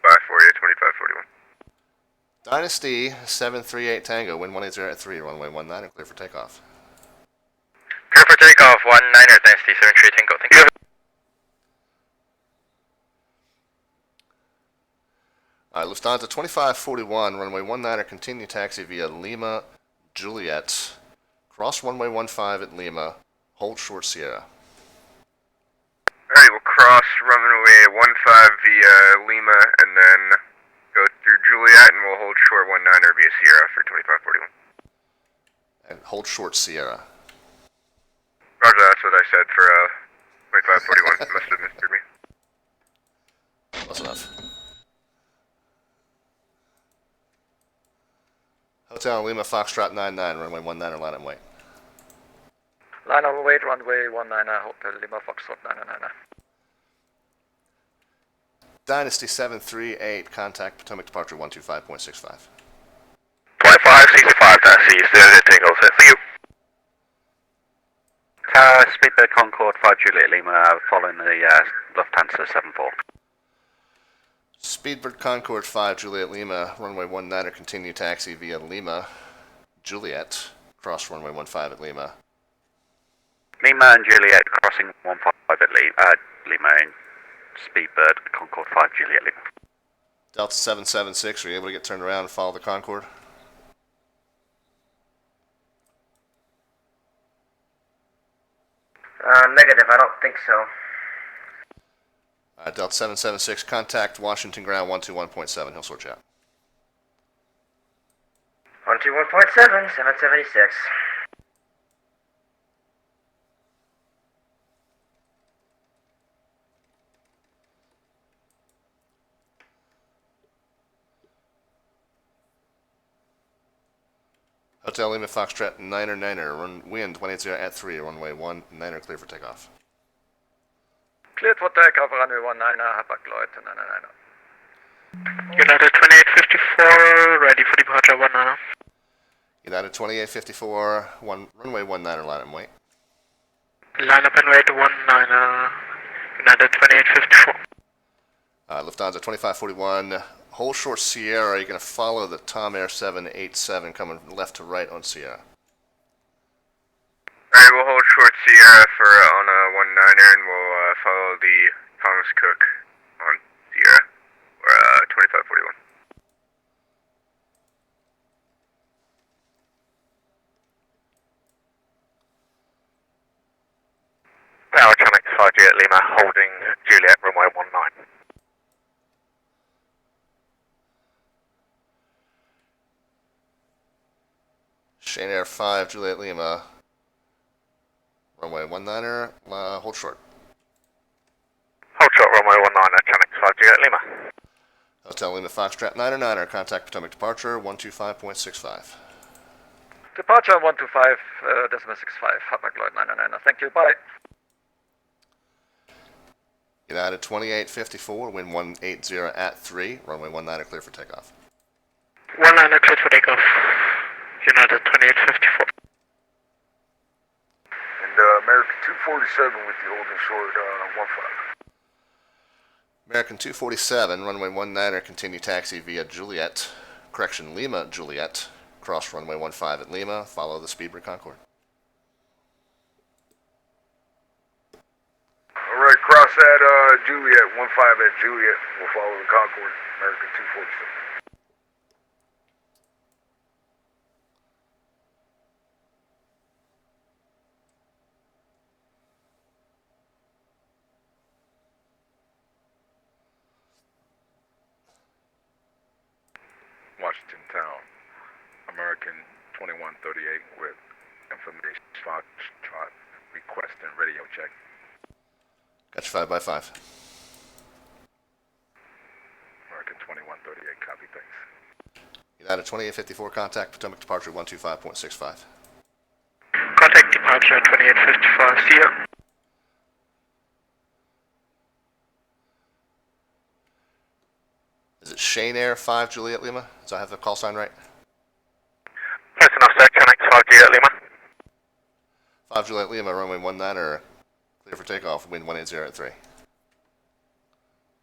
Bye for you, 2541. Dynasty 738 Tango, wind 180 at 3, runway 19, and clear for takeoff. Clear for takeoff, 19er, Dynasty 738 Tango, thank you. Alright, Lufthansa 2541, runway 19er, continue taxi via Lima, Juliet, cross runway 15 at Lima, hold short Sierra. Alright, we'll cross runway 15 via Lima and then go through Juliet and we'll hold short 19er via Sierra for 2541. And hold short Sierra. Roger, that's what I said for 2541. Must have misheard me. Close enough. Hotel Lima Foxtrot 99, runway 19er, line and wait. Line up and wait, runway 19er, Hotel Lima Foxtrot 99. Dynasty 738, contact Potomac departure 125.65. 25, 65, Dynasty, takeoff set for you. Tower, Speedbird Concorde 5 Juliet Lima, following the Lufthansa 74. Speedbird Concorde 5 Juliet Lima, runway 19er, continue taxi via Lima, Juliet, cross runway 15 at Lima. Lima and Juliet crossing 15 at Lima and Speedbird Concorde 5 Juliet Lima. Delta 776, are you able to get turned around and follow the Concorde? Negative, I don't think so. Delta 776, contact Washington ground 121.7, he'll sort you out. 121.7, 776. Hotel Lima Foxtrot 9er, wind 180 at 3, runway 19er, clear for takeoff. Cleared for takeoff, runway 19er, Hapag-Lloyd 999. United 2854, ready for departure 19er. United 2854, runway 19er, line and wait. Line up and wait 19er, United 2854. Lufthansa 2541, hold short Sierra, you're going to follow the Tom Air 787 coming left to right on Sierra. Alright, we'll hold short Sierra for on a 19er and we'll follow the Thomas Cook on Sierra, or 2541. Tower Channel 5 Juliet Lima, holding Juliet, runway 19. Shane Air 5 Juliet Lima, runway 19er, hold short. Hold short, runway 19, Channel 5 Juliet Lima. Hotel Lima Foxtrot 9er, contact Potomac departure 125.65. Departure 125.65, Hapag-Lloyd 999. Thank you, bye. United 2854, wind 180 at 3, runway 19er, clear for takeoff. 19er, clear for takeoff. United 2854. And American 247 with you holding short 15. American 247, runway 19er, continue taxi via Juliet, Lima Juliet, cross runway 15 at Lima, follow the Speedbird Concorde. Alright, cross at Juliet, 15 at Juliet, we'll follow the Concorde, American 247. Washington Town, American 2138 with information Foxtrot request and radio check. Got you 5x5. American 2138, copy, thanks. United 2854, contact Potomac departure 125.65. Contact departure 2854, see ya. Is it Shane Air 5 Juliet Lima? Does I have the call sign right? Close enough, sir, Channel 5 Juliet Lima. 5 Juliet Lima, runway 19er, clear for takeoff, wind 180 at 3.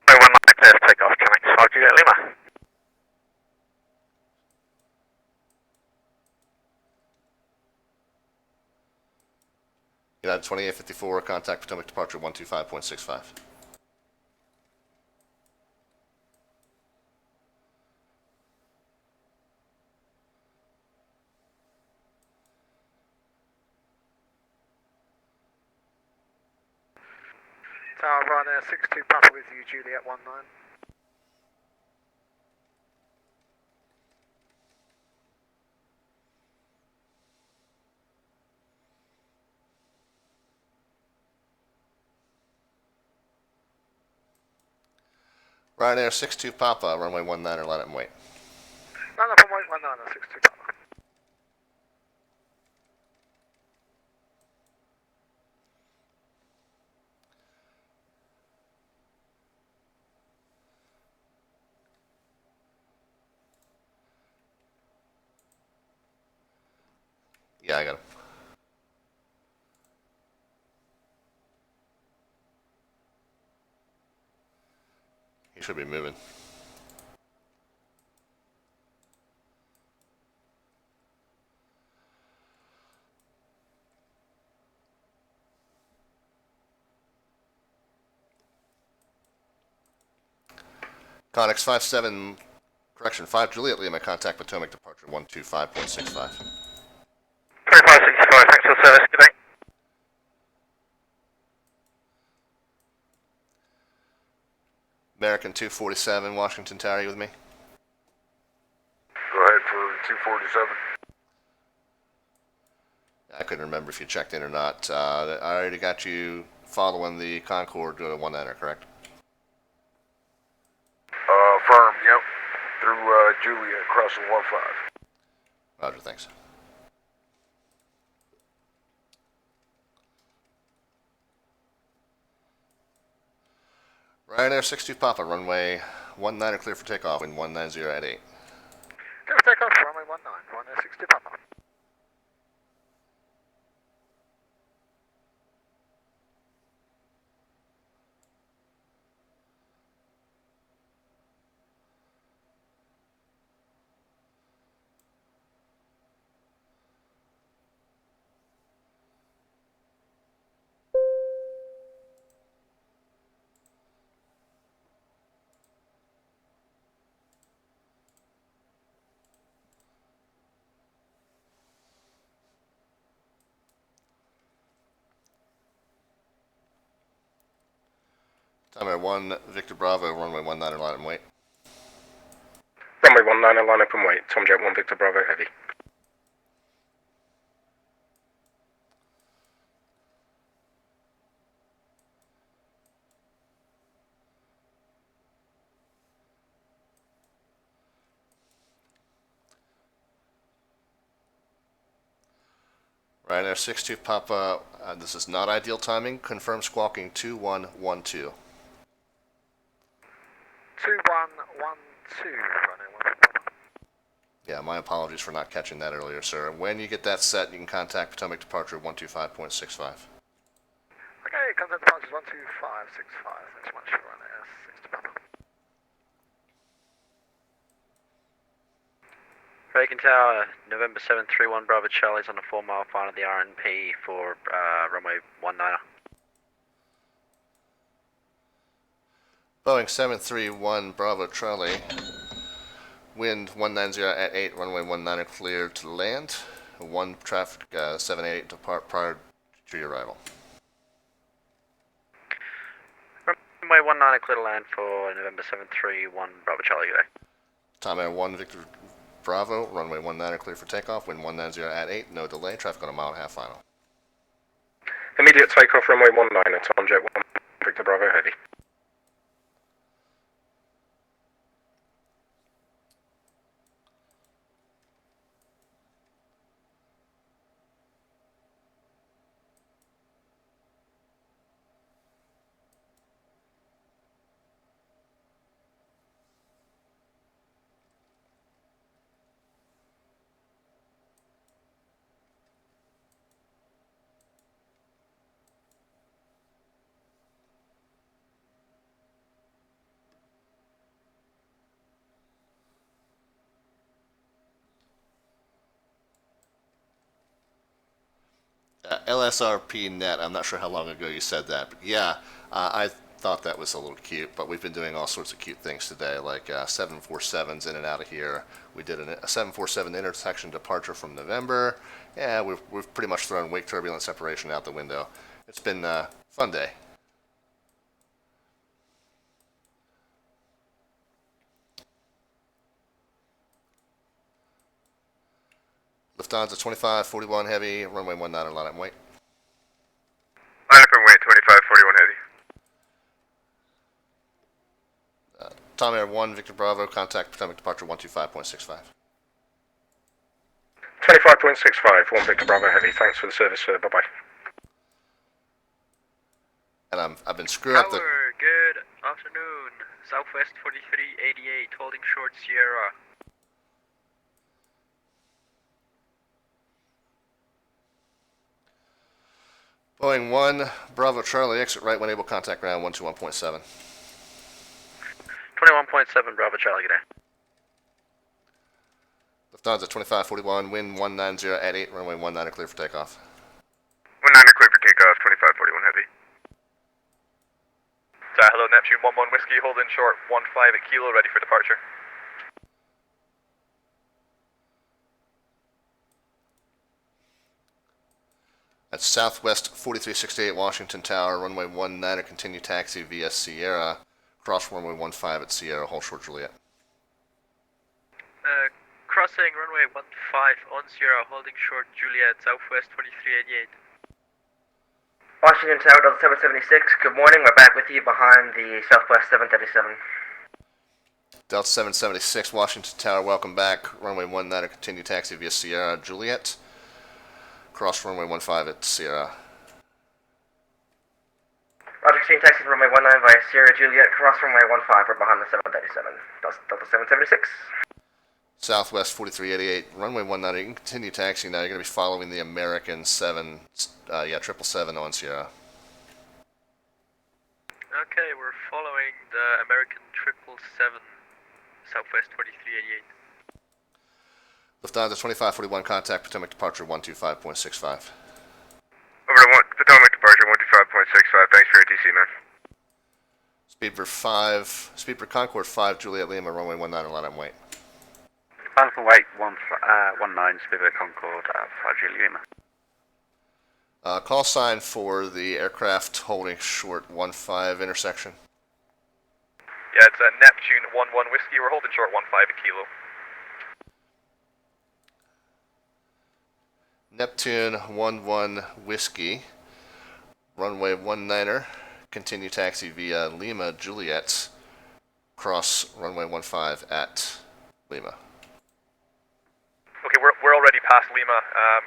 Runway 19 clear for takeoff, Channel 5 Juliet Lima. United 2854, contact Potomac departure 125.65. Tower Ryanair 62 Papa with you, Juliet 19. Ryanair 62 Papa, runway 19er, let him wait. Line up on wait 19, 62 Papa. Yeah, I got him. He should be moving. Connex 57, correction, 5 Juliet Lima, contact Potomac departure 125.65. 2565, thanks for the service, good night. American 247, Washington Tower, you with me? Go ahead for 247. I couldn't remember if you checked in or not. I already got you following the Concorde to a 19er, correct? Firm, yep. Through Juliet, crossing 15. Roger, thanks. Ryanair 62 Papa, runway 19er clear for takeoff, wind 190 at 8. Clear for takeoff, runway 19, Ryanair 62 Papa. Time 1, Victor Bravo, runway 19er, line and wait. Runway 19, line up and wait. Tomjet 1 Victor Bravo Heavy. Ryanair 62 Papa, this is not ideal timing. Confirm squawking 2112. 2112, Ryanair 1 Papa. Yeah, my apologies for not catching that earlier, sir. When you get that set, you can contact Potomac departure 125.65. Okay, contact departures 12565. Thanks so much for Ryanair 62 Papa. Reagan Tower, November 731 Bravo Charlie's on a 4-mile final of the RNP for runway 19er. Boeing 731 Bravo Charlie, wind 190 at 8, runway 19er cleared to land. 1 traffic 788 depart prior to your arrival. Runway 19er clear to land for November 731 Bravo Charlie today. Time Air 1 Victor Bravo, runway 19er clear for takeoff, wind 190 at 8, no delay, traffic on a 1.5 mile final. Immediate takeoff, runway 19, Tomjet 1 Victor Bravo Heavy. LSRP net, I'm not sure how long ago you said that, but yeah, I thought that was a little cute, but we've been doing all sorts of cute things today, like 747s in and out of here. We did a 747 intersection departure from November. Yeah, we've pretty much thrown wake turbulence separation out the window. It's been a fun day. Lufthansa 2541 heavy, runway 19 line up and wait. Line up and wait, 2541 heavy. Tom Air 1 Victor Bravo, contact Potomac departure 125.65. 25.65, 1 Victor Bravo Heavy. Thanks for the service, sir. Bye-bye. And I've been screwing up the... Tower, good afternoon. Southwest 4388, holding short Sierra. Boeing 1, Bravo Charlie, exit right when able, contact ground 121.7. 21.7, Bravo Charlie, good day. Lufthansa 2541, wind 190 at 8, runway 19 clear for takeoff. 19 clear for takeoff, 2541 heavy. Hello, Neptune 11 Whiskey, holding short 15 at Kilo, ready for departure. At Southwest 4368 Washington Tower, runway 19, continue taxi via Sierra, cross runway 15 at Sierra, hold short Juliet. Crossing runway 15 on Sierra, holding short Juliet, Southwest 4388. Washington Tower, Delta 776, good morning. We're back with you behind the Southwest 737. Delta 776, Washington Tower, welcome back. Runway 19, continue taxi via Sierra, Juliet. Cross runway 15 at Sierra. Roger, continue taxi from runway 19 via Sierra, Juliet. Cross runway 15, we're behind the 737. Delta 776. Southwest 4388, runway 19, you can continue taxiing now. You're going to be following the American 777 on Sierra. Okay, we're following the American 777, Southwest 4388. Lufthansa 2541, contact Potomac departure 125.65. Over to Potomac departure 125.65, thanks for your ATC, man. Speedbird Concord 5, Juliet Lima, runway 19, line up and wait. Alpha Wait 19, Speedbird Concord 5 Juliet Lima. Call sign for the aircraft holding short 15 intersection. Yeah, it's Neptune 11 Whiskey, we're holding short 15 at Kilo. Neptune 11 Whiskey, runway 19, continue taxi via Lima, Juliet, cross runway 15 at Lima. Okay, we're already past Lima.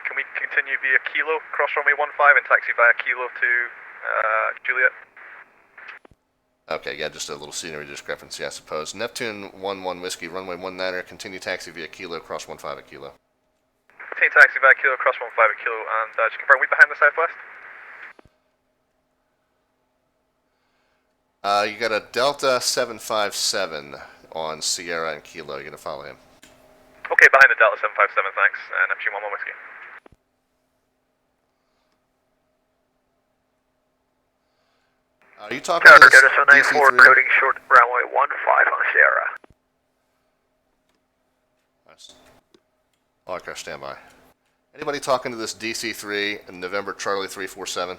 Can we continue via Kilo, cross runway 15 and taxi via Kilo to Juliet? Okay, yeah, just a little scenery discrepancy, I suppose. Neptune 11 Whiskey, runway 19, continue taxi via Kilo, cross 15 at Kilo. Continue taxi via Kilo, cross 15 at Kilo, and just confirm we behind the Southwest? You got a Delta 757 on Sierra and Kilo. You're going to follow him. Okay, behind the Delta 757, thanks. Neptune 11 Whiskey. Are you talking to this Delta 794, DC3? coding short runway 15 on Sierra. Nice. All aircraft standby. Anybody talking to this DC3 in November Charlie 347?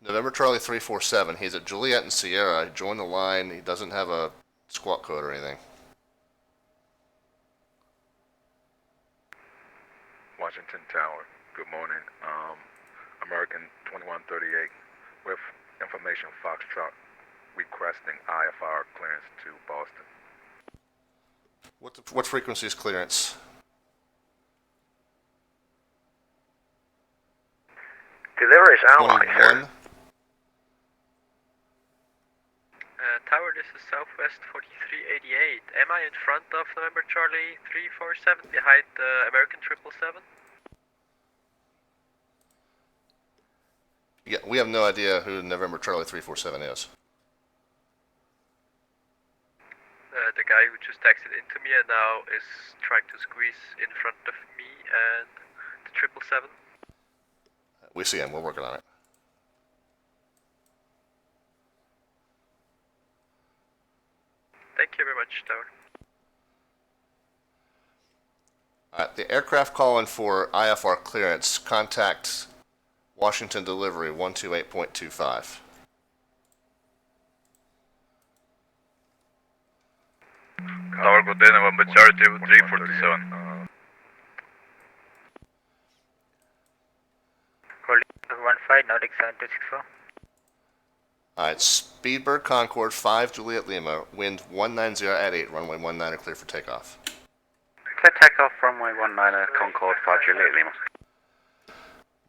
November Charlie 347. He's at Juliet and Sierra. He joined the line. He doesn't have a squawk code or anything. Washington Tower, good morning. American 2138 with information Foxtrot requesting IFR clearance to Boston. What frequency is clearance? Delivery is airliner. 21? Tower, this is Southwest 4388. Am I in front of November Charlie 347 behind the American 777? Yeah, we have no idea who November Charlie 347 is. The guy who just texted into me and now is trying to squeeze in front of me and the 777. We see him. We're working on it. Thank you very much, Tower. The aircraft calling for IFR clearance, contact Washington Delivery 128.25. Tower, good day, November Charlie 347. Holding 15, Nordic 7264. Alright, Speedbird Concord 5 Juliet Lima, wind 190 at 8, runway 19 clear for takeoff. Clear takeoff, runway 19, Concord 5 Juliet Lima.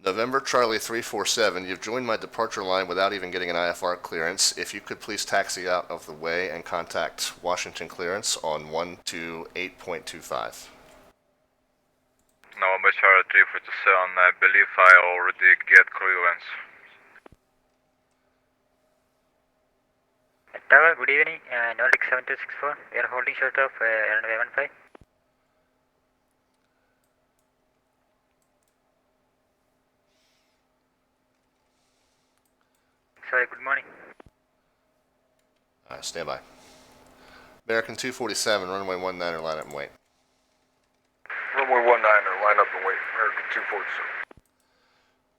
November Charlie 347, you've joined my departure line without even getting an IFR clearance. If you could please taxi out of the way and contact Washington clearance on 128.25. November Charlie 347, I believe I already get clearance. Tower, good evening. Nordic 7264. We are holding short of runway 15. Sorry, good morning. Alright, stand by. American 247, runway 19, line up and wait. Runway 19, line up and wait. American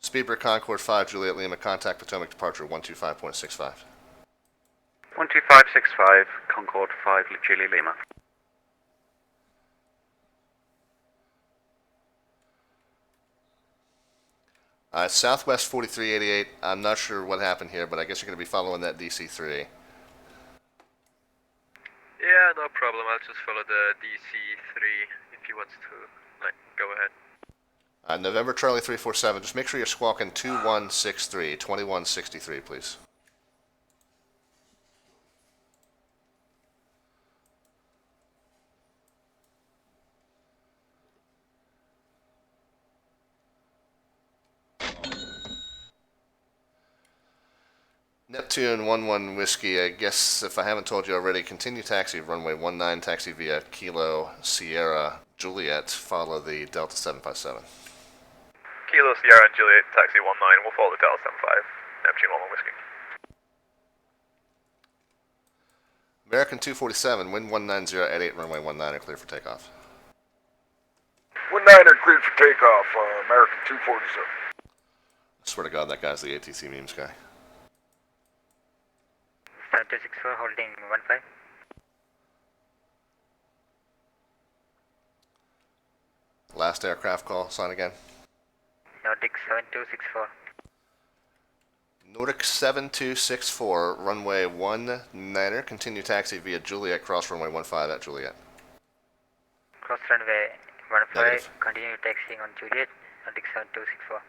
247. Speedbird Concord 5, Juliet Lima, contact Potomac departure 125.65. 12565, Concord 5, Juliet Lima. Southwest 4388, I'm not sure what happened here, but I guess you're going to be following that DC-3. Yeah, no problem. I'll just follow the DC-3 if he wants to, go ahead. November Charlie 347, just make sure you're squawking 2163, 2163, please. Neptune 11 Whiskey, I guess if I haven't told you already, continue taxi, runway 19, taxi via Kilo Sierra Juliet, follow the Delta 757. Kilo Sierra and Juliet, taxi 19, we'll follow the Delta 75, Neptune 11 Whiskey. American 247, wind 190 at 8, runway 19 are clear for takeoff. 19 are cleared for takeoff, American 247. I swear to God, that guy's the ATC memes guy. 7264, holding 15. Last aircraft call, sign again. Nordic 7264. Nordic 7264, runway 19, continue taxi via Juliet, cross runway 15 at Juliet. Cross runway 15, Negative. continue taxiing on Juliet, Nordic 7264.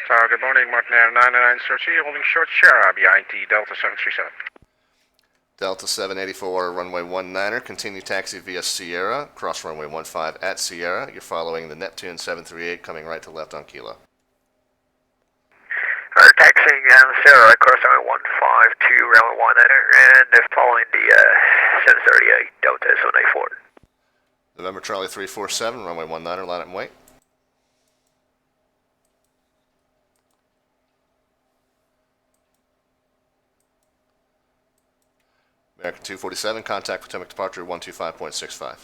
Tower, good morning. Martin Air 9930, holding short Sierra behind the Delta 737. Delta 784, runway 19, continue taxi via Sierra, cross runway 15 at Sierra. You're following the Neptune 738, coming right to left on Kilo. Taxiing Sierra, cross runway 15 to runway 19, and following the 738 Delta 784. November Charlie 347, runway 19, line up and wait. American 247, contact Potomac departure 125.65. 2565,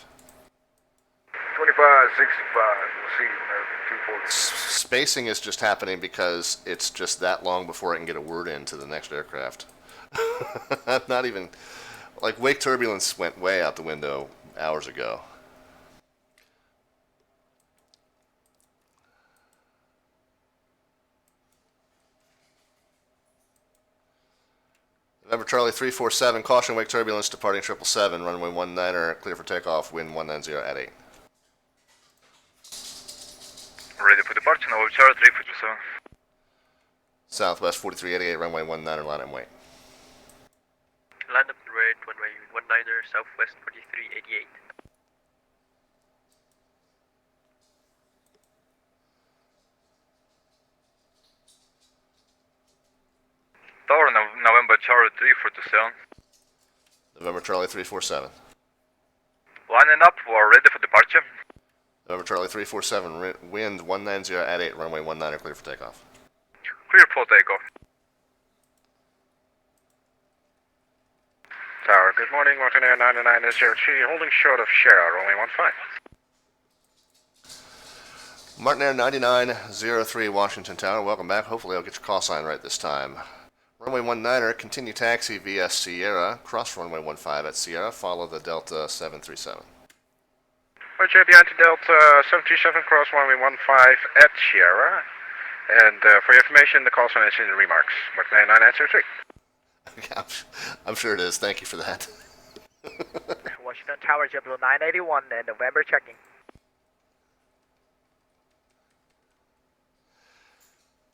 we'll see you, American 247. Spacing is just happening because it's just that long before I can get a word in to the next aircraft. I'm not even, like, wake turbulence went way out the window hours ago. November Charlie 347, caution wake turbulence departing 777, runway 19, clear for takeoff, wind 190 at 8. Ready for departure, November Charlie 347. Southwest 4388, runway 19, line up and wait. Land up and wait, runway 19, Southwest 4388. Tower, November Charlie 347. November Charlie 347. Lining up, we're ready for departure. November Charlie 347, wind 190 at 8, runway 19, clear for takeoff. Clear for takeoff. Tower, good morning. Martin Air 9903, holding short of Sierra, runway 15. Martin Air 9903, Washington Tower, welcome back. Hopefully I'll get your call sign right this time. Runway 19, continue taxi via Sierra, cross runway 15 at Sierra, follow the Delta 737. Roger, behind the Delta 737, cross runway 15 at Sierra. And for your information, the call sign is in the remarks. Martin Air 9903. I'm sure it is. Thank you for that. Washington Tower, JetBlue 981, and November checking.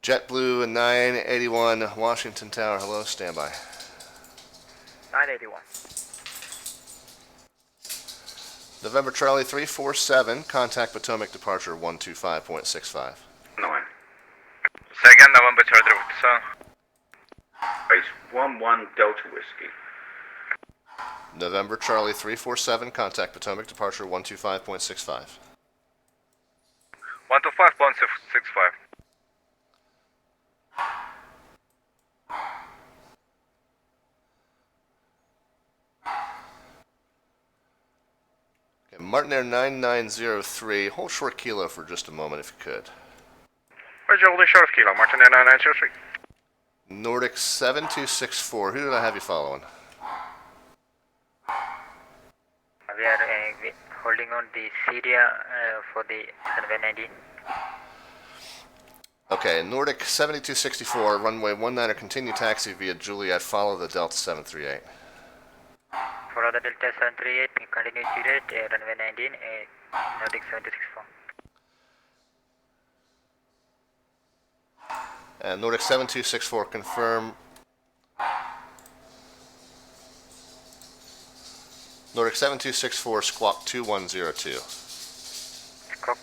JetBlue 981 Washington Tower, hello, standby. 981. November Charlie 347, contact Potomac departure 125.65. 9. Second November Charlie 347. Base 11 Delta Whiskey. November Charlie 347, contact Potomac departure 125.65. 125.65. Okay, Martin Air 9903, hold short kilo for just a moment if you could. Where's your holding short of kilo, Martin Air 9903? Nordic 7264, who did I have you following? We are holding on the Syria for the runway 19. Okay, Nordic 7264, runway 19, continue taxi via Juliet, follow the Delta 738. Follow the Delta 738, continue Juliet, runway 19, Nordic 7264. And Nordic 7264, confirm. Nordic 7264, squawk 2102. Squawk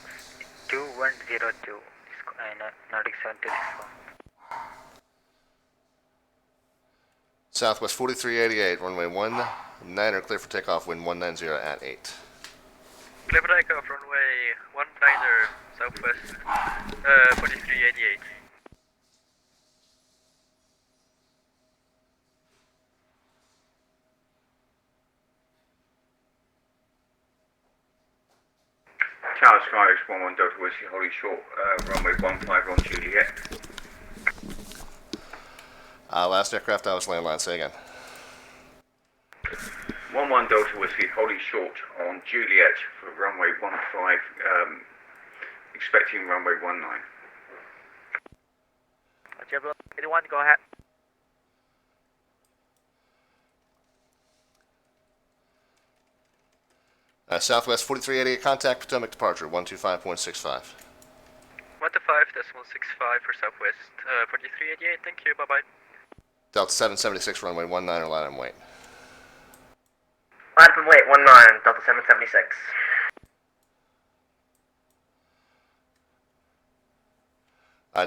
2102, Nordic 7264. Southwest 4388, runway 19, clear for takeoff, wind 190 at 8. Clear for takeoff, runway 19, Southwest 4388. Tower Skyx 11 Delta Whiskey, holding short, runway 15 on Juliet. Last aircraft, I was landline, say again. 11 Delta Whiskey, holding short on Juliet for runway 15, expecting runway 19. JetBlue 81, go ahead. Southwest 4388, contact Potomac departure 125.65. 125.65 for Southwest 4388, thank you, bye-bye. Delta 776, runway 19, line and wait. Line up and wait, 19, Delta 776.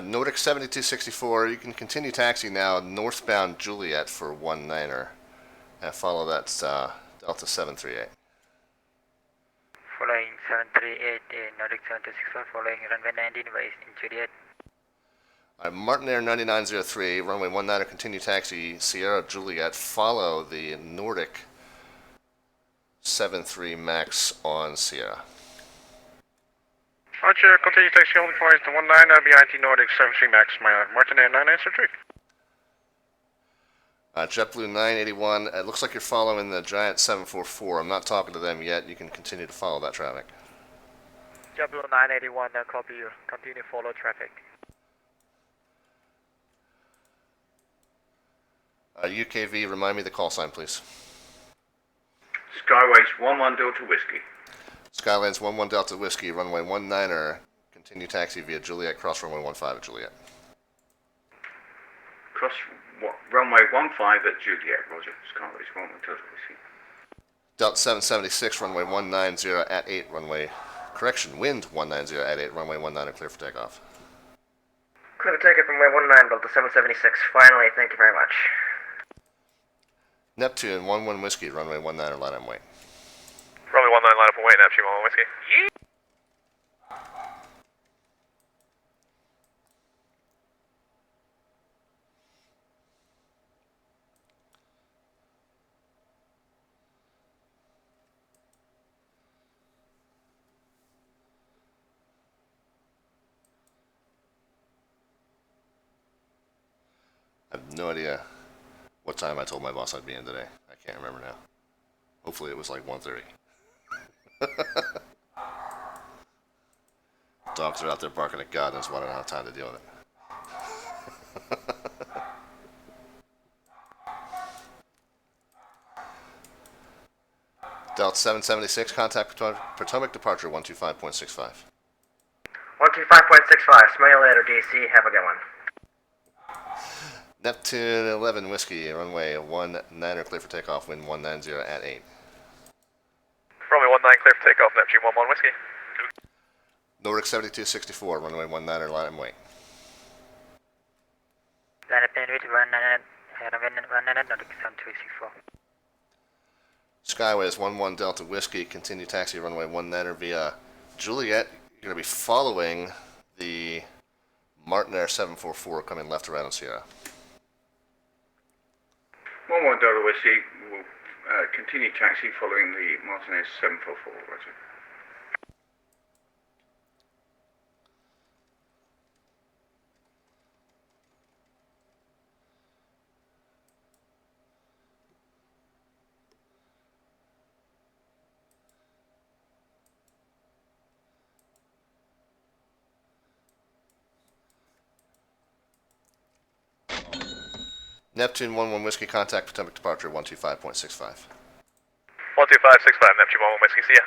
Nordic 7264, you can continue taxi now northbound Juliet for 19er and follow that Delta 738. Following 738, Nordic 7264, following runway 19 by Juliet. Martin Air 9903, runway 19, continue taxi Sierra Juliet, follow the Nordic 73 Max on Sierra. Archer, continue taxi holding points to 19, BIT Nordic 73 Max, Martin Air 9903. JetBlue 981, it looks like you're following the Giant 744. I'm not talking to them yet. You can continue to follow that traffic. JetBlue 981, copy you. Continue follow traffic. UKV, remind me the call sign, please. Skyways 11 Delta Whiskey. Skylands 11 Delta Whiskey, runway 19er, continue taxi via Juliet, cross runway 15 at Juliet. Cross runway 15 at Juliet, roger. Skyways 11 Delta Whiskey. Delta 776, runway 190 at 8, runway, correction, wind 190 at 8, runway 19 clear for takeoff. Clear for takeoff runway 19, Delta 776. Finally, thank you very much. Neptune 11 Whiskey, runway 19, line and wait. Runway 19, line up and wait, Neptune 11 Whiskey. I have no idea what time I told my boss I'd be in today. I can't remember now. Hopefully it was like 1:30. Dogs are out there barking at God knows what, I don't have time to deal with it. Delta 776, contact Potomac departure 125.65. 125.65, smell you later, DC, have a good one. Neptune 11 Whiskey, runway 19er, clear for takeoff, wind 190 at 8. Runway 19 clear for takeoff, Neptune 11 Whiskey. Nordic 7264, runway 19er, line and wait. Line up in with 19, Nordic 7264. Skyways 11 Delta Whiskey, continue taxi runway 19er via Juliet. You're going to be following the Martin Air 744 coming left to right on Sierra. 11 Delta Whiskey will continue taxi following the Martin Air 744, roger. Neptune 11 Whiskey, contact Potomac departure 125.65. 12565, Neptune 11 Whiskey, see ya.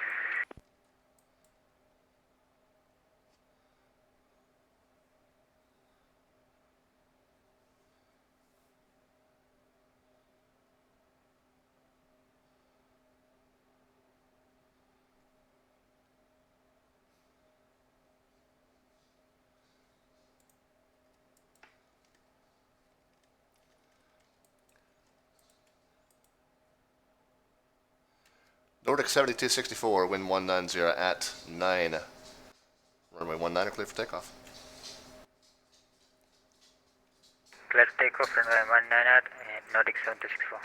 Nordic 7264, wind 190 at 9. Runway 19er, clear for takeoff. Clear to takeoff, runway 19 Nordic 7264.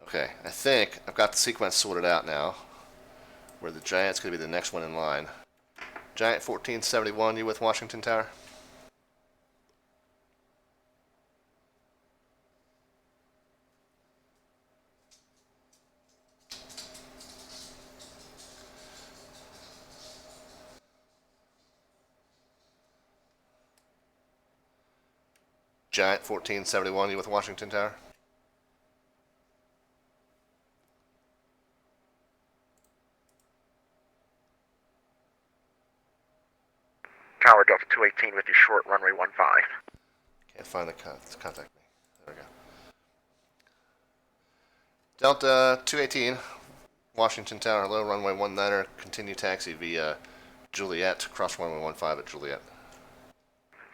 Okay, I think I've got the sequence sorted out now, where the Giant's going to be the next one in line. Giant 1471, you with Washington Tower? Giant 1471, you with Washington Tower? Tower Delta 218 with your short runway 15. Can't find the contact me. There we go. Delta 218, Washington Tower, hello, runway 19er, continue taxi via Juliet, cross runway 15 at Juliet.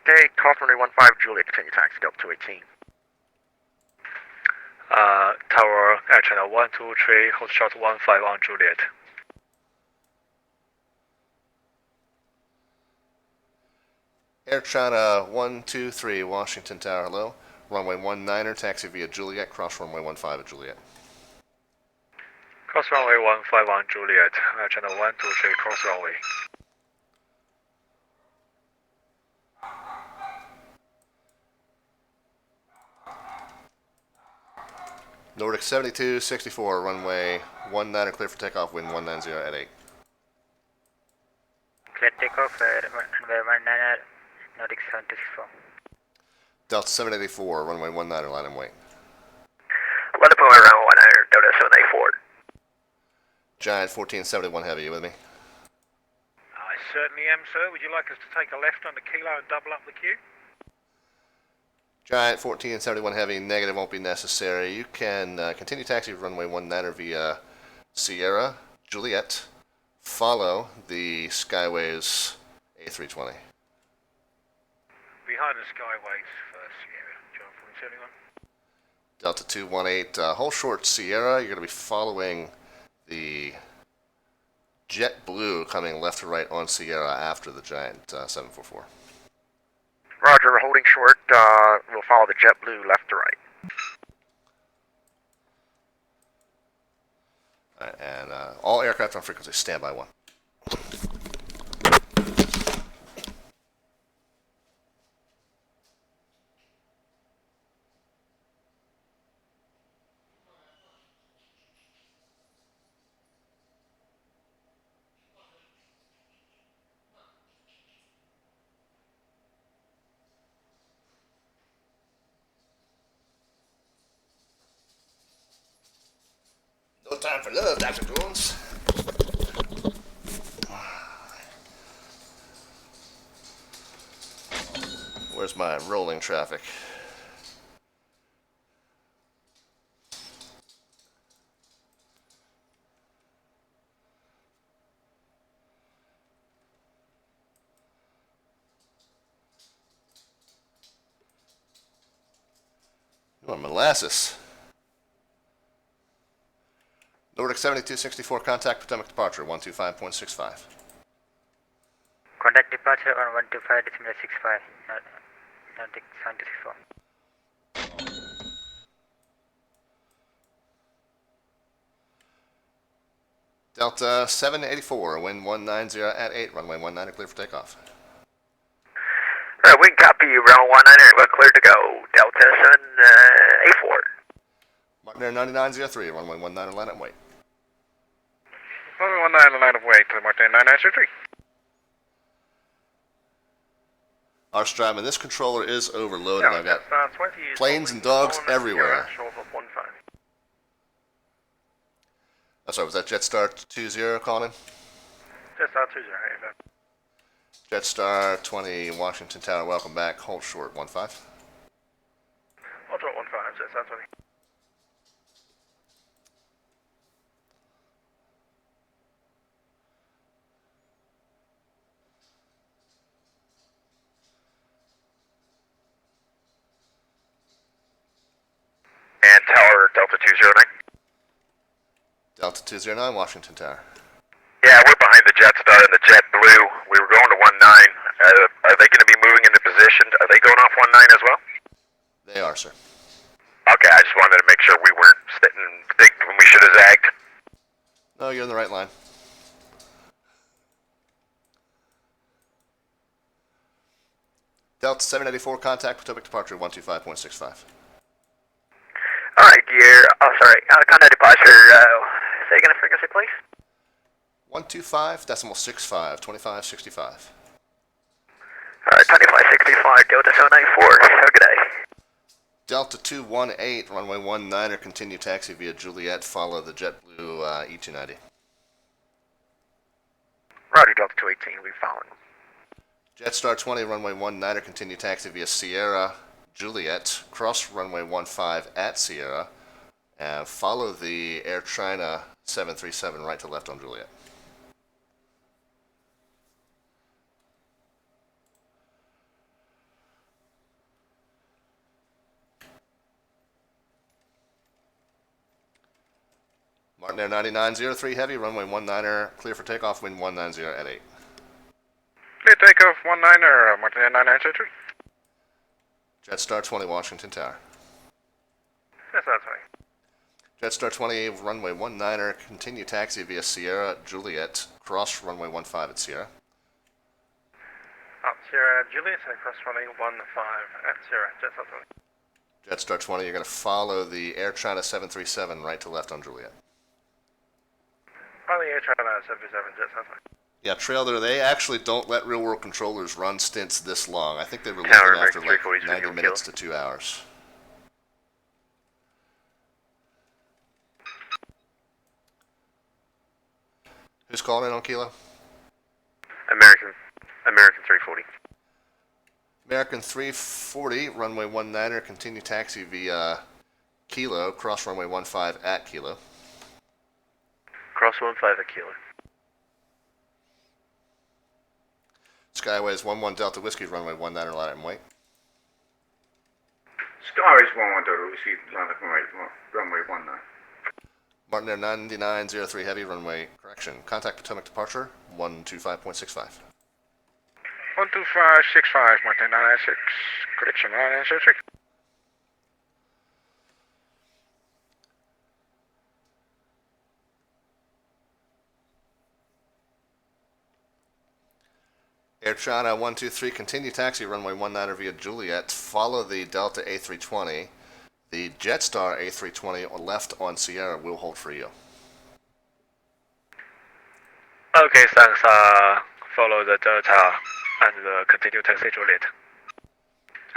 Okay, cross runway 15 Juliet, continue taxi Delta 218. Tower Air Channel 123, hold short 15 on Juliet. Air China 123, Washington Tower, hello. Runway 19er, taxi via Juliet, cross runway 15 at Juliet. Cross runway 15 on Juliet, Air Channel 123, cross runway. Nordic 7264, runway 19er, clear for takeoff, wind 190 at 8. Clear takeoff, runway 19 Nordic 7264. Delta 784, runway 19er, line and wait. Let it put around 19, Delta 784. Giant 1471 heavy, you with me? I certainly am, sir. Would you like us to take a left on the kilo and double up the queue? Giant 1471 heavy, negative won't be necessary. You can continue taxi runway 19er via Sierra, Juliet, follow the Skyways A320. Behind the Skyways for Sierra, John 1471. Delta 218, hold short Sierra, you're going to be following the JetBlue coming left to right on Sierra after the Giant 744. Roger, we're holding short. We'll follow the JetBlue left to right. Alright, and all aircraft on frequency, standby 1. No time for love, Dr. Jones. Where's my rolling traffic? You want molasses. Nordic 7264, contact Potomac departure, 125.65. Contact departure on 125.65, Nordic 7264. Delta 784, wind 190 at 8, runway 19, clear for takeoff. Wind copy, round 19, we're clear to go. Delta 784. Martin Air 9903, runway 19, line up and wait. Runway 19, line of wait to Martin 9903. Our Strymon, this controller is overloaded. I've got planes and dogs everywhere. Oh, sorry, was that Jetstar 20 calling in? Jetstar 20, hey, Jetstar 20, Washington Tower, welcome back. Hold short, 15. I'll drop 15, Jetstar 20. And tower Delta 209. Delta 209, Washington Tower. Yeah, we're behind the Jetstar and the JetBlue. We were going to 19. Are they going to be moving into position? Are they going off 19 as well? They are, sir. Okay, I just wanted to make sure we weren't sitting big when we should have zagged. No, you're in the right line. Delta 784, contact Potomac departure, 125.65. Alright, dear. Oh, sorry. Contact departure. Say again the frequency, please. 125.65, 2565. Alright, 2565, Delta 794. Have a good day. Delta 218, runway 19, continue taxi via Juliet, follow the JetBlue E290. Roger, Delta 218, we following. Jetstar 20, runway 19, continue taxi via Sierra, Juliet, cross runway 15 at Sierra, and follow the Air China 737 right to left on Juliet. Martin Air 9903 heavy, runway 19, clear for takeoff, wind 190 at 8. Clear takeoff 19er, Martin Air 9903. Jetstar 20, Washington Tower. Jetstar 20. Jetstar 20, runway 19, continue taxi via Sierra, Juliet, cross runway 15 at Sierra. Up Sierra, Juliet, and cross running 15 at Sierra, Jetstar 20. Jetstar 20, you're going to follow the Air China 737 right to left on Juliet. Finally, Air China 737, Jetstar 20. Yeah, Trailer, they actually don't let real-world controllers run stints this long. I think they release them after like 90 minutes to 2 hours. Who's calling in on Kilo? American 340. American 340, runway 19, continue taxi via Kilo, cross runway 15 at Kilo. Cross 15 at Kilo. Skyways 11 Delta Whiskey, runway 19, line up and wait. Skyways 11 Delta Whiskey, line up and wait, runway 19. Martin Air 9903 heavy, runway correction. Contact Potomac departure, 125.65. 12565, Martin 996, correction 993. Air China 123, continue taxi runway 19 via Juliet, follow the Delta A320. The Jetstar A320 left on Sierra will hold for you. Okay, thanks. Follow the Delta and continue taxi Juliet.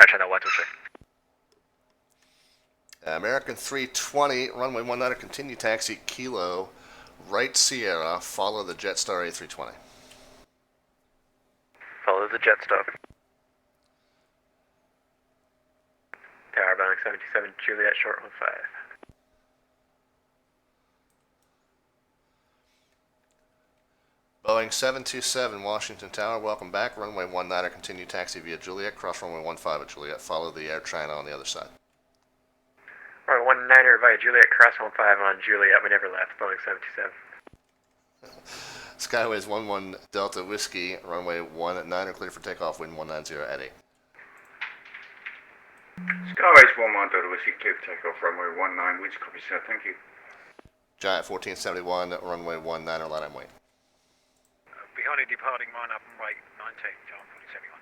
Air China 123. American 320, runway 19, continue taxi Kilo, right Sierra, follow the Jetstar A320. Follow the Jetstar. Tower, Boeing 727 Juliet, short 15. Boeing 727 Washington Tower, welcome back. Runway 19er, continue taxi via Juliet, cross runway 15 at Juliet, follow the air channel on the other side. Runway 19er via Juliet, cross 15 on Juliet, we never left, Boeing 727. Skyways 11 Delta Whiskey, runway 19er, clear for takeoff, wind 190 at 8. Skyways 11 Delta Whiskey, clear for takeoff, runway 19, which copy, sir, thank you. Giant 1471, runway 19er, line and wait. Behind a departing line up and rate 19, John 4071.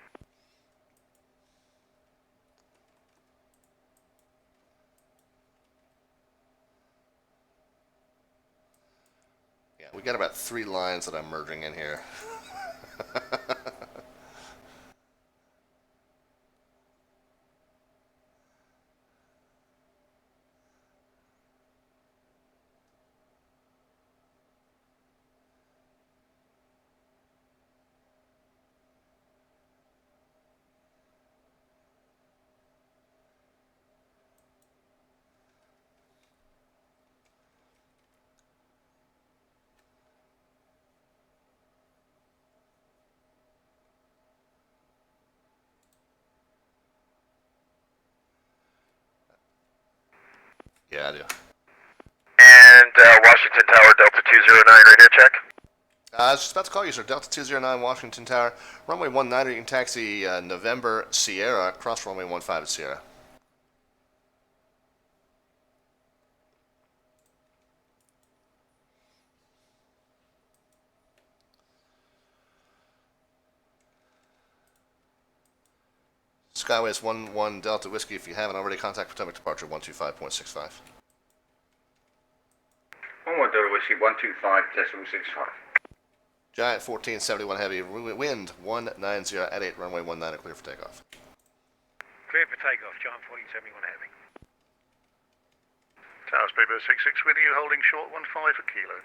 Yeah, we got about 3 lines that I'm merging in here. Yeah, I do. And Washington Tower, Delta 209, radio check. I was just about to call you, sir. Delta 209, Washington Tower. Runway 19er, you can taxi November Sierra, cross runway 15 at Sierra. Skyways 11 Delta Whiskey, if you haven't already, contact Potomac departure 125.65. 11 Delta Whiskey, 125.65. Giant 1471 Heavy, wind 190 at 8, runway 19, clear for takeoff. Clear for takeoff, John 1471 Heavy. Tower Speedbird 66 with you, holding short 15 for kilo.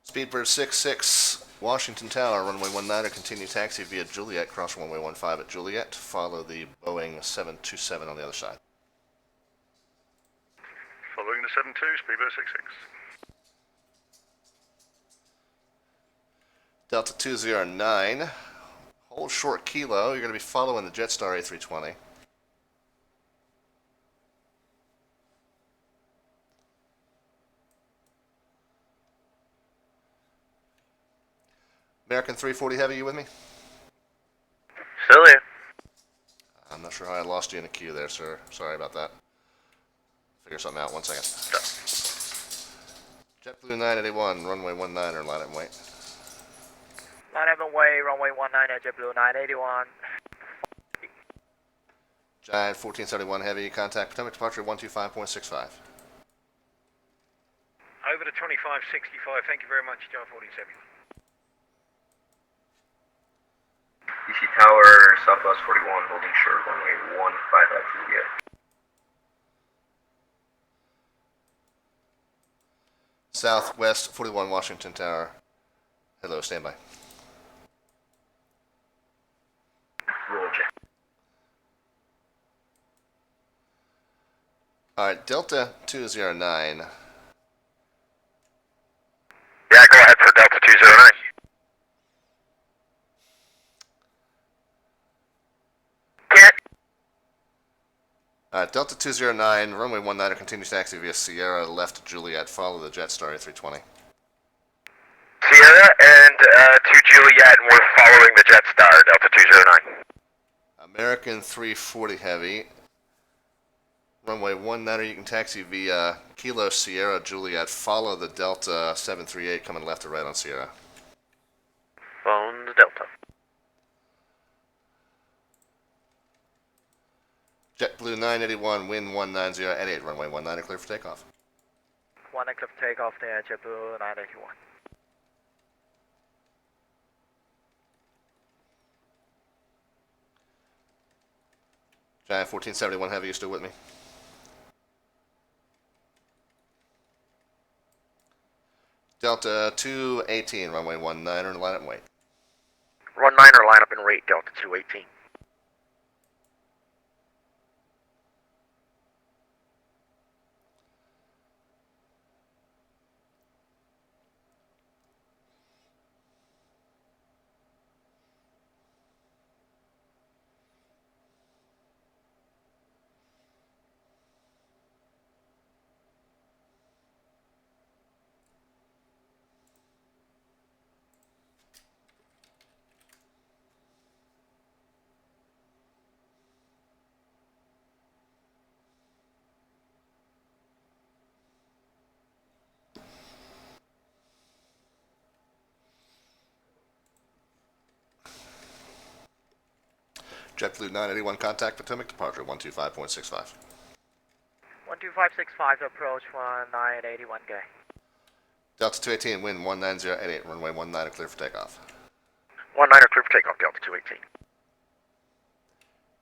Speedbird 66, Washington Tower, runway 19, continue taxi via Juliet, cross runway 15 at Juliet, follow the Boeing 727 on the other side. Following the 72, Speedbird 66. Delta 209, hold short kilo, you're going to be following the Jetstar A320. American 340 Heavy, you with me? Still here. I'm not sure how I lost you in the queue there, sir. Sorry about that. Figure something out. 1 second. JetBlue 981, runway 19er, line up and wait. Line up and wait, runway 19 at JetBlue 981. Giant 1471 Heavy, contact Potomac departure 125.65. Over to 2565, thank you very much, John 1471. DC Tower, Southwest 41, holding short, runway 15 at Juliet. Southwest 41 Washington Tower. Hello, standby. Roger. Alright, Delta 209. Yeah, go ahead for Delta 209. Delta 209, runway 19, continues taxi via Sierra, left Juliet, follow the Jetstar A320. Sierra and to Juliet, and we're following the Jetstar, Delta 209. American 340 Heavy, runway 19, you can taxi via Kilo Sierra Juliet, follow the Delta 738 coming left or right on Sierra. Phone the Delta. JetBlue 981, wind 190 at 8, runway 19, clear for takeoff. 1 clear for takeoff there, JetBlue 981. Giant 1471 Heavy, you still with me? Delta 218, runway 19, line up and wait. Run 9er, line up and rate Delta 218. JetBlue 981 contact Potomac departure 125.65. 12565 approach 1981 go. Delta 218, wind 19088, runway 19 clear for takeoff. 19 clear for takeoff, Delta 218.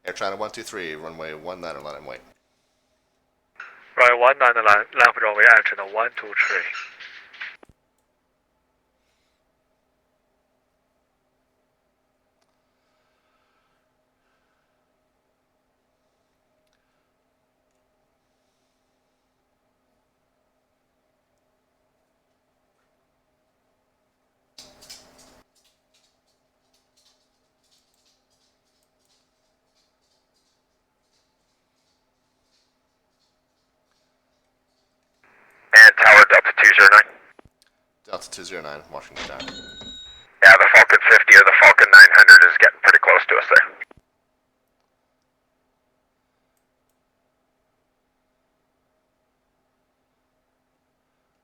Air China 123, runway 19 line and wait. Right, 19 left runway, Air China 123. And Tower Delta 209. Delta 209, Washington Tower. Yeah, the Falcon 50 or the Falcon 900 is getting pretty close to us there.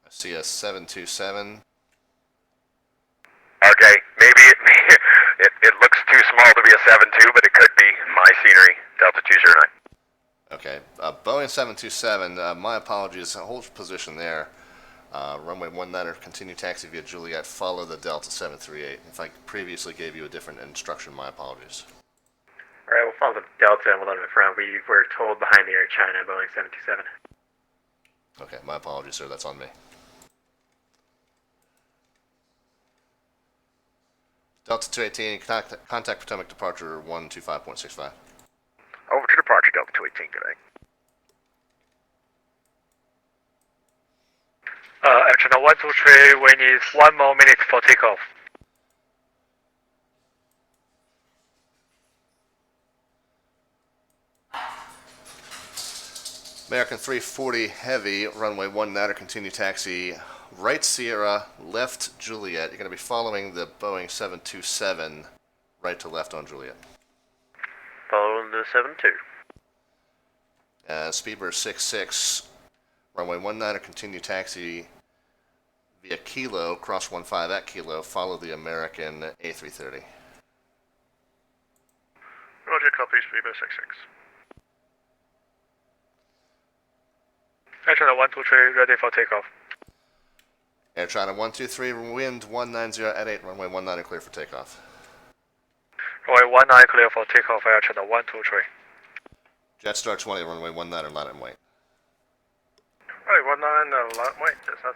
I see a 727. Okay, maybe it looks too small to be a 7.2, but it could be my scenery, Delta 209. Okay, Boeing 727, my apologies, hold position there. Runway 19, continue taxi via Juliet, follow the Delta 738. If I previously gave you a different instruction, my apologies. Alright, we'll follow the Delta and we'll let it in front. We were told behind the Air China, Boeing 727. Okay, my apologies, sir, that's on me. Delta 218, contact Potomac departure 125.65. Over to departure, Delta 218, good day. Air China 123, we need 1 more minute for takeoff. American 340 Heavy, runway 19, continue taxi, right Sierra, left Juliet. You're going to be following the Boeing 727, right to left on Juliet. Following the 72. Speedbird 66, runway 19, continue taxi via Kilo, cross 15 at Kilo, follow the American A330. Roger, copy, Speedbird 66. Air China 123, ready for takeoff. Air China 123, wind 190 at 8, runway 19 clear for takeoff. Runway 19 clear for takeoff, Air China 123. Jetstar 20, runway 19, land and wait. Right, 19, wait, that's right.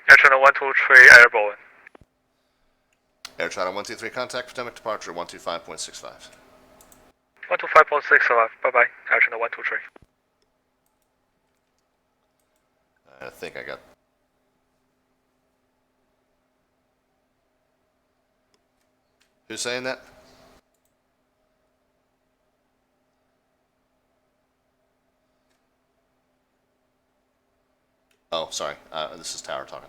Air China 123, airborne. Air China 123, contact Potomac departure 125.65. 125.65, bye-bye, Air China 123. I think I got... Who's saying that? Oh, sorry. This is Tower talking.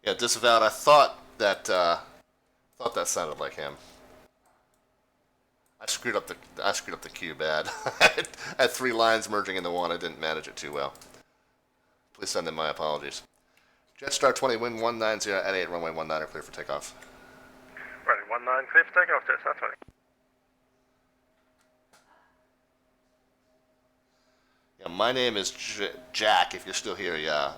Yeah, disavowed. I thought that sounded like him. I screwed up the queue bad. I had 3 lines merging into one. I didn't manage it too well. Please send in my apologies. Jetstar 20, wind 190 at 8, runway 19 clear for takeoff. Ready, 19 clear for takeoff, Jetstar 20. Yeah, my name is Jack. If you're still here, yeah.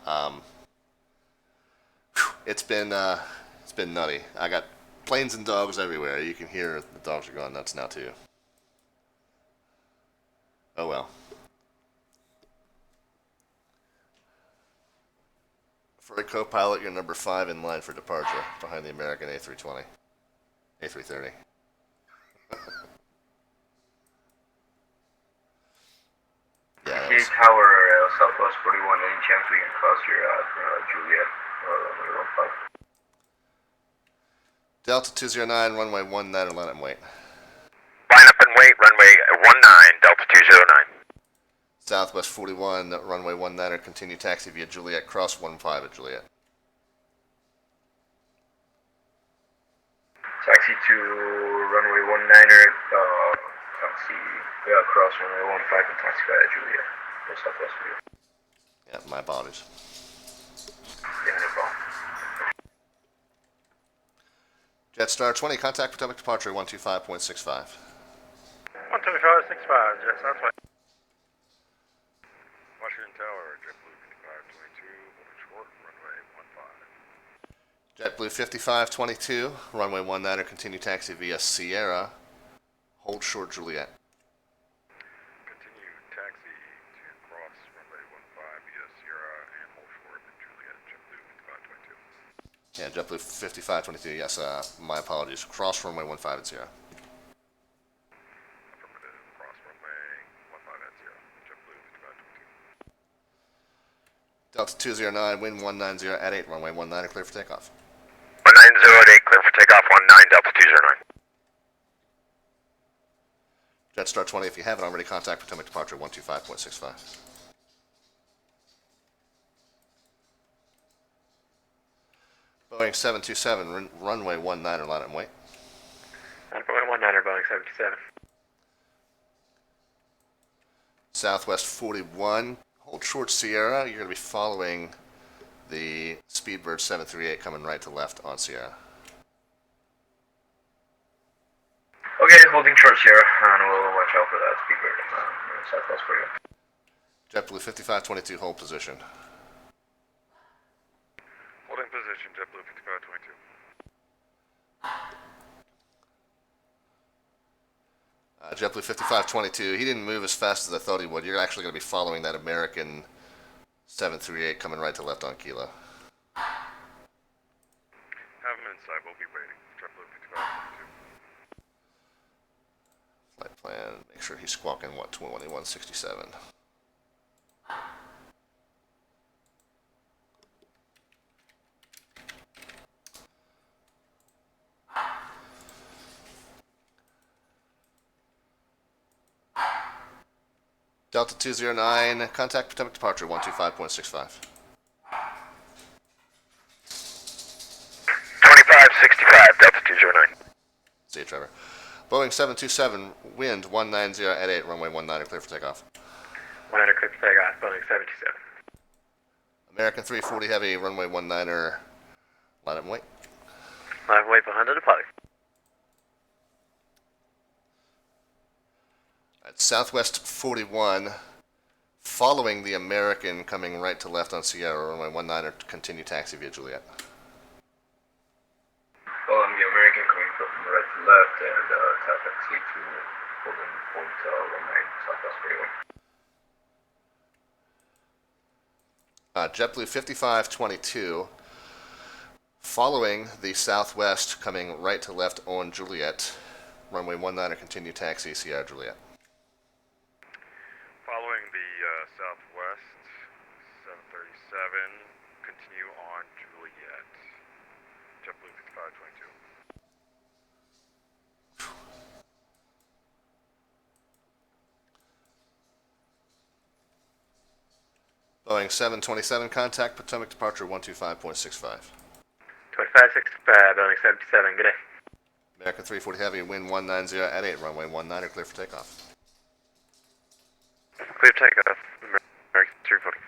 It's been nutty. I got planes and dogs everywhere. You can hear the dogs are going nuts now too. Oh well. For a co-pilot, you're number 5 in line for departure, behind the American A320. A330. Yeah, Key Tower, Southwest 41, any chance we can cross your Juliet, runway 15? Delta 209, runway 19, or let him wait. Line up and wait, runway 19, Delta 209. Southwest 41, runway 19, or continue taxi via Juliet, cross 15 at Juliet. Taxi to runway 19er, taxi, cross runway 15 and taxi via Juliet, for Southwest 41. Yeah, my apologies. Yeah, no problem. Jetstar 20, contact Potomac departure 125.65. 125.65, Jetstar 20. Washington Tower, JetBlue 5522, holding short, runway 15. JetBlue 5522, runway 19, or continue taxi via Sierra, hold short Juliet. Continue taxi to cross runway 15 via Sierra and hold short at Juliet, JetBlue 5522. Yeah, JetBlue 5522, yes, my apologies. Cross runway 15 at Sierra. Affirmative, cross runway 15 at Sierra, JetBlue 5522. Delta 209, wind 190 at 8, runway 19, clear for takeoff. 190 at 8, clear for takeoff, 19, Delta 209. Jetstar 20, if you haven't already, contact Potomac departure 125.65. Boeing 727, runway 19, or let him wait. Runway 19, Boeing 727. Southwest 41, hold short Sierra. You're going to be following the Speedbird 738 coming right to left on Sierra. Okay, holding short Sierra, and we'll watch out for that Speedbird, Southwest 41. JetBlue 5522, hold position. Holding position, JetBlue 5522. JetBlue 5522, he didn't move as fast as I thought he would. You're actually going to be following that American 738 coming right to left on Kilo. Have him inside, we'll be waiting. JetBlue 5522. Flight plan, make sure he's squawking 2167. Delta 209, contact Potomac departure 125.65. 2565, Delta 209. See you, Trevor. Boeing 727, wind 190 at 8, runway 19, clear for takeoff. 19, clear for takeoff, Boeing 727. American 340 heavy, runway 19, let him wait. Line wait behind the departure. At Southwest 41, following the American coming right to left on Sierra, runway 19, continue taxi via Juliet. Following the American coming from right to left, and taxi to holding point 19, Southwest 41. JetBlue 5522, following the Southwest coming right to left on Juliet, runway 19, continue taxi Sierra Juliet. Following the Southwest 737, continue on Juliet, JetBlue 5522. Boeing 727, contact Potomac departure 125.65. 2565, Boeing 727, good day. American 340 heavy, wind 190 at 8, runway 19, clear for takeoff. Clear takeoff, American 340.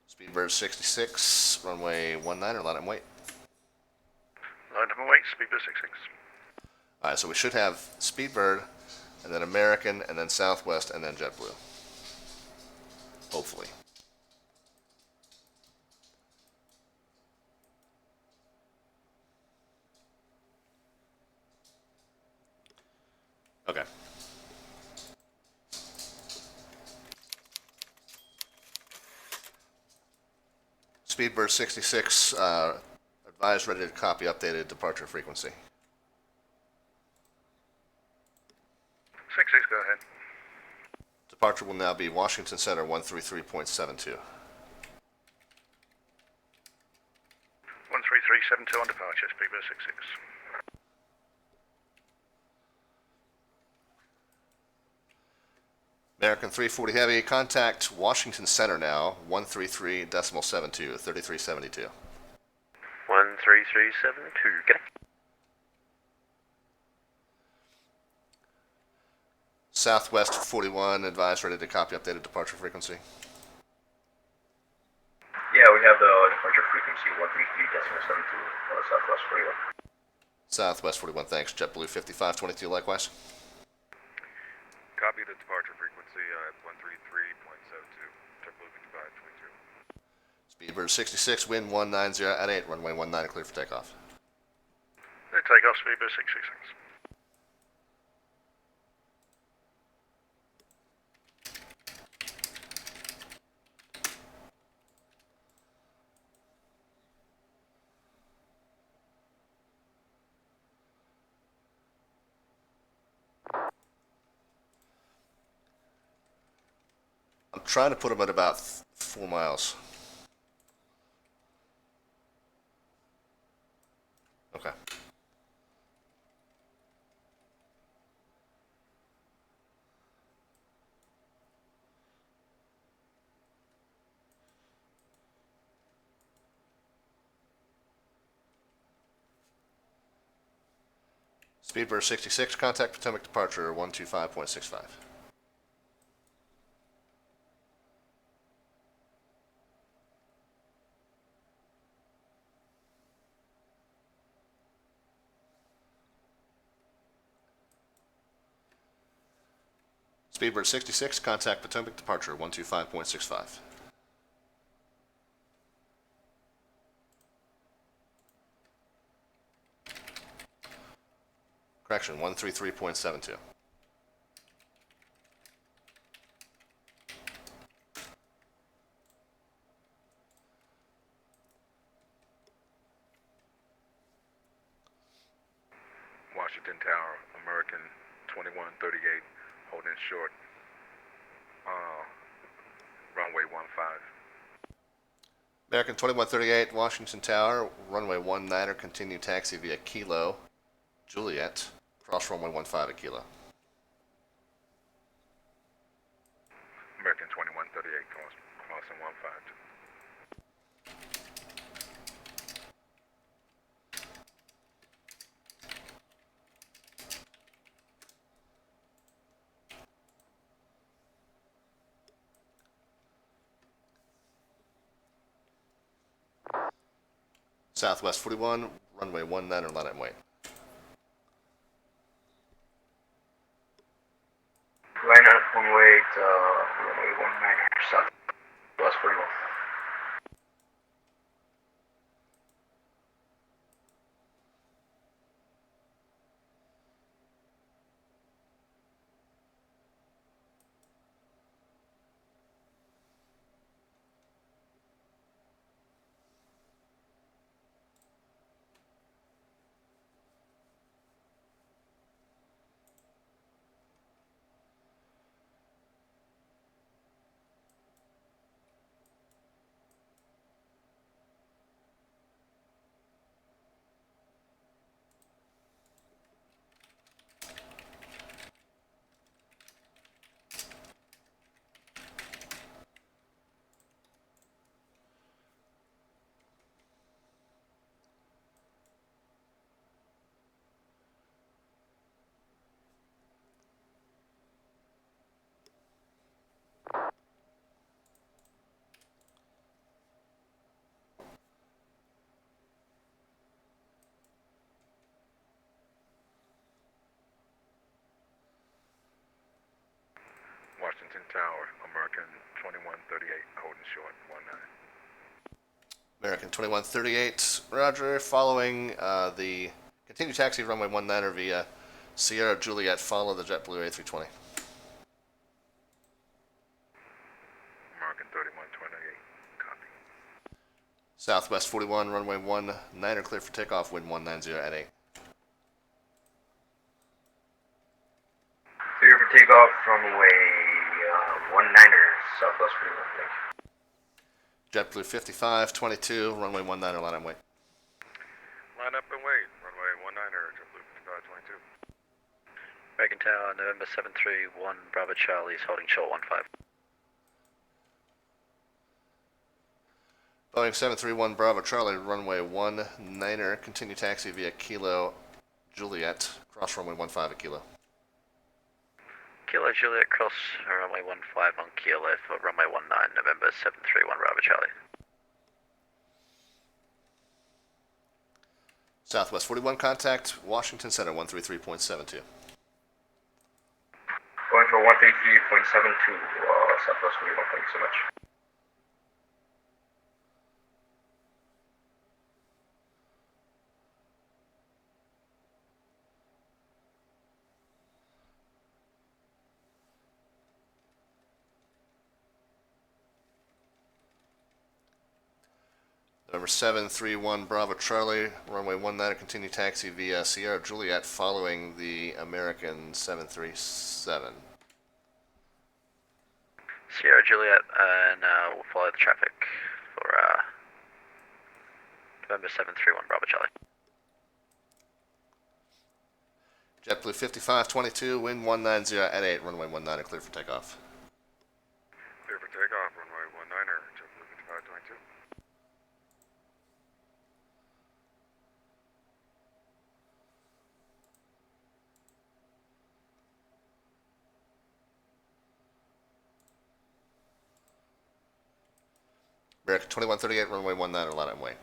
Speedbird 66, runway 19, or let him wait. Line up and wait, Speedbird 66. Alright, so we should have Speedbird, and then American, and then Southwest, and then JetBlue. Hopefully. Okay. Speedbird 66, advised ready to copy updated departure frequency. 66, go ahead. Departure will now be Washington Center 133.72. 13372 on departure, Speedbird 66. American 340 Heavy, contact Washington Center now, 133.72, 3372. 13372, get it? Southwest 41, advised ready to copy updated departure frequency. Yeah, we have the departure frequency 133.72 Southwest 41. Southwest 41, thanks. JetBlue 5522, likewise. Copy the departure frequency at 133.72, JetBlue 5522. Speedbird 66, wind 190 at 8, runway 19, clear for takeoff. They take off, Speedbird 66. I'm trying to put them at about 4 miles. Okay. Speedbird 66, contact Potomac departure 125.65. Speedbird 66, contact Potomac departure 125.65. Correction, 133.72. Washington Tower, American 2138, holding short. Runway 15. American 2138, Washington Tower, runway 19er, continue taxi via Kilo, Juliet, cross runway 15 at Kilo. American 2138, crossing 15. Southwest 41, runway 19er, line up and wait. Line up and wait, runway 19 Southwest 41. Washington Tower, American 2138, holding short 19. American 2138, roger, following the continue taxi runway 19er via Sierra Juliet, follow the JetBlue A320. American 3128. Copy. Southwest 41, runway 19er, clear for takeoff, wind 190 at 8. Clear for takeoff from runway 19er, Southwest 41, thank you. JetBlue 5522, runway 19er, line up and wait. Line up and wait. Runway 19er, JetBlue 5522. Reagan Tower, November 731, Bravo Charlie is holding short 15. Boeing 731 Bravo Charlie, runway 19er, continue taxi via Kilo Juliet, cross runway 15 at Kilo. Kilo Juliet, cross runway 15 on Kilo for runway 19, November 731, Bravo Charlie. Southwest 41 contact, Washington Center 133.72. Going for 133.72, Southwest 41, thank you so much. November 731 Bravo Charlie, runway 19er, continue taxi via Sierra Juliet following the American 737. Sierra Juliet, and we'll follow the traffic for November 731, Bravo Charlie. JetBlue 5522, wind 190 at 8, runway 19er, clear for takeoff. Clear for takeoff, runway 19er, JetBlue 5522. American 2138, runway 19er, line up and wait.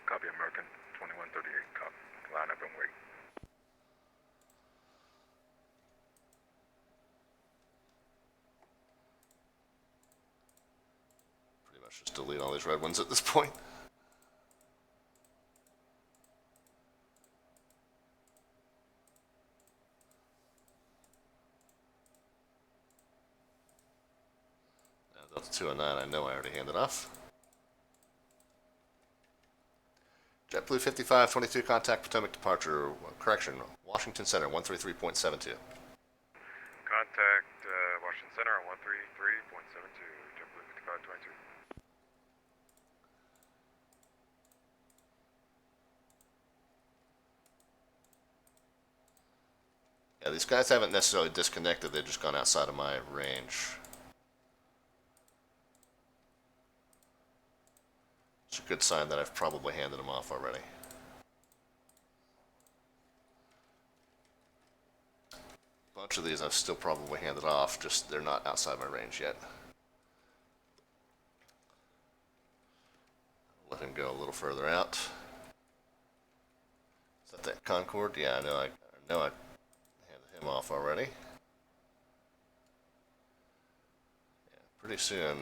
Copy, American 2138. Copy. Line up and wait. Pretty much just delete all these red ones at this point. Delta 209, I know I already handed off. JetBlue 5522, contact Potomac departure, correction, Washington Center 133.72. Contact Washington Center on 133.72, JetBlue 5522. Yeah, these guys haven't necessarily disconnected, they've just gone outside of my range. It's a good sign that I've probably handed them off already. A bunch of these I've still probably handed off, just they're not outside my range yet. Let him go a little further out. Is that Concorde? Yeah, I know I handed him off already. Yeah, pretty soon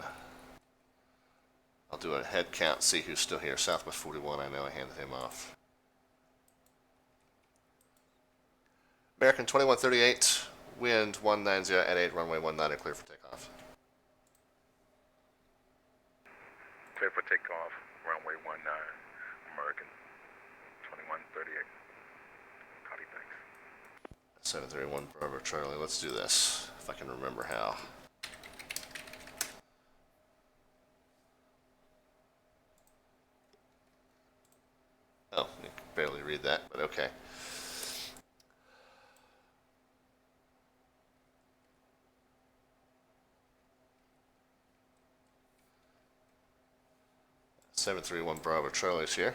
I'll do a head count, see who's still here. Southwest 41, I know I handed him off. American 2138, wind 190 at 8, runway 19er, clear for takeoff. Clear for takeoff, runway 19, American 2138. Copy, thanks. 731 Bravo Charlie, let's do this, if I can remember how. Oh, you can barely read that, but okay. Seven 731 Bravo Charlie's here.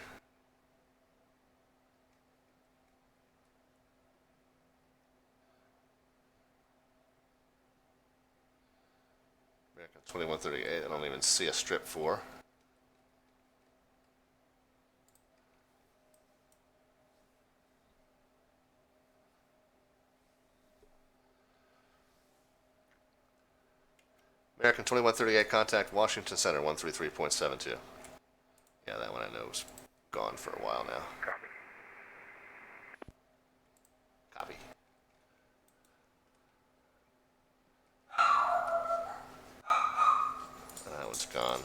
American 2138, I don't even see a strip 4. American 2138, contact Washington Center 133.72. Yeah, that one I know is gone for a while now. Copy. one's gone.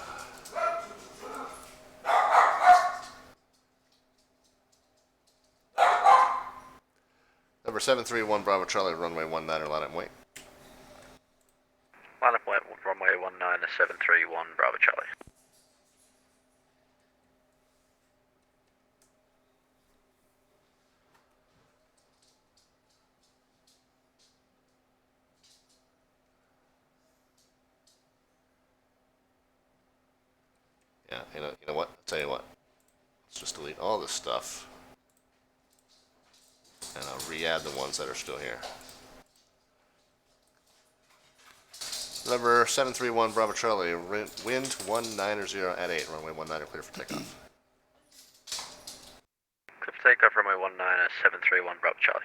Number 731 Bravo Charlie, runway 19, line up and wait. Line up wait, runway 19, 731 Bravo Charlie. Yeah, you know what? I'll tell you what. Let's just delete all this stuff. And I'll re-add the ones that are still here. Number 731 Bravo Charlie, wind 190 at 8, runway 19 clear for takeoff. Clear for takeoff, runway 19, 731 Bravo Charlie.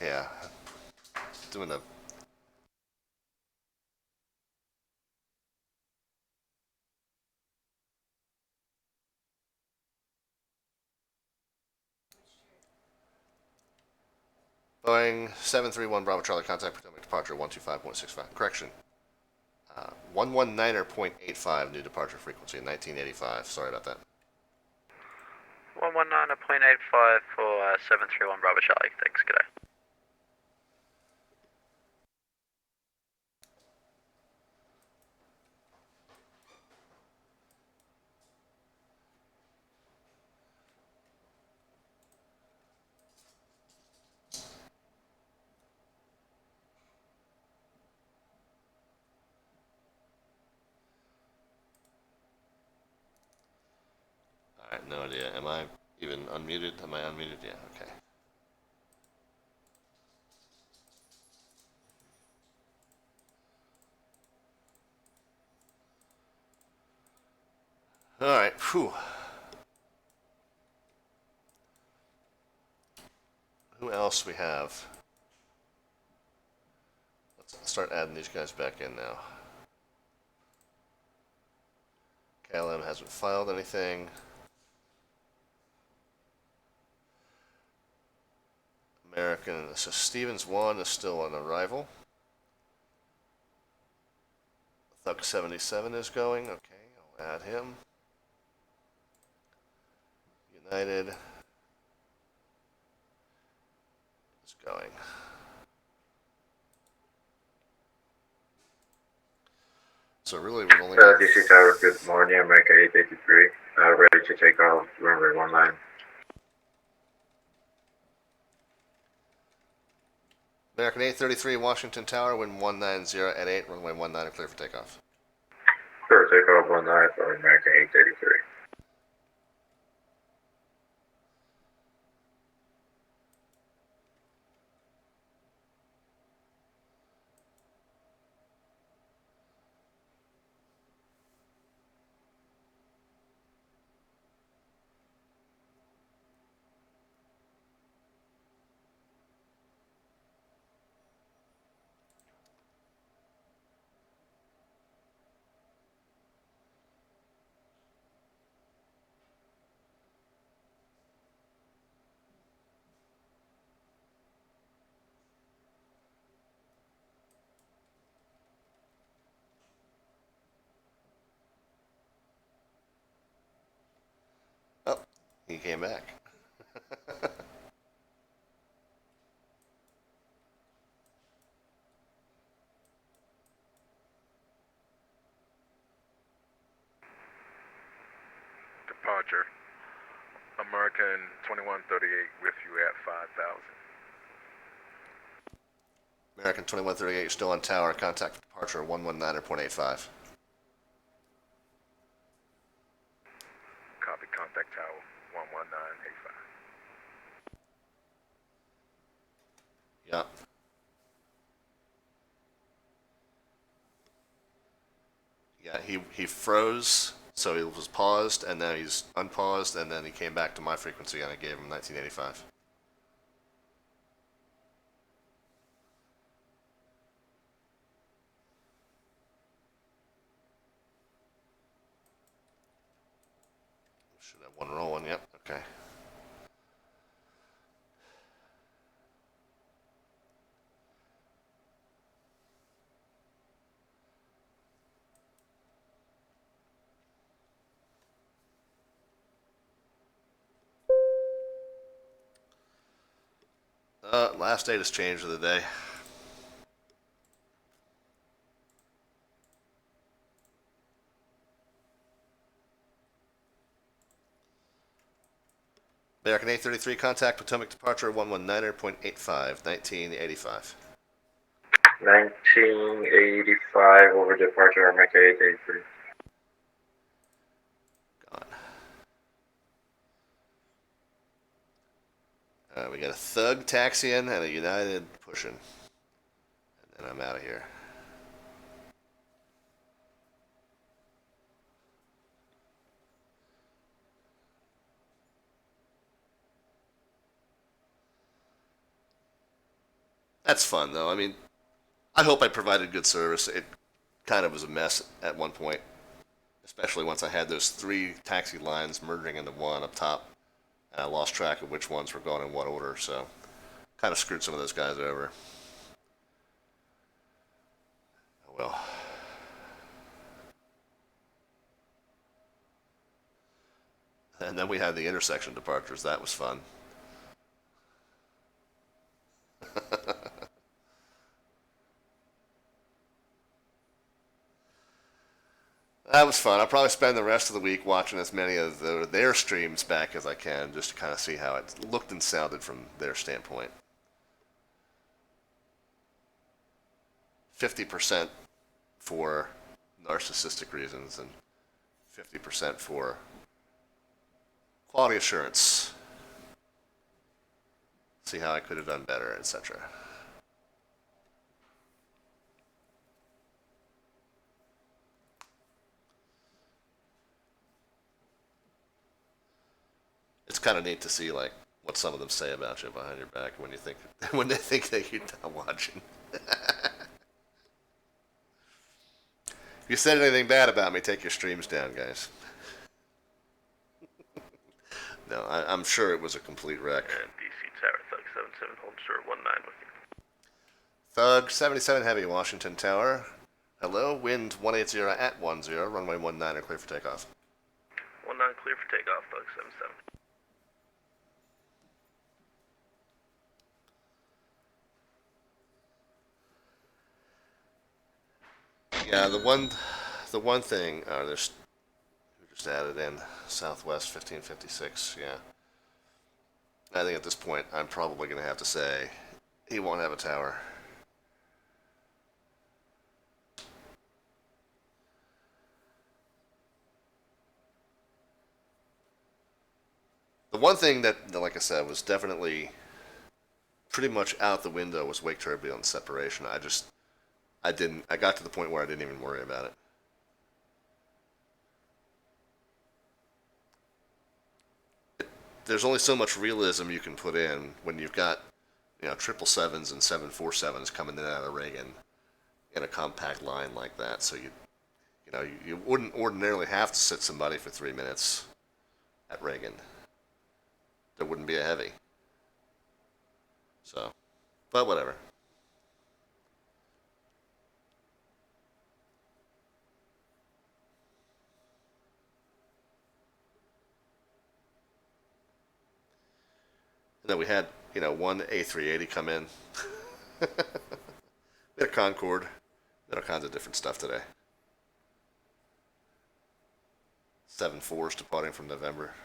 Yeah. Doing the... Boeing 731 Bravo Charlie, contact Potomac departure 125.65. Correction. 119.85 new departure frequency in 1985. Sorry about that. 119.85 for 731 Bravo Charlie. Thanks, g'day. Alright, no idea. Am I even unmuted? Am I unmuted? Yeah, okay. Alright, whew. Who else we have? Let's start adding these guys back in now. KLM hasn't filed anything. American, so Stevens 1 is still on arrival. Thug 77 is going, okay, I'll add him. United is going. So really we've only got... DC Tower, good morning, America 883, ready to take off, runway 19. American 833, Washington Tower, wind 190 at 8, runway 19, clear for takeoff. Clear for takeoff 19 for America 883. Oh, he came back. Departure. American 2138 with you at 5,000. American 2138 still on tower, contact departure 119.85. Copy, contact tower 119.85. Yeah. Yeah, he froze, so he was paused, and then he's unpaused, and then he came back to my frequency, and I gave him 1985. Should have one rolling, yep, okay. Last date has changed of the day. American 833, contact Potomac departure 119.85, 1985. 1985 over departure, America 883. We got a Thug taxiing and a United pushing. And then I'm out of here. That's fun, though. I mean, I hope I provided good service. It kind of was a mess at one point, especially once I had those 3 taxi lines merging into one up top, and I lost track of which ones were going in what order, so kind of screwed some of those guys over. Oh well. And then we had the intersection departures. That was fun. That was fun. I'll probably spend the rest of the week watching as many of their streams back as I can, just to kind of see how it looked and sounded from their standpoint. 50% for narcissistic reasons and 50% for quality assurance. See how I could have done better, etc. It's kind of neat to see like what some of them say about you behind your back when they think that you're not watching. If you said anything bad about me, take your streams down, guys. No, I'm sure it was a complete wreck. And DC Tower, Thug 77, hold short 19 with you. Thug 77 Heavy, Washington Tower. Hello, wind 180 at 10, runway 19 are clear for takeoff. 19 clear for takeoff, Thug 77. Yeah, the one thing, there's who just added in Southwest 1556. Yeah, I think at this point I'm probably going to have to say he won't have a tower. The one thing that, like I said, was definitely pretty much out the window was wake turbulence separation. I got to the point where I didn't even worry about it. There's only so much realism you can put in when you've got, 777s and 747s coming in and out of Reagan in a compact line like that. So you wouldn't ordinarily have to sit somebody for 3 minutes at Reagan. There wouldn't be a heavy. So, but whatever. And then we had, one A380 come in. We had a Concorde. We had all kinds of different stuff today. 7-4s departing from November.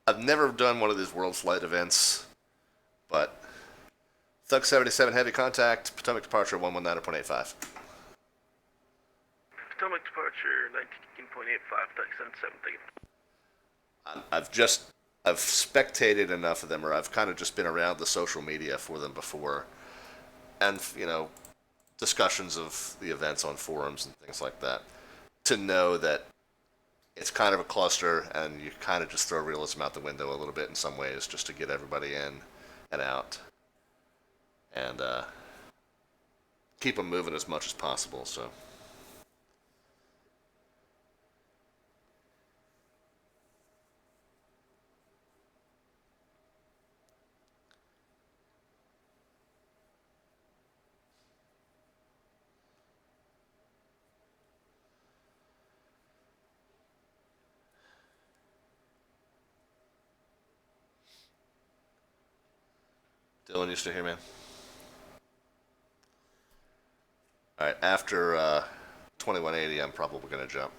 I've never done one of these Worldflight events, but Thug 77 heavy contact, Potomac departure 119.85. Potomac departure 19.85, 37, I've spectated enough of them, or I've kind of just been around the social media for them before, and discussions of the events on forums and things like that, to know that it's kind of a cluster, and you kind of just throw realism out the window a little bit in some ways, just to get everybody in and out, and keep them moving as much as possible. So. Dylan, you still here, man? All right, after 2180, I'm probably going to jump.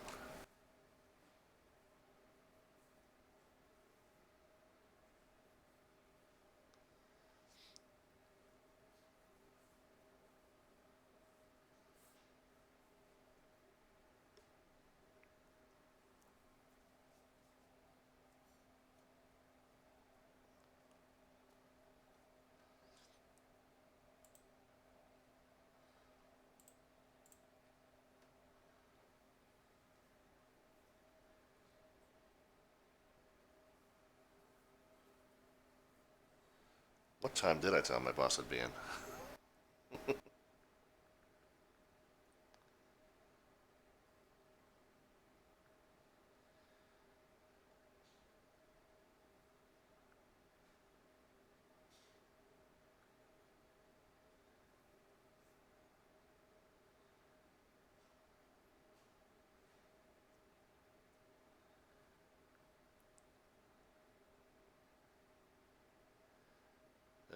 What time did I tell my boss I'd be in?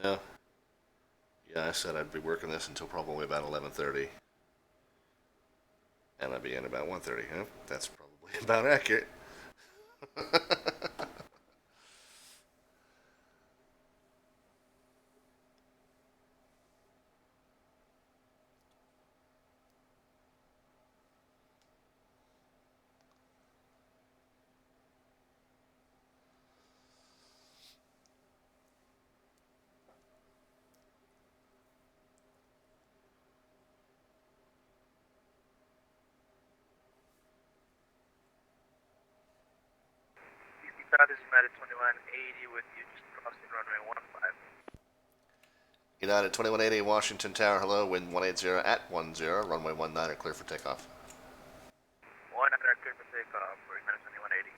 Yeah. Yeah, I said I'd be working this until probably about 11:30. And I'd be in about 1:30. Huh? That's probably about accurate. Status United 2180 with you, just crossing runway 15. United 2180, Washington Tower, hello, wind 180 at 10, runway 19 are clear for takeoff. 19 clear for takeoff for United 2180.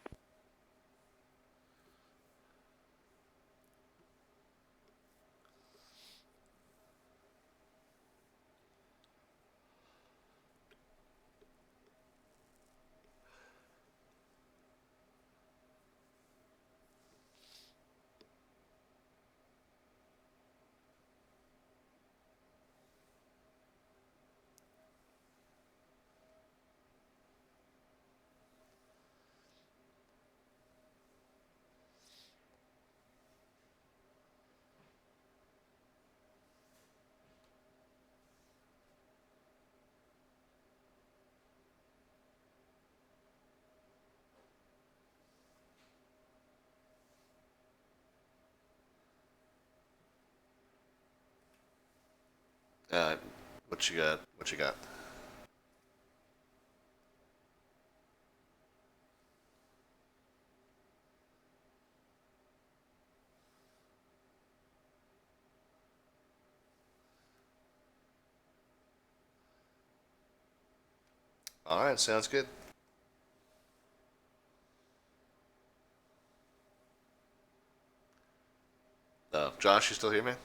What you got? What you got? All right, sounds good. Josh, you still here, man?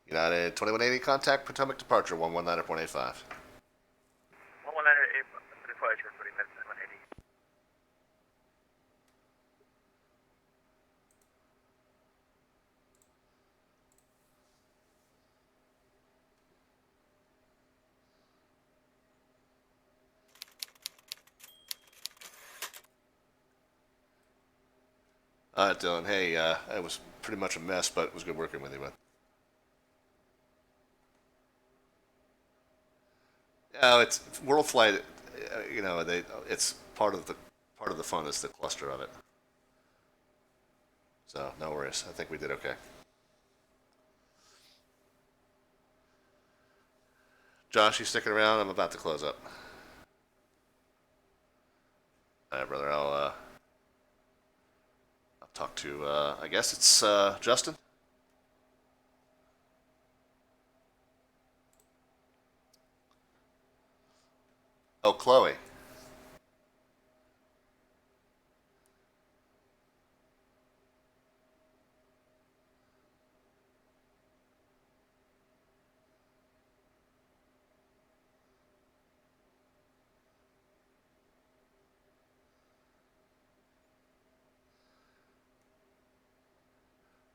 United 2180, contact Potomac departure 119.85. 119 departure for United 2180. All right, Dylan. Hey, it was pretty much a mess, but it was good working with you, man. It's Worldflight. It's part of the fun is the cluster of it. So no worries. I think we did okay. Josh, you sticking around? I'm about to close up. All right, brother. I'll talk to. I guess it's Justin. Oh, Chloe.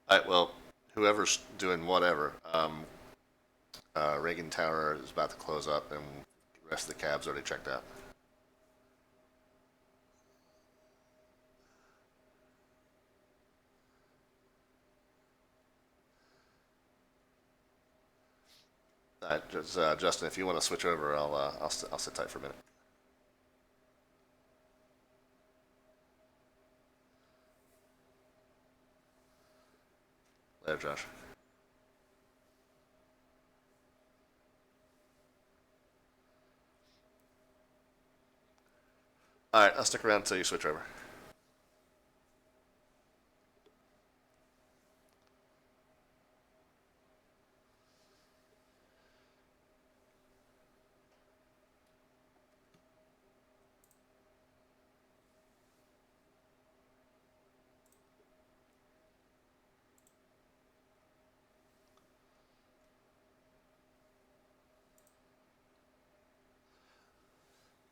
All right, well, whoever's doing whatever, Reagan Tower is about to close up, and the rest of the cab's already checked out. All right, Justin, if you want to switch over, I'll sit tight for a minute. Later, Josh. All right, I'll stick around until you switch over.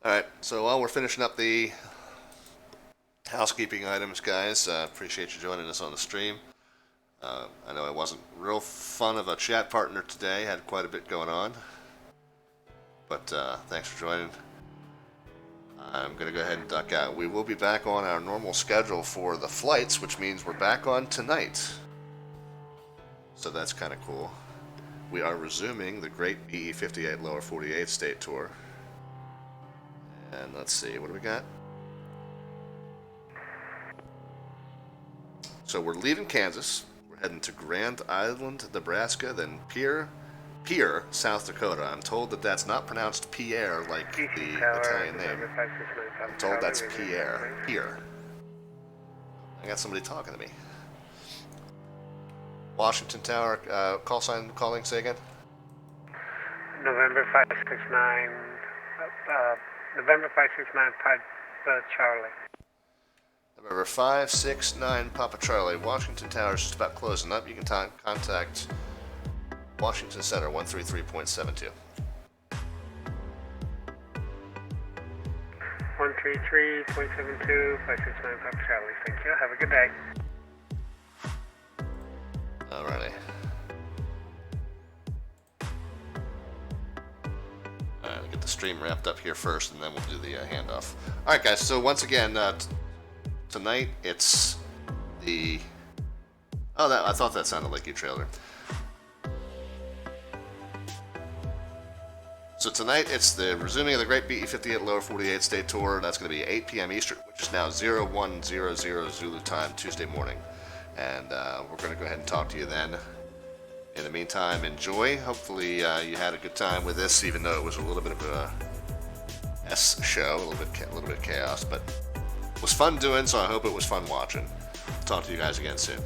All right, so while we're finishing up the housekeeping items, guys, appreciate you joining us on the stream. I know it wasn't real fun of a chat partner today, had quite a bit going on, but thanks for joining. I'm going to go ahead and duck out. We will be back on our normal schedule for the flights, which means we're back on tonight. So that's kind of cool. We are resuming the Great BE-58 Lower 48 State Tour. And let's see, what do we got? So we're leaving Kansas. We're heading to Grand Island, Nebraska, then Pierre, South Dakota. I'm told that that's not pronounced Pierre like the Italian name. I'm told that's Pierre. I got somebody talking to me. Washington Tower, call sign calling, say again? November 569, November 569, Papa Charlie. November 569, Papa Charlie. Washington Tower is just about closing up. You can contact Washington Center, 133.72. 133.72, 569, Papa Charlie. Thank you. Have a good day. Alrighty. Alright, we'll get the stream wrapped up here first, and then we'll do the handoff. Alright, guys, so once again, tonight it's the... Oh, I thought that sounded like your trailer. So tonight it's the resuming of the Great BE-58 Lower 48 State Tour. That's going to be 8 p.m. Eastern, which is now 0100 Zulu time, Tuesday morning. And we're going to go ahead and talk to you then. In the meantime, enjoy. Hopefully you had a good time with this, even though it was a little bit of a S show, a little bit of chaos, but it was fun doing, so I hope it was fun watching. Talk to you guys again soon.